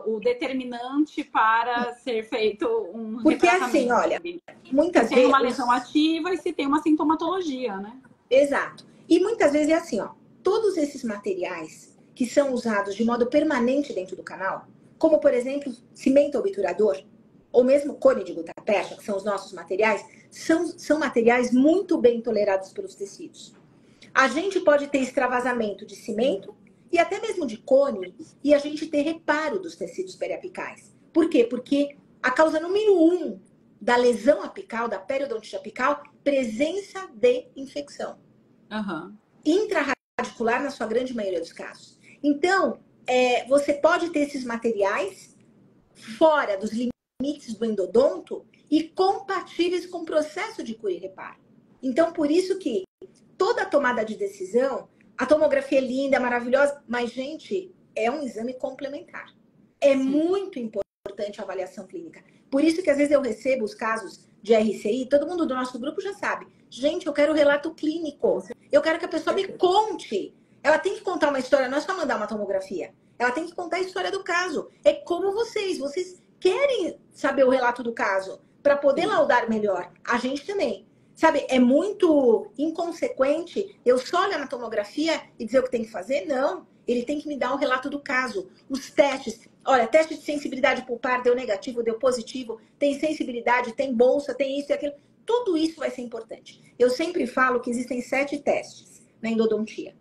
o determinante para ser feito um porque retratamento. Assim, olha, muitas se vezes... tem uma lesão ativa e se tem uma sintomatologia, né? Exato. E muitas vezes é assim, ó, todos esses materiais que são usados de modo permanente dentro do canal, como, por exemplo, cimento obturador, ou mesmo cone de gutapercha, que são os nossos materiais, são materiais muito bem tolerados pelos tecidos. A gente pode ter extravasamento de cimento e até mesmo de cone, e a gente ter reparo dos tecidos periapicais. Por quê? Porque a causa número 1 da lesão apical, da periodontite apical, presença de infecção. Intraradicular na sua grande maioria dos casos. Então, você pode ter esses materiais fora dos limites do endodonto e compatíveis com o processo de cura e reparo. Então, por isso que toda tomada de decisão, a tomografia é linda, maravilhosa, mas, gente, é um exame complementar. É muito importante a avaliação clínica. Por isso que, às vezes, eu recebo os casos de RCI, todo mundo do nosso grupo já sabe. Gente, eu quero relato clínico. Eu quero que a pessoa me conte. Ela tem que contar uma história, não é só mandar uma tomografia. Ela tem que contar a história do caso. É como vocês querem saber o relato do caso para poder laudar melhor. A gente também. Sabe, é muito inconsequente eu só olhar na tomografia e dizer o que tem que fazer? Não. Ele tem que me dar o relato do caso. Os testes. Olha, teste de sensibilidade pulpar deu negativo, deu positivo. Tem sensibilidade, tem bolsa, tem isso e aquilo. Tudo isso vai ser importante. Eu sempre falo que existem 7 testes na endodontia.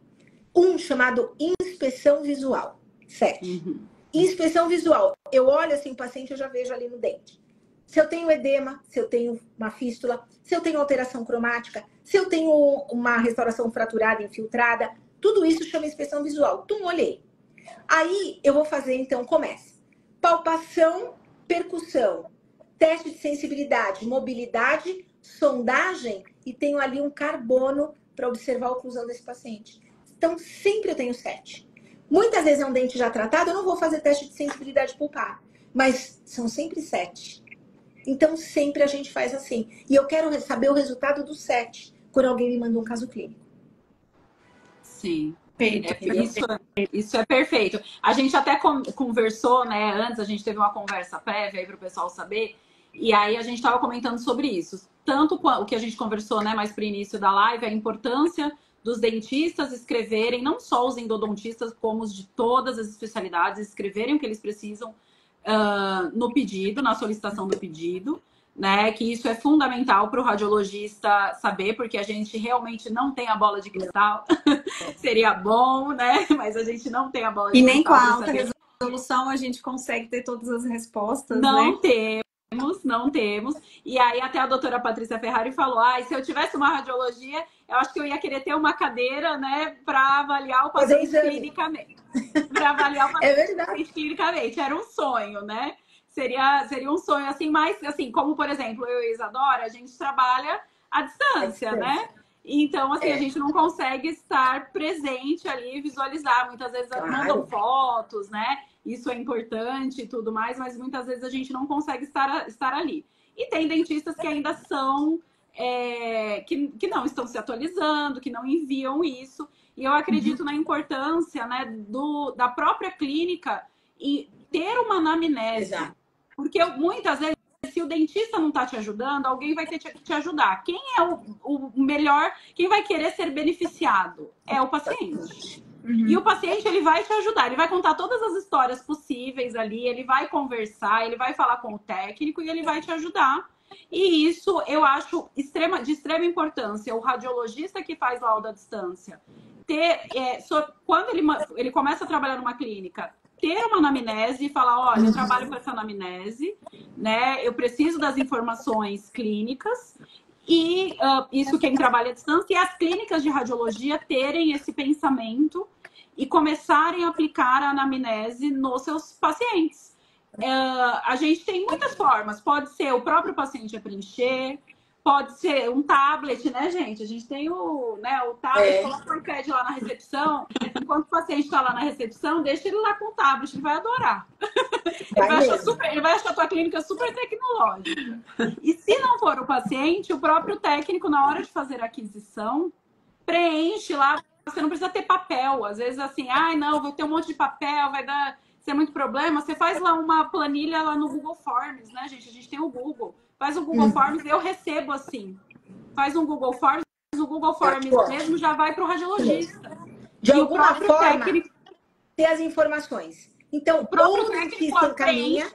Um chamado inspeção visual. 7. Inspeção visual. Eu olho assim o paciente, eu já vejo ali no dente. Se eu tenho edema, se eu tenho uma fístula, se eu tenho alteração cromática, se eu tenho uma restauração fraturada, infiltrada, tudo isso chama inspeção visual. Olhei. Aí eu vou fazer, então, começa. Palpação, percussão, teste de sensibilidade, mobilidade, sondagem e tenho ali um carbono para observar a oclusão desse paciente. Então, sempre eu tenho 7. Muitas vezes é um dente já tratado, eu não vou fazer teste de sensibilidade pulpar, mas são sempre 7. Então, sempre a gente faz assim. E eu quero saber o resultado do 7, quando alguém me manda um caso clínico. Sim. Isso é perfeito. A gente até conversou, né? Antes a gente teve uma conversa prévia aí para o pessoal saber. E aí a gente estava comentando sobre isso. Tanto o que a gente conversou, né, mais para o início da live, a importância dos dentistas escreverem, não só os endodontistas, como os de todas as especialidades, escreverem o que eles precisam no pedido, na solicitação do pedido, né? Que isso é fundamental para o radiologista saber, porque a gente realmente não tem a bola de cristal. Seria bom, né? Mas a gente não tem a bola de cristal. E nem com a alta resolução a gente consegue ter todas as respostas, não né? Não temos. E aí até a doutora Patrícia Ferrari falou, se eu tivesse uma radiologia, eu acho que eu ia querer ter uma cadeira, né, para avaliar o paciente clinicamente. Para avaliar o paciente clinicamente. Era um sonho, né? Seria um sonho, assim, mais, assim, como, por exemplo, eu e a Isadora, a gente trabalha à distância, né? Então, assim, a gente não consegue estar presente ali e visualizar. Muitas vezes mandam fotos, né? Isso é importante e tudo mais, mas muitas vezes a gente não consegue estar ali. E tem dentistas que ainda são, que não estão se atualizando, que não enviam isso. E eu acredito na importância, né, da própria clínica e ter uma anamnese. Exato. Porque muitas vezes, se o dentista não está te ajudando, alguém vai ter que te ajudar. Quem é o melhor, quem vai querer ser beneficiado? É o paciente. E o paciente, ele vai te ajudar, ele vai contar todas as histórias possíveis ali, ele vai conversar, ele vai falar com o técnico e ele vai te ajudar. E isso eu acho de extrema importância. O radiologista que faz laudo à distância, quando ele começa a trabalhar numa clínica, ter uma anamnese e falar, olha, eu trabalho com essa anamnese, né? Eu preciso das informações clínicas. E isso quem trabalha à distância, e as clínicas de radiologia terem esse pensamento e começarem a aplicar a anamnese nos seus pacientes. A gente tem muitas formas. Pode ser o próprio paciente a preencher, pode ser um tablet, né, gente? A gente tem o tablet, coloca o iPad lá na recepção. Enquanto o paciente está lá na recepção, deixa ele lá com o tablet, ele vai adorar. Ele vai achar a tua clínica super tecnológica. E se não for o paciente, o próprio técnico, na hora de fazer a aquisição, preenche lá. Você não precisa ter papel. Às vezes, assim, não, vou ter um monte de papel, vai ser muito problema. Você faz lá uma planilha lá no Google Forms, né, gente? A gente tem o Google. Faz o Google Forms, eu recebo assim. Faz um Google Forms, o Google Forms mesmo já vai para o radiologista. De alguma forma, ter as informações. Então, o próprio técnico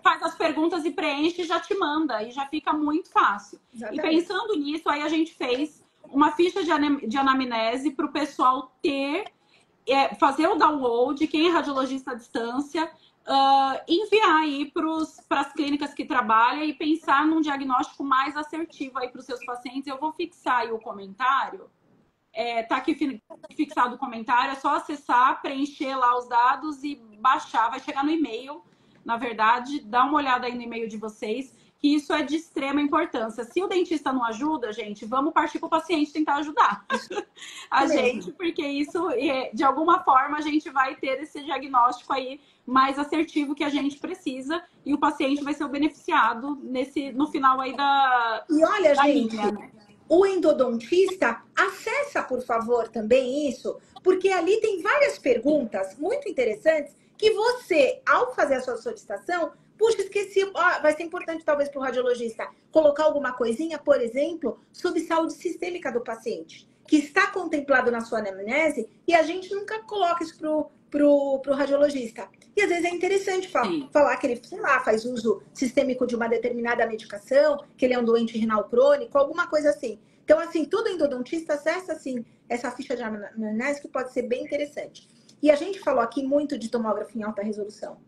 faz as perguntas e preenche e já te manda. E já fica muito fácil. Exatamente. E pensando nisso, aí a gente fez uma ficha de anamnese para o pessoal fazer o download, quem é radiologista à distância, enviar aí para as clínicas que trabalham e pensar num diagnóstico mais assertivo aí para os seus pacientes. Eu vou fixar aí o comentário. Tá aqui fixado o comentário, é só acessar, preencher lá os dados e baixar. Vai chegar no e-mail, na verdade, dá uma olhada aí no e-mail de vocês, que isso é de extrema importância. Se o dentista não ajuda, gente, vamos partir para o paciente tentar ajudar a gente, porque isso, de alguma forma, a gente vai ter esse diagnóstico aí mais assertivo que a gente precisa e o paciente vai ser o beneficiado no final aí da gente, linha, né? O endodontista, acessa, por favor, também isso, porque ali tem várias perguntas muito interessantes que você, ao fazer a sua solicitação, puxa, esqueci, vai ser importante talvez para o radiologista colocar alguma coisinha, por exemplo, sobre saúde sistêmica do paciente, que está contemplado na sua anamnese e a gente nunca coloca isso pro radiologista. E às vezes é interessante falar que ele, sei lá, faz uso sistêmico de uma determinada medicação, que ele é um doente renal crônico, alguma coisa assim. Então, assim, todo endodontista acessa, assim, essa ficha de anamnese que pode ser bem interessante. E a gente falou aqui muito de tomógrafo em alta resolução.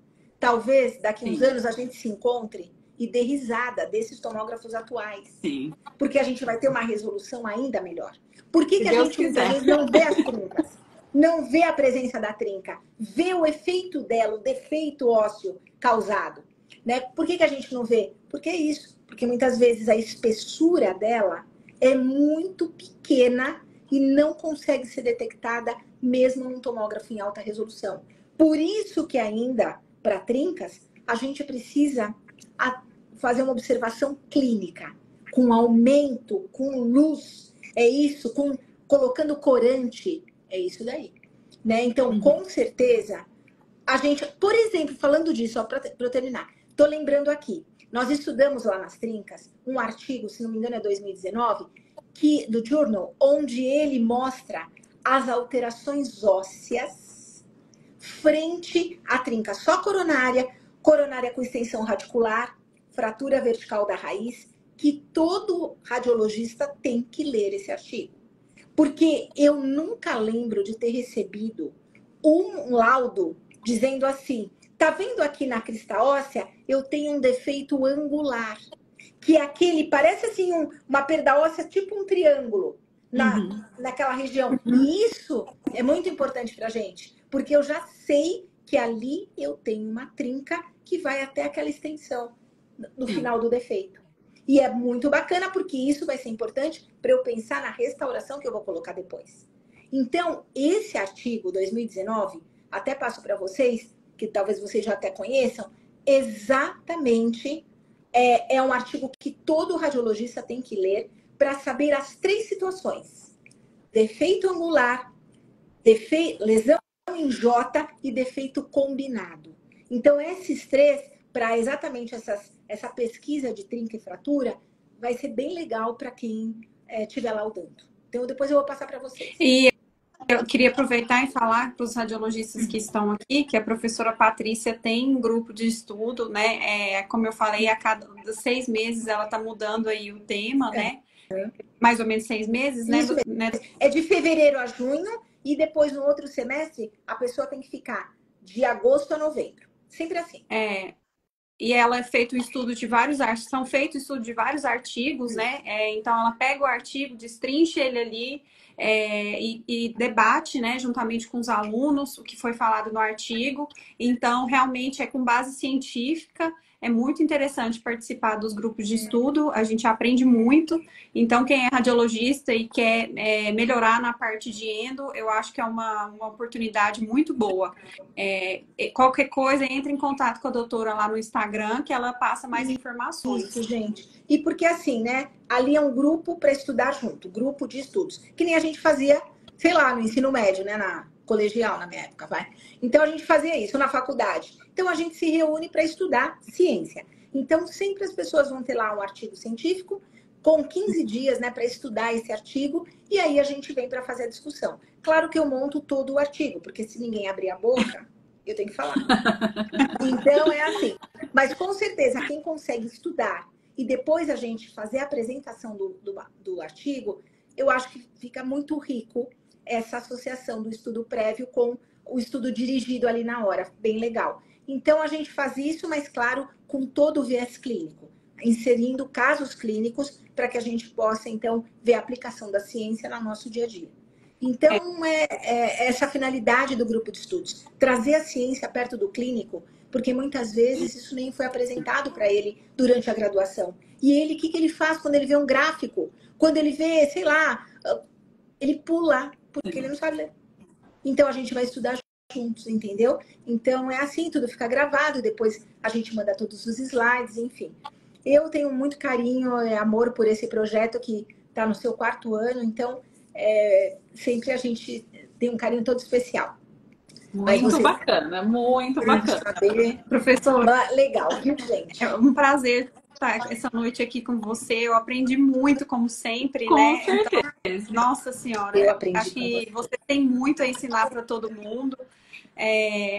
Talvez daqui a uns anos a gente se encontre e dê risada desses tomógrafos atuais. Sim. Porque a gente vai ter uma resolução ainda melhor. Por que a gente muitas vezes não vê as trincas? Não vê a presença da trinca, vê o efeito dela, o defeito ósseo causado, né? Por que a gente não vê? Porque é isso, porque muitas vezes a espessura dela é muito pequena e não consegue ser detectada mesmo num tomógrafo em alta resolução. Por isso que ainda, para trincas, a gente precisa fazer uma observação clínica, com aumento, com luz, é isso, colocando corante. É isso daí, né? Então, com certeza, a gente... Por exemplo, falando disso, só para eu terminar. Tô lembrando aqui. Nós estudamos lá nas trincas um artigo, se não me engano é 2019, do Journal, onde ele mostra as alterações ósseas frente à trinca só coronária com extensão radicular, fratura vertical da raiz, que todo radiologista tem que ler esse artigo. Porque eu nunca lembro de ter recebido um laudo dizendo assim, tá vendo aqui na crista óssea, eu tenho um defeito angular, que é aquele, parece assim uma perda óssea, tipo um triângulo naquela região. E isso é muito importante pra gente, porque eu já sei que ali eu tenho uma trinca que vai até aquela extensão no final do defeito. E é muito bacana, porque isso vai ser importante para eu pensar na restauração que eu vou colocar depois. Então, esse artigo 2019, até passo para vocês, que talvez vocês já até conheçam, exatamente é um artigo que todo radiologista tem que ler para saber as 3 situações. Defeito angular, lesão em J e defeito combinado. Então, esses 3, para exatamente essa pesquisa de trinca e fratura, vai ser bem legal para quem estiver laudando. Então, depois eu vou passar para vocês. E eu queria aproveitar e falar para os radiologistas que estão aqui, que a professora Patrícia tem um grupo de estudo, né? Como eu falei, a cada 6 meses ela está mudando aí o tema, né? Mais ou menos 6 meses, né? É de fevereiro a junho e depois no outro semestre a pessoa tem que ficar de agosto a novembro. Sempre assim. e ela é feito um estudo de vários artigos, são feitos estudos de vários artigos, né? Então ela pega o artigo, destrincha ele ali e debate, né, juntamente com os alunos, o que foi falado no artigo. Então, realmente é com base científica. É muito interessante participar dos grupos de estudo, a gente aprende muito. Então, quem é radiologista e quer melhorar na parte de endo, eu acho que é uma oportunidade muito boa. Qualquer coisa, entre em contato com a doutora lá no Instagram, que ela passa mais informações. Isso, gente. E porque assim, né? Ali é um grupo para estudar junto, grupo de estudos. Que nem a gente fazia, sei lá, no ensino médio, né? Na colegial, na minha época, vai. Então, a gente fazia isso na faculdade. Então, a gente se reúne para estudar ciência. Então, sempre as pessoas vão ter lá um artigo científico com 15 dias, né, para estudar esse artigo. E aí, a gente vem para fazer a discussão. Claro que eu monto todo o artigo, porque se ninguém abrir a boca, eu tenho que falar. Então, é assim. Mas, com certeza, quem consegue estudar e depois a gente fazer a apresentação do artigo, eu acho que fica muito rico essa associação do estudo prévio com o estudo dirigido ali na hora. Bem legal. Então, a gente faz isso, mas, claro, com todo o viés clínico, inserindo casos clínicos para que a gente possa, então, ver a aplicação da ciência no nosso dia a dia. Então, essa a finalidade do grupo de estudos, trazer a ciência perto do clínico, porque muitas vezes isso nem foi apresentado para ele durante a graduação. E ele, o que ele faz quando ele vê um gráfico? Quando ele vê, sei lá, ele pula, porque ele não sabe ler. Então, a gente vai estudar juntos, entendeu? Então, é assim, tudo fica gravado, depois a gente manda todos os slides, enfim. Eu tenho muito carinho e amor por esse projeto que está no seu 4º ano, então, sempre a gente tem um carinho todo especial. Muito bacana, muito bacana. Saber. Professora, legal, viu, gente? é um prazer estar essa noite aqui com você. Eu aprendi muito, como sempre, Com né? certeza. Então, nossa Senhora, Eu aprendi acho que você tem muito a ensinar para todo mundo.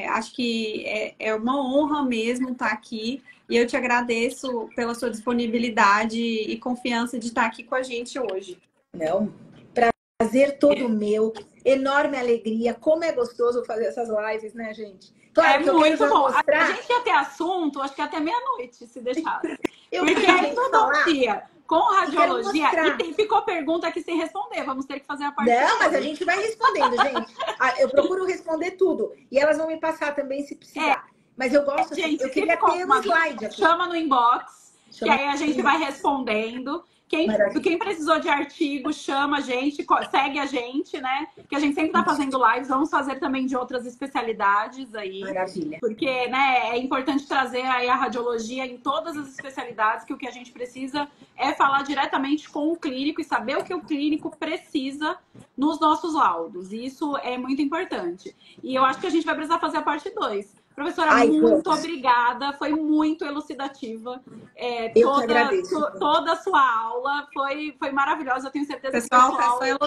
Acho que é uma honra mesmo estar aqui. E eu te agradeço pela sua disponibilidade e confiança de estar aqui com a gente hoje. Não, prazer todo meu, enorme alegria. Como é gostoso fazer essas lives, né, gente? Claro que muito bom. Mostrar... A gente ia ter assunto, acho que até meia-noite, se deixar. Porque é endodontia com radiologia, e ficou pergunta aqui sem responder. Vamos ter que fazer a parte. Não, mas a gente vai respondendo, gente. Eu procuro responder tudo. E elas vão me passar também se precisar. Mas eu gosto, gente, eu queria ter um slide aqui. Chama no inbox, que aí a gente vai respondendo. Quem precisou de artigo, chama a gente, segue a gente, né? Que a gente sempre tá fazendo lives, vamos fazer também de outras especialidades aí. Maravilha. Porque, né, é importante trazer aí a radiologia em todas as especialidades, que o que a gente precisa é falar diretamente com o clínico e saber o que o clínico precisa nos nossos laudos. E isso é muito importante. E eu acho que a gente vai precisar fazer a parte 2. Professora, muito obrigada. Foi muito elucidativa. Toda a sua aula foi maravilhosa. Eu tenho certeza que o pessoal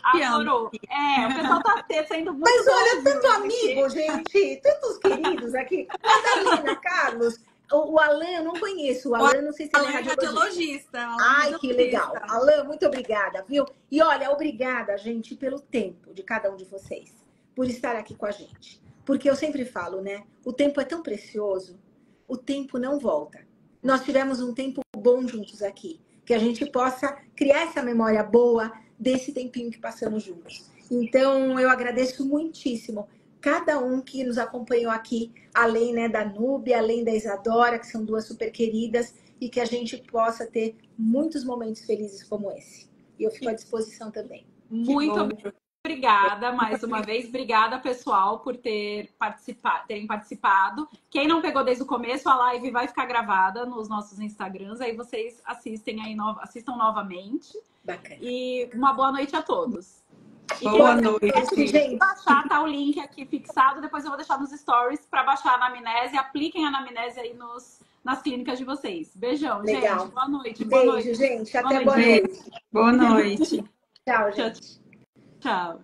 adorou. O pessoal está sendo muito... Mas olha, tanto amigo, gente. Tantos queridos aqui. A Darlina, Carlos, o Alan, eu não conheço. O Alan, não sei se ele é radiologista. Ai, que legal. Alan, muito obrigada, viu? E olha, obrigada, gente, pelo tempo de cada um de vocês. Por estar aqui com a gente. Porque eu sempre falo, né? O tempo é tão precioso, o tempo não volta. Nós tivemos um tempo bom juntos aqui, que a gente possa criar essa memória boa desse tempinho que passamos juntos. Então, eu agradeço muitíssimo cada um que nos acompanhou aqui, além, né, da Núbia, além da Isadora, que são 2 super queridas, e que a gente possa ter muitos momentos felizes como esse. E eu fico à disposição também. Muito obrigada mais uma vez. Obrigada, pessoal, por terem participado. Quem não pegou desde o começo, a live vai ficar gravada nos nossos Instagrams. Aí vocês assistam novamente. Bacana. E uma boa noite a todos. Boa noite. Gente, baixar, tá o link aqui fixado. Depois eu vou deixar nos stories para baixar a anamnese. Apliquem a anamnese aí nas clínicas de vocês. Beijão, legal. Gente. Boa noite. Beijo, gente. Até boa noite. Boa noite. Tchau, gente. Tchau.